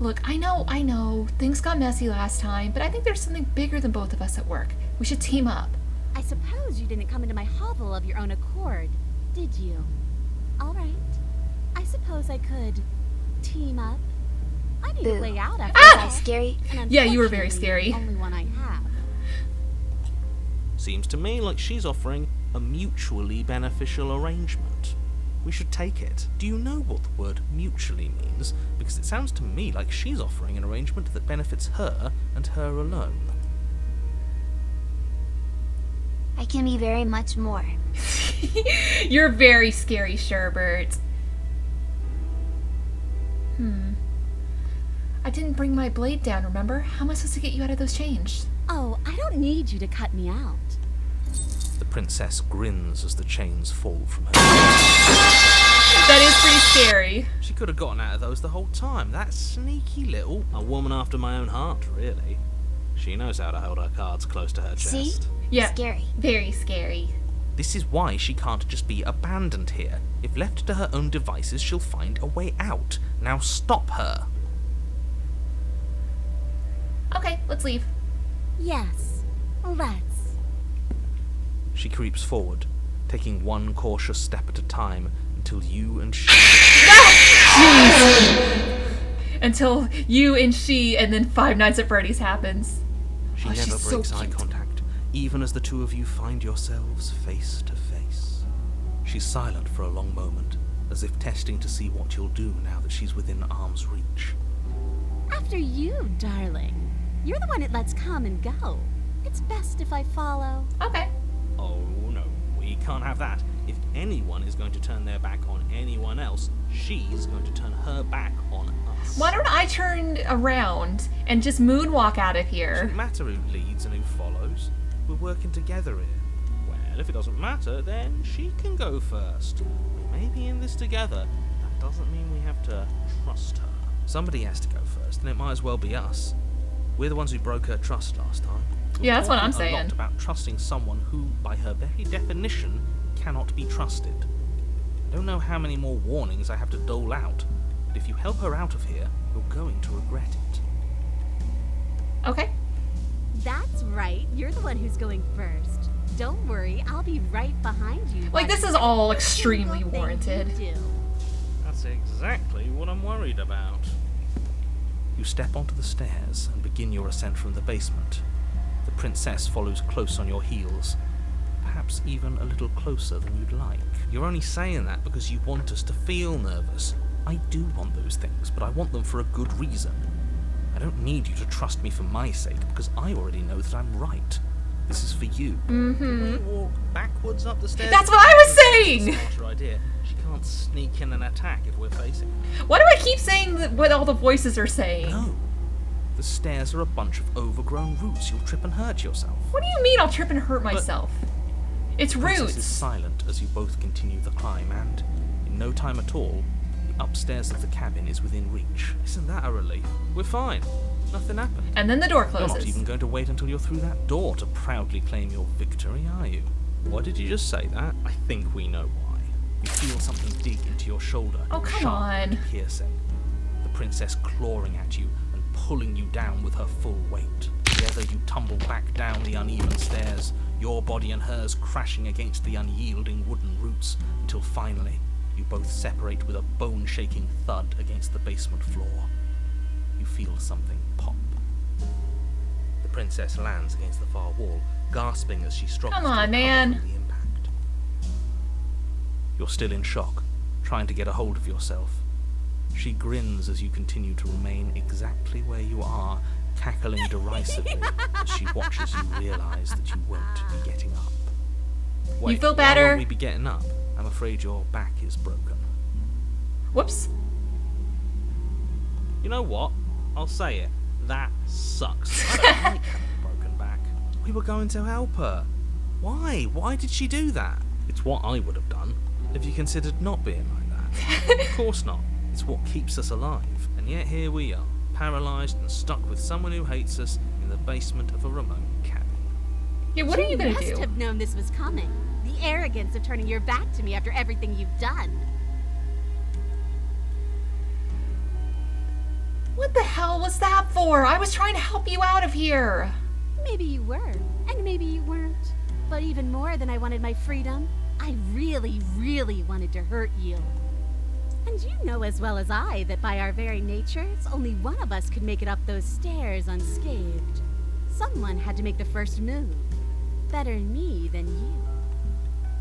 Look, I know, things got messy last time, but I think there's something bigger than both of us at work. We should team up. I suppose you didn't come into my hovel of your own accord, did you? All right. I suppose I could team up. I need a way out after that. Scary? Yeah, you were very scary. The only one I have. Seems to me like she's offering a mutually beneficial arrangement. We should take it. Do you know what the word mutually means? Because it sounds to me like she's offering an arrangement that benefits her and her alone. I can be very much more. You're very scary, Sherbert. I didn't bring my blade down, remember? How am I supposed to get you out of those chains? Oh, I don't need you to cut me out. The princess grins as the chains fall from her. That is pretty scary. She could have gotten out of those the whole time. That sneaky little... A woman after my own heart, really. She knows how to hold her cards close to her chest. See? Yeah. Scary. Very scary. This is why she can't just be abandoned here. If left to her own devices, she'll find a way out. Now stop her. Okay, let's leave. Yes, let's. She creeps forward, taking one cautious step at a time until you and she... Until you and she and then Five Nights at Freddy's happens. She never she's breaks so eye cute. contact, even as the two of you find yourselves face to face. She's silent for a long moment, as if testing to see what you'll do now that she's within arm's reach. After you, darling. You're the one that lets come and go. It's best if I follow. Okay. Oh no, we can't have that. If anyone is going to turn their back on anyone else, she's going to turn her back on us. Why don't I turn around and just moonwalk out of It here? doesn't matter who leads and who follows. We're working together here. Well, if it doesn't matter, then she can go first. We may be in this together. That doesn't mean we have to trust her. Somebody has to go first, and it might as well be us. We're the ones who broke her trust last time. Yeah, that's what I'm Talking a saying. lot about trusting someone who, by her very definition, cannot be trusted. I don't know how many more warnings I have to dole out, but if you help her out of here, you're going to regret it. Okay. That's right. You're the one who's going first. Don't worry, I'll be right behind you. Like, this is all extremely warranted. That's exactly what I'm worried about. You step onto the stairs and begin your ascent from the basement. The princess follows close on your heels, perhaps even a little closer than you'd like. You're only saying that because you want us to feel nervous. I do want those things, but I want them for a good reason. I don't need you to trust me for my sake, because I already know that I'm right. This is for you. Can we walk backwards up the stairs? That's what I was saying! Smarter idea. She can't sneak in and attack if we're facing her. Why do I keep saying what all the voices are saying? No. The stairs are a bunch of overgrown roots. You'll trip and hurt yourself. What do you mean I'll trip and hurt myself? It's The princess is roots. silent as you both continue the climb, and in no time at all, the upstairs of the cabin is within reach. Isn't that a relief? We're fine. Nothing happened. And then the door You're not closes. even going to wait until you're through that door to proudly claim your victory, are you? Why did you just say that? I think we know why. You feel something dig into your shoulder. Oh, come sharp on. and piercing. The princess clawing at you and pulling you down with her full weight. Together you tumble back down the uneven stairs, your body and hers crashing against the unyielding wooden roots, until finally you both separate with a bone-shaking thud against the basement floor. You feel something pop. The princess lands against the far wall, gasping as she struggles Come on, to recover man. from the impact. You're still in shock, trying to get a hold of yourself. She grins as you continue to remain exactly where you are, cackling derisively as she watches you realize that you won't be getting up. Wait, feel why better? won't we be getting up? I'm afraid your back is broken. Whoops. You know what? I'll say it. That sucks. I don't like having a broken back. We were going to help her. Why? Why did she do that? It's what I would have done if you considered not being like that. Of course not. It's what keeps us alive. And yet here we are, paralysed and stuck with someone who hates us in the basement of a remote cabin. Yeah, what are you gonna do? You must have known this was coming. The arrogance of turning your back to me after everything you've done. What the hell was that for? I was trying to help you out of here. Maybe you were, and maybe you weren't. But even more than I wanted my freedom, I really, really wanted to hurt you. And you know as well as I that by our very natures, only one of us could make it up those stairs unscathed. Someone had to make the first move. Better me than you.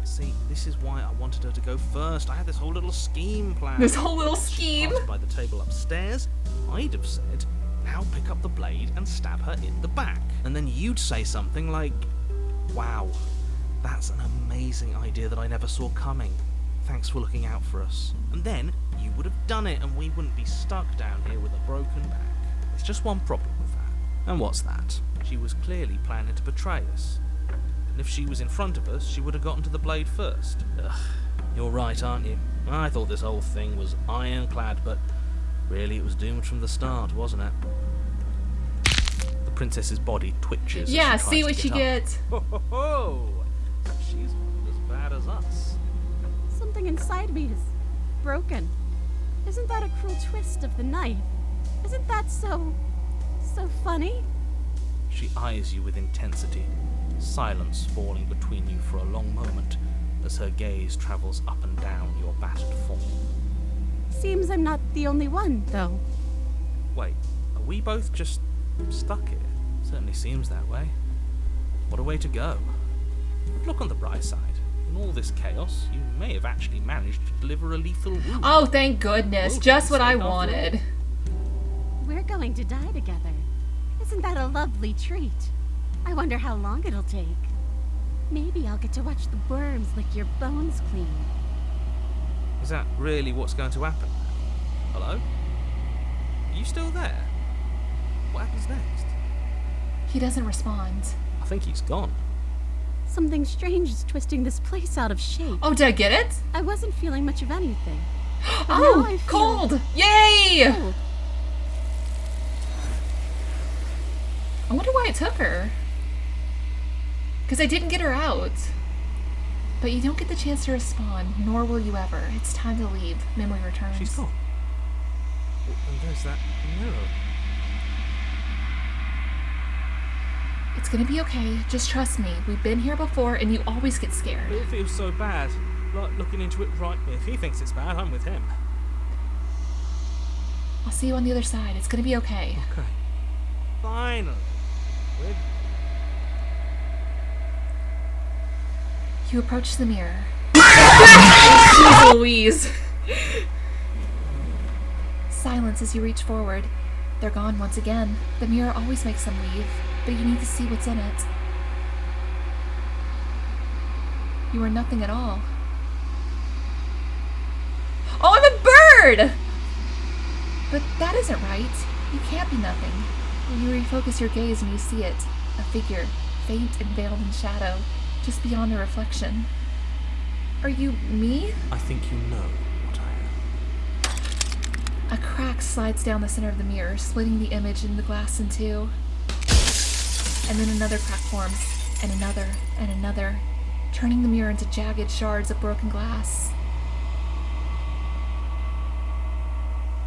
See, this is why I wanted her to go first. I had this whole little scheme planned. This whole little scheme? She passed by the table upstairs. I'd have said, now pick up the blade and stab her in the back. And then you'd say something like, wow, that's an amazing idea that I never saw coming. Thanks for looking out for us. And then you would have done it and we wouldn't be stuck down here with a broken back. There's just one problem with that. And what's that? She was clearly planning to betray us. And if she was in front of us, she would have gotten to the blade first. Ugh, you're right, aren't you? I thought this whole thing was ironclad, but really it was doomed from the start, wasn't it? The princess's body twitches. Yeah, as she see tries what to you get up. get. Ho, ho, ho. She's as bad as us. Something inside me is broken. Isn't that a cruel twist of the knife? Isn't that so funny? She eyes you with intensity, silence falling between you for a long moment as her gaze travels up and down your battered form. Seems I'm not the only one, though. Wait, are we both just stuck here? Certainly seems that way. What a way to go. But look on the bright side. In all this chaos, you may have actually managed to deliver a lethal wound. Oh, thank goodness. Well, Just what I after all. wanted. We're going to die together. Isn't that a lovely treat? I wonder how long it'll take. Maybe I'll get to watch the worms lick your bones clean. Is that really what's going to happen? Hello? Are you still there? What happens next? He doesn't respond. I think he's gone. Something strange is twisting this place out of shape. Oh, did I get it? I wasn't feeling much of anything. But now I Oh, feel cold! Yay! cold. I wonder why it took her. Because I didn't get her out. But you don't get the chance to respond, nor will you ever. It's time to leave. Memory returns. She's gone. Oh, and there's that mirror. It's gonna be okay. Just trust me. We've been here before, and you always get scared. It feels so bad. Like looking into it right. If he thinks it's bad, I'm with him. I'll see you on the other side. It's gonna be okay. Okay. Finally. We're... You approach the mirror. Jeez Louise. Silence as you reach forward. They're gone once again. The mirror always makes them leave, but you need to see what's in it. You are nothing at all. Oh, I'm a bird! But that isn't right. You can't be nothing. When you refocus your gaze and you see it, a figure, faint and veiled in shadow, just beyond the reflection. Are you me? I think you know what I am. A crack slides down the center of the mirror, splitting the image and the glass in two. And then another crack forms, and another, turning the mirror into jagged shards of broken glass.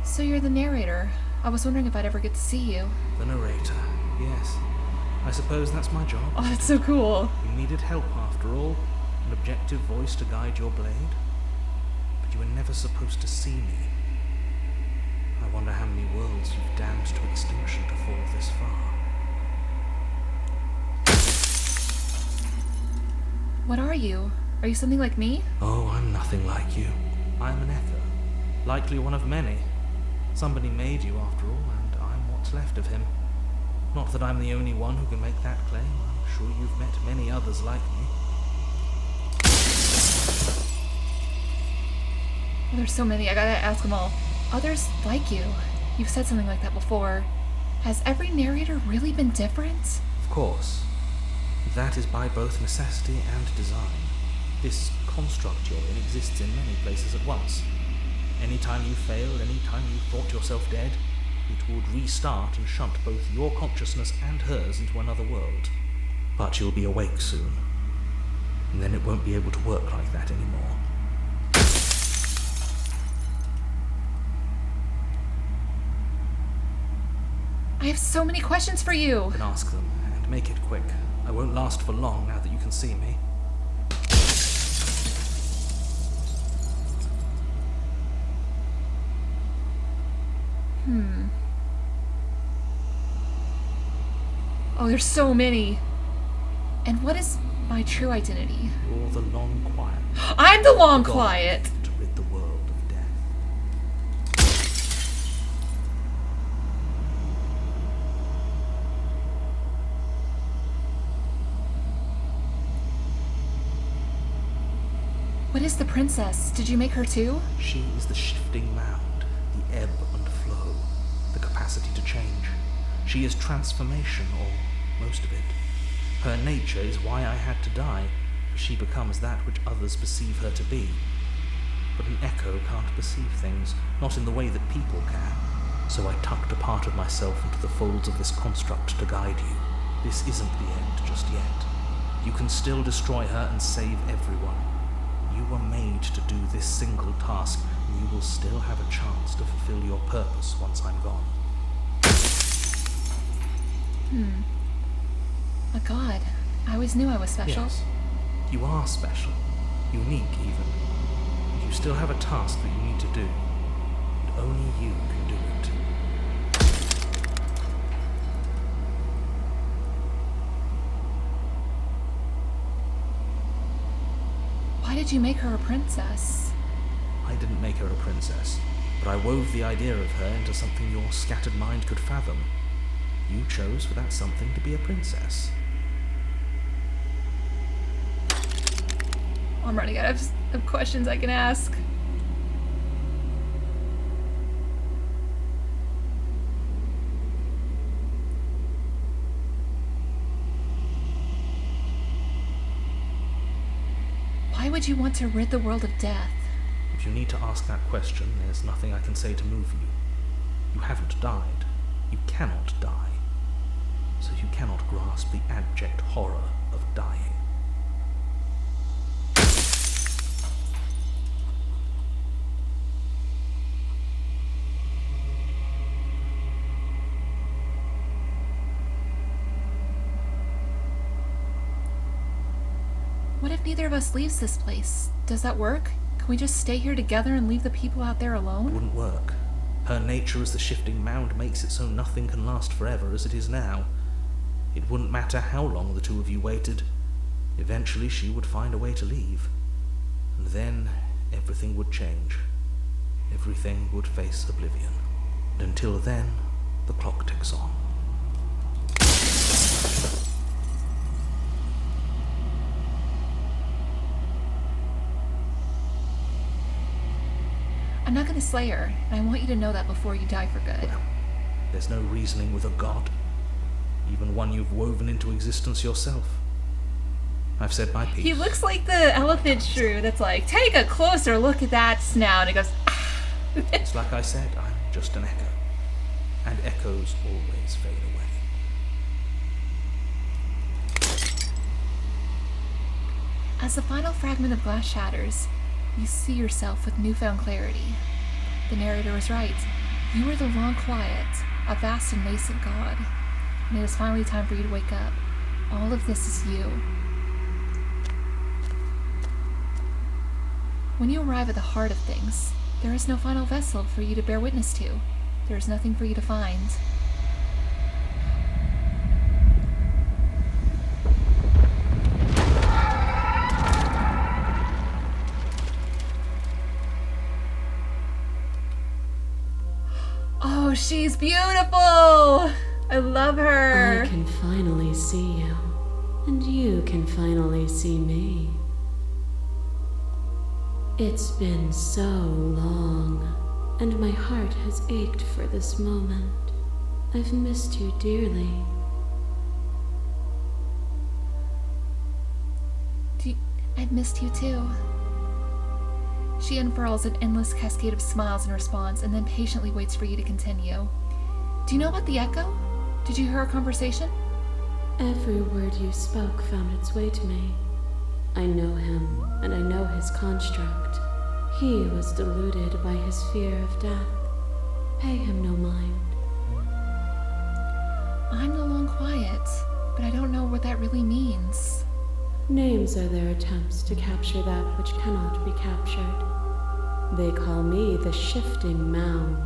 So you're the narrator. I was wondering if I'd ever get to see you. The narrator. Yes. I suppose that's my job. Oh, that's so cool. You needed help after all. An objective voice to guide your blade. But you were never supposed to see me. I wonder how many worlds you've damned to extinction to fall this far. What are you? Are you something like me? Oh, I'm nothing like you. I'm an echo. Likely one of many. Somebody made you after all, and I'm what's left of him. Not that I'm the only one who can make that claim. I'm sure you've met many others like me. Well, there's so many. I gotta ask them all. Others like you. You've said something like that before. Has every narrator really been different? Of course. That is by both necessity and design. This construct you're in exists in many places at once. Anytime you failed, anytime you thought yourself dead, it would restart and shunt both your consciousness and hers into another world. But you'll be awake soon, and then it won't be able to work like that anymore. I have so many questions for you. Then ask them, and make it quick. I won't last for long now that you can see me. Oh, there's so many. And what is my true identity? You're the long quiet. I'm the long God quiet. to rid the world of death. What is the princess? Did you make her too? She is the shifting mound, the ebb and flow, the capacity to change. She is transformation, or most of it. Her nature is why I had to die, for she becomes that which others perceive her to be. But an echo can't perceive things, not in the way that people can. So I tucked a part of myself into the folds of this construct to guide you. This isn't the end just yet. You can still destroy her and save everyone. You were made to do this single task, and you will still have a chance to fulfill your purpose once I'm gone. A god. I always knew I was special. Yes, you are special. Unique, even. And you still have a task that you need to do. And only you can do it. Why did you make her a princess? I didn't make her a princess, but I wove the idea of her into something your scattered mind could fathom. You chose for that something to be a princess. I'm running out of questions I can ask. Why would you want to rid the world of death? If you need to ask that question, there's nothing I can say to move you. You haven't died. You cannot die. So you cannot grasp the abject horror of dying. What if neither of us leaves this place? Does that work? Can we just stay here together and leave the people out there alone? It wouldn't work. Her nature as the shifting mound makes it so nothing can last forever as it is now. It wouldn't matter how long the two of you waited. Eventually she would find a way to leave. And then everything would change. Everything would face oblivion. And until then, the clock ticks on. I'm not gonna slay her, and I want you to know that before you die for good. Well, there's no reasoning with a god. Even one you've woven into existence yourself. I've said my piece. He looks like the elephant shrew that's like, take a closer look at that snout, and it goes, ah. It's like I said, I'm just an echo. And echoes always fade away. As the final fragment of glass shatters, you see yourself with newfound clarity. The narrator was right. You are the long quiet, a vast and nascent god. And it is finally time for you to wake up. All of this is you. When you arrive at the heart of things, there is no final vessel for you to bear witness to. There is nothing for you to find. Oh, she's beautiful! I love her! I can finally see you, and you can finally see me. It's been so long, and my heart has ached for this moment. I've missed you dearly. I've missed you too. She unfurls an endless cascade of smiles in response and then patiently waits for you to continue. Do you know about the echo? Did you hear our conversation? Every word you spoke found its way to me. I know him, and I know his construct. He was deluded by his fear of death. Pay him no mind. I'm no long quiet, but I don't know what that really means. Names are their attempts to capture that which cannot be captured. They call me the shifting mound,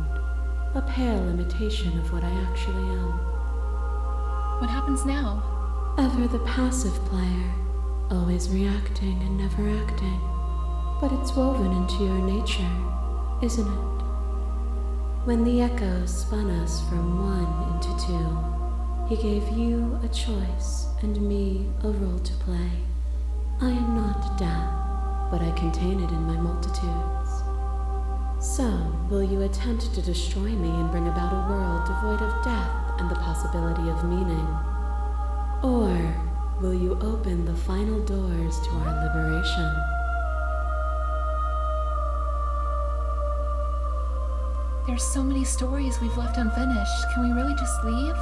a pale imitation of what I actually am. What happens now? Ever the passive player, always reacting and never acting. But it's woven into your nature, isn't it? When the echo spun us from one into two, he gave you a choice and me a role to play. I am not death, but I contain it in my multitudes. So, will you attempt to destroy me and bring about a world devoid of death and the possibility of meaning? Or will you open the final doors to our liberation? There's so many stories we've left unfinished. Can we really just leave?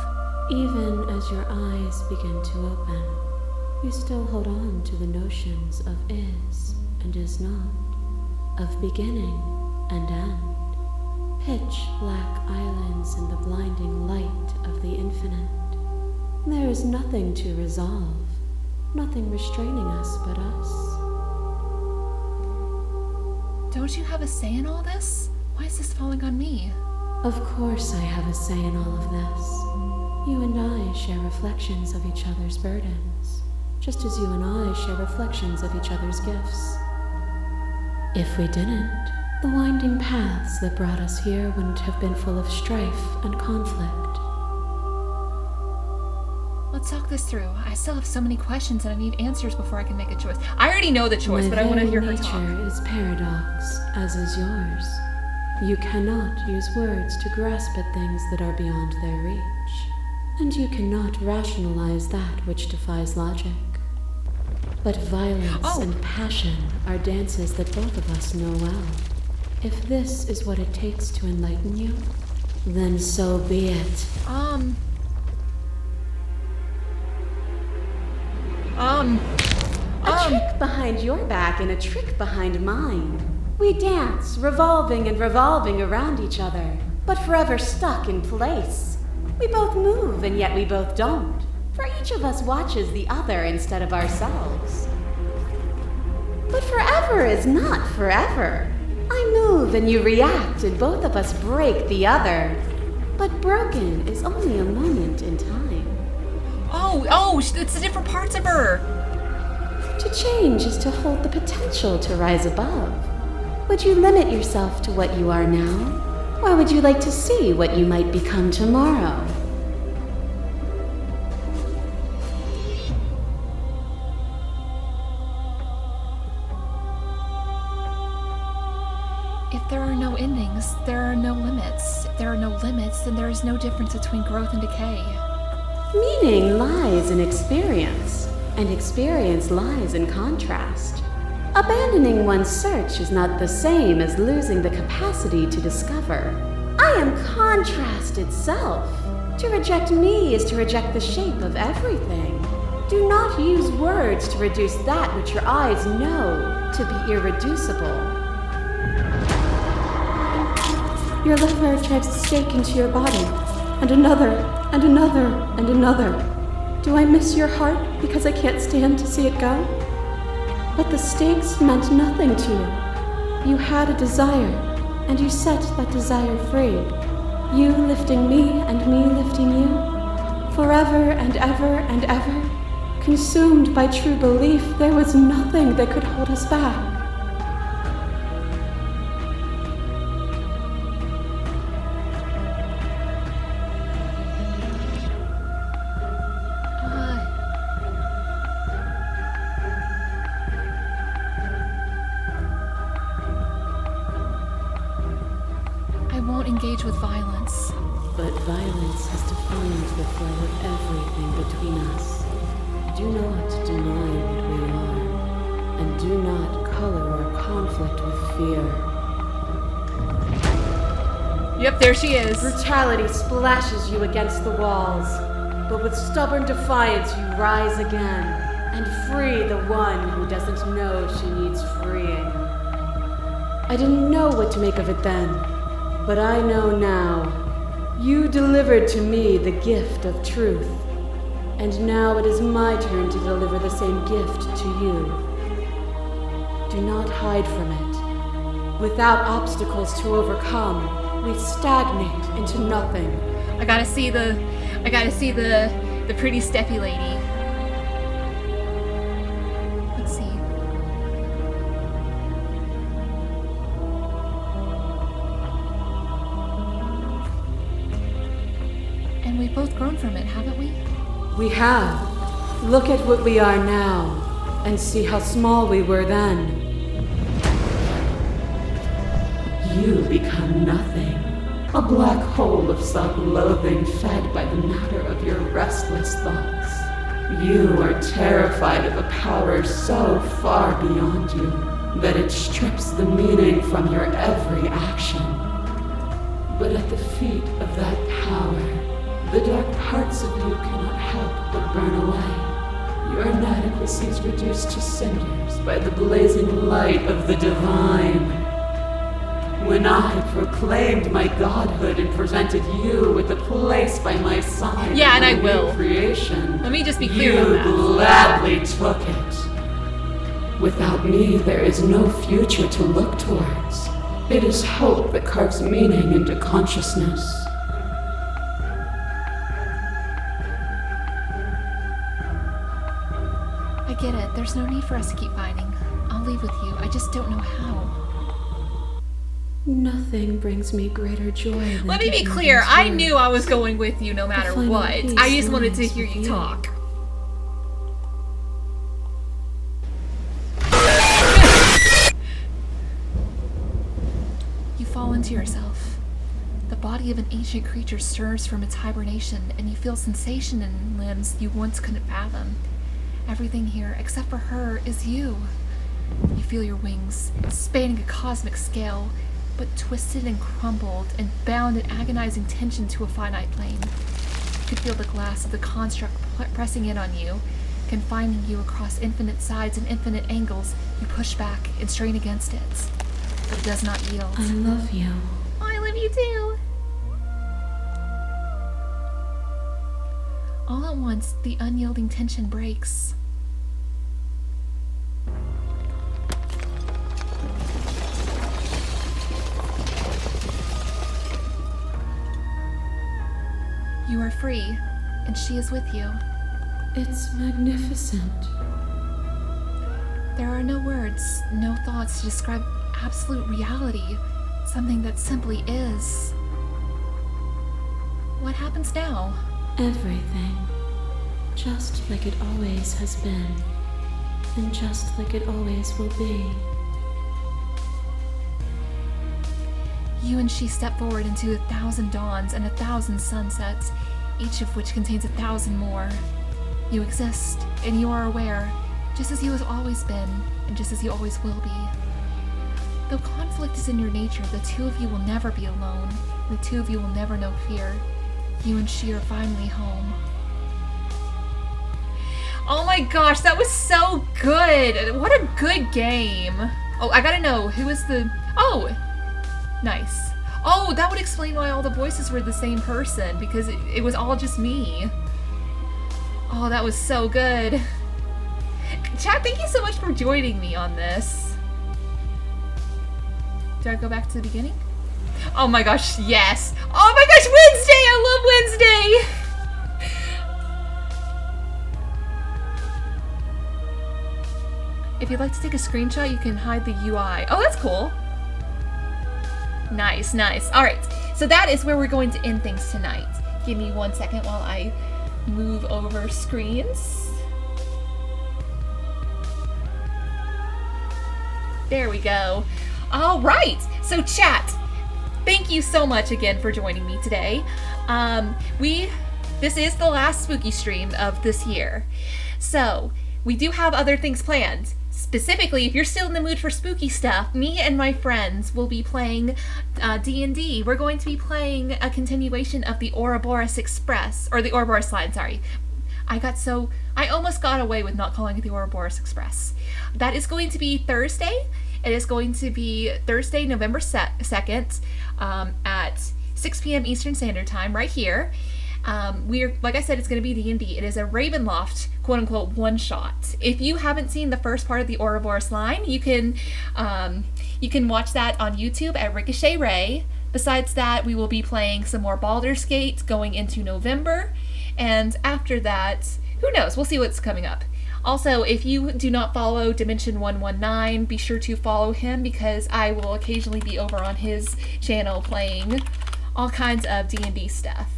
Even as your eyes begin to open, you still hold on to the notions of is and is not, of beginning and end, pitch black islands in the blinding light of the infinite. There is nothing to resolve, nothing restraining us but us. Don't you have a say in all this? Why is this falling on me? Of course I have a say in all of this. You and I share reflections of each other's burdens, just as you and I share reflections of each other's gifts. If we didn't, the winding paths that brought us here wouldn't have been full of strife and conflict. Let's talk this through. I still have so many questions and I need answers before I can make a choice. I already know the choice, but I want to hear her talk. My very nature is paradox, as is yours. You cannot use words to grasp at things that are beyond their reach, and you cannot rationalize that which defies logic. But violence and passion are dances that both of us know well. If this is what it takes to enlighten you, then so be it. A trick behind your back and a trick behind mine. We dance, revolving and revolving around each other, but forever stuck in place. We both move, and yet we both don't, for each of us watches the other instead of ourselves. But forever is not forever. I move and you react, and both of us break the other. But broken is only a moment in time. It's the different parts of her. To change is to hold the potential to rise above. Would you limit yourself to what you are now? Or would you like to see what you might become tomorrow? If there are no endings, there are no limits. If there are no limits, then there is no difference between growth and decay. Meaning lies in experience, and experience lies in contrast. Abandoning one's search is not the same as losing the capacity to discover. I am contrast itself. To reject me is to reject the shape of everything. Do not use words to reduce that which your eyes know to be irreducible. Your liver drives a stake into your body, and another, and another, and another. Do I miss your heart because I can't stand to see it go? But the stakes meant nothing to you. You had a desire, and you set that desire free. You lifting me and me lifting you. Forever and ever and ever. Consumed by true belief, there was nothing that could hold us back. I won't engage with violence. But violence has defined the flow of everything between us. Do not deny what we are, and do not color our conflict with fear. Yep, there she is. Brutality splashes you against the walls, but with stubborn defiance you rise again, and free the one who doesn't know she needs freeing. I didn't know what to make of it then, but I know now. You delivered to me the gift of truth, and now it is my turn to deliver the same gift to you. Do not hide from it. Without obstacles to overcome, we stagnate into nothing. I gotta see the pretty Steffi lady. Let's see. And we've both grown from it, haven't we? We have. Look at what we are now, and see how small we were then. You become nothing. A black hole of self-loathing fed by the matter of your restless thoughts. You are terrified of a power so far beyond you that it strips the meaning from your every action. But at the feet of that power, the dark parts of you cannot help but burn away. Your inadequacy is reduced to cinders by the blazing light of the divine. When I proclaimed my godhood and presented you with a place by my side, yeah, and I in will. Creation, let me just be clear you on that. Gladly took it. Without me, there is no future to look towards. It is hope that carves meaning into consciousness. I get it. There's no need for us to keep fighting. I'll leave with you. I just don't know how. Nothing brings me greater joy than Let me be clear. I knew I was going with you no matter what. I just wanted to hear you talk. You fall into yourself. The body of an ancient creature stirs from its hibernation, and you feel sensation in limbs you once couldn't fathom. Everything here, except for her, is you. You feel your wings, spanning a cosmic scale, but twisted and crumbled and bound in agonizing tension to a finite plane. You could feel the glass of the construct pressing in on you, confining you across infinite sides and infinite angles. You push back and strain against it, but it does not yield. I love you. Oh, I love you too. All at once, the unyielding tension breaks. You are free, and she is with you. It's magnificent. There are no words, no thoughts to describe absolute reality, something that simply is. What happens now? Everything. Just like it always has been. And just like it always will be. You and she step forward into 1,000 dawns and 1,000 sunsets, each of which contains 1,000 more. You exist, and you are aware, just as you have always been, and just as you always will be. Though conflict is in your nature, the two of you will never be alone. The two of you will never know fear. You and she are finally home. Oh my gosh, that was so good! What a good game! Oh, I gotta know, who is the... Oh! Nice. Oh, that would explain why all the voices were the same person, because it was all just me. Oh, that was so good. Chat, thank you so much for joining me on this. Do I go back to the beginning? Oh my gosh, yes. Oh my gosh, Wednesday! I love Wednesday! If you'd like to take a screenshot, you can hide the UI. Oh, that's cool. Nice, nice. All right, so that is where we're going to end things tonight. Give me 1 second while I move over screens. There we go. All right, so chat, thank you so much again for joining me today. This is the last spooky stream of this year. So, we do have other things planned. Specifically, if you're still in the mood for spooky stuff, me and my friends will be playing D&D. We're going to be playing a continuation of the Ouroboros Express, or the Ouroboros line, sorry. I almost got away with not calling it the Ouroboros Express. That is going to be Thursday. It is going to be Thursday, November 2nd at 6 p.m. Eastern Standard Time, right here. Like I said, it's going to be D&D. It is a Ravenloft, quote-unquote, one-shot. If you haven't seen the first part of the Ouroboros line, you can watch that on YouTube at Ricochet Ray. Besides that, we will be playing some more Baldur's Gate going into November. And after that, who knows? We'll see what's coming up. Also, if you do not follow Dimension 119, be sure to follow him because I will occasionally be over on his channel playing all kinds of D&D stuff.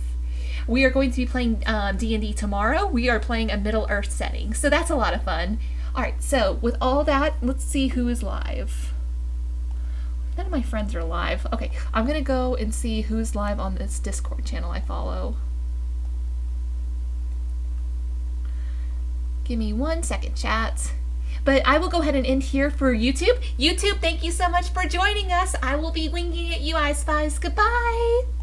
We are going to be playing D&D tomorrow. We are playing a Middle-earth setting, so that's a lot of fun. Alright, so with all that, let's see who is live. None of my friends are live. Okay, I'm gonna go and see who's live on this Discord channel I follow. Give me 1 second, chat. But I will go ahead and end here for YouTube. YouTube, thank you so much for joining us. I will be winging at you, I spies. Goodbye!